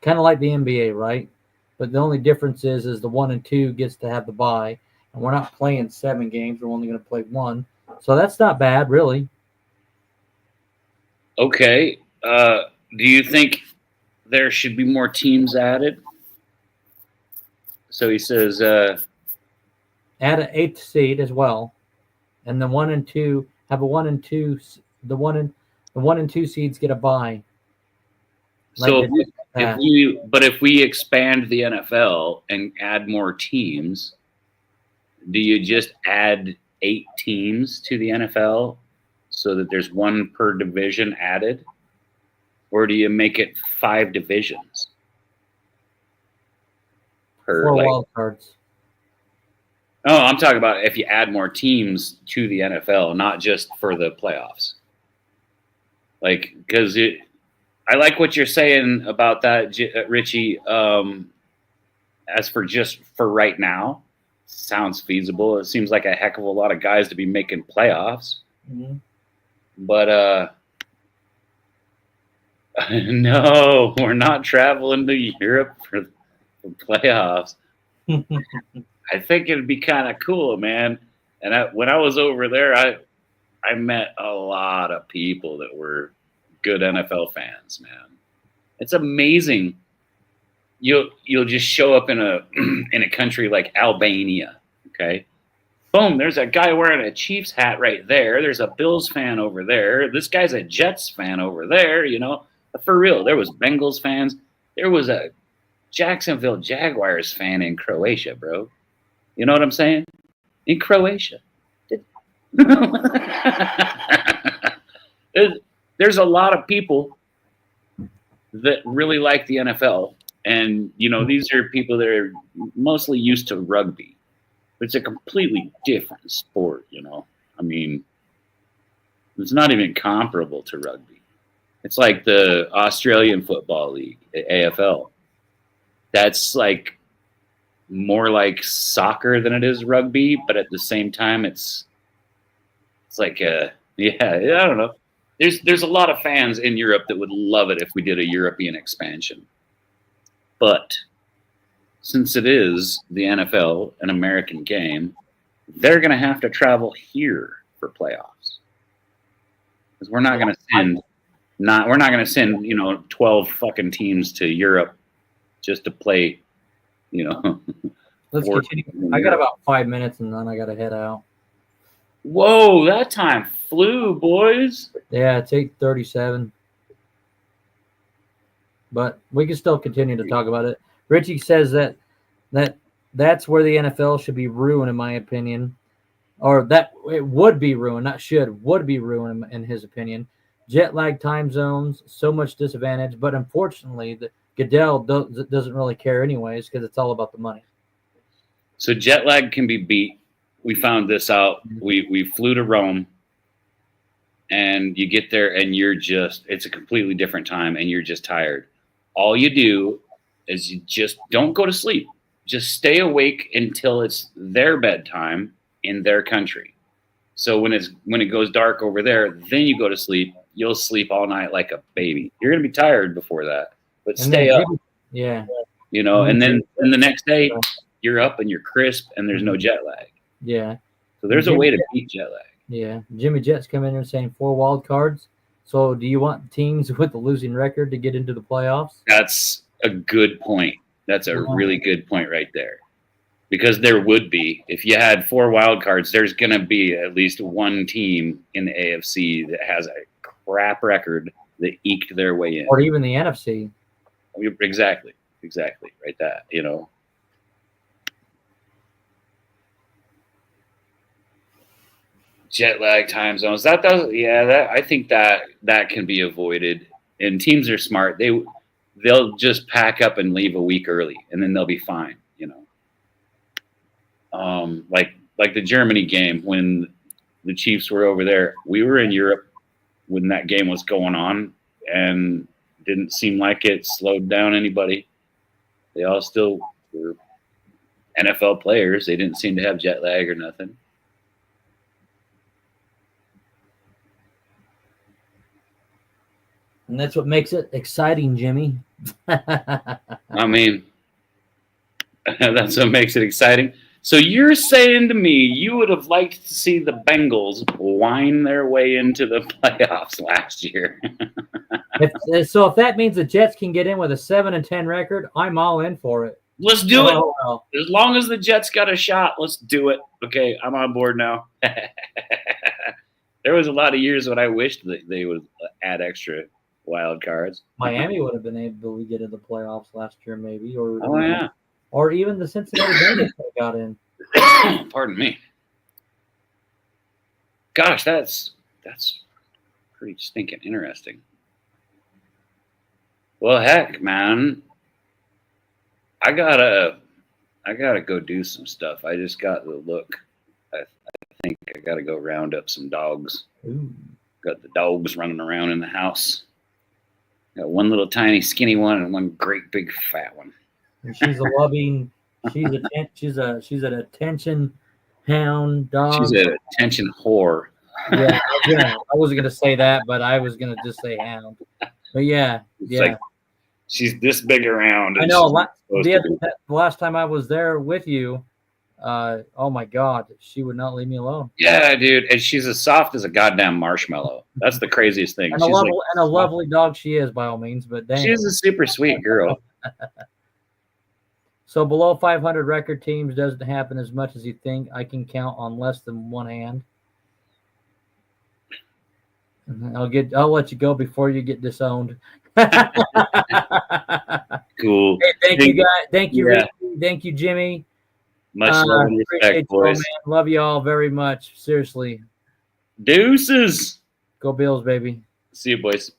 Kind of like the NBA, right? But the only difference is the 1 and 2 gets to have the bye, and we're not playing 7 games. We're only going to play 1, so that's not bad, really. Okay. Do you think there should be more teams added? So he says, add an 8th seed as well, and the 1 and 2 have a 1 and 2. The 1 and 2 seeds get a bye. So if we expand the NFL and add more teams, do you just add 8 teams to the NFL so that there's 1 per division added, or do you make it 5 divisions? 4 wild cards. No, I'm talking about if you add more teams to the NFL, not just for the playoffs. Like, because I like what you're saying about that, Richie. As for just for right now, sounds feasible. It seems like a heck of a lot of guys to be making playoffs. Mm-hmm. But no, we're not traveling to Europe for playoffs. I think it'd be kind of cool, man. And when I was over there, I met a lot of people that were good NFL fans, man. It's amazing. You'll just show up in a in a country like Albania, okay? Boom, there's a guy wearing a Chiefs hat right there. There's a Bills fan over there. This guy's a Jets fan over there, you know. For real, there was Bengals fans. There was a Jacksonville Jaguars fan in Croatia, bro. You know what I'm saying? In Croatia. there's a lot of people that really like the NFL. And, you know, these are people that are mostly used to rugby. It's a completely different sport, you know. I mean, it's not even comparable to rugby. It's like the Australian Football League, AFL. That's like more like soccer than it is rugby, but at the same time, it's like I don't know. There's a lot of fans in Europe that would love it if we did a European expansion, but since it is the NFL, an American game, they're going to have to travel here for playoffs because we're not going to send 12 fucking teams to Europe just to play, you know. Let's continue. I got about 5 minutes and then I got to head out. Whoa, that time flew, boys. Yeah, it's 8:37. But we can still continue to talk about it. Richie says that's where the NFL should be ruined, in my opinion. Or that it would be ruined, not should, would be ruined in his opinion. Jet lag, time zones, so much disadvantage. But unfortunately, Goodell doesn't really care anyways because it's all about the money. So jet lag can be beat. We found this out. We flew to Rome, and you get there, and it's a completely different time, and you're just tired. All you do is you just don't go to sleep. Just stay awake until it's their bedtime in their country. So when it goes dark over there, then you go to sleep. You'll sleep all night like a baby. You're gonna be tired before that, but stay up. Yeah. You know, and then the next day you're up and you're crisp and there's no jet lag. Yeah. So there's a way to beat jet lag. Yeah. Jimmy Jet's come in there saying 4 wild cards. So do you want teams with a losing record to get into the playoffs? That's a good point. That's a really good point right there. Because there would be, if you had 4 wild cards, there's going to be at least one team in the AFC that has a crap record that eked their way in. Or even the NFC. Exactly. Right. That, you know. Jet lag, time zones. I think that can be avoided. And teams are smart. They'll just pack up and leave a week early, and then they'll be fine. You know, like the Germany game when the Chiefs were over there. We were in Europe when that game was going on, and didn't seem like it slowed down anybody. They all still were NFL players. They didn't seem to have jet lag or nothing. And that's what makes it exciting, Jimmy. I mean, that's what makes it exciting. So you're saying to me you would have liked to see the Bengals wind their way into the playoffs last year? So if that means the Jets can get in with a 7-10 record, I'm all in for it. Let's do it. Well. As long as the Jets got a shot, let's do it. Okay, I'm on board now. There was a lot of years when I wished that they would add extra wild cards. Miami would have been able to get in the playoffs last year, maybe, or or even the Cincinnati Bengals got in. Pardon me. Gosh, that's pretty stinking interesting. Well, heck, man, I gotta go do some stuff. I just got the look. I think I gotta go round up some dogs. Ooh. Got the dogs running around in the house. Got one little tiny skinny one and one great big fat one. And she's a loving. She's an attention hound dog. She's an attention whore. Yeah, I wasn't gonna say that, but I was gonna just say hound. But yeah, It's yeah. like she's this big around. I know. The last time I was there with you, oh my God, she would not leave me alone. Yeah, dude, and she's as soft as a goddamn marshmallow. That's the craziest thing. And a lovely dog she is, by all means. But dang, she's a super sweet girl. So below 500 record teams doesn't happen as much as you think. I can count on less than one hand. I'll let you go before you get disowned. Cool. Hey, thank you guys. Thank you, Ricky. Thank you, Jimmy. Much love and respect, boys. Man. Love you all very much. Seriously. Deuces. Go Bills, baby. See you, boys.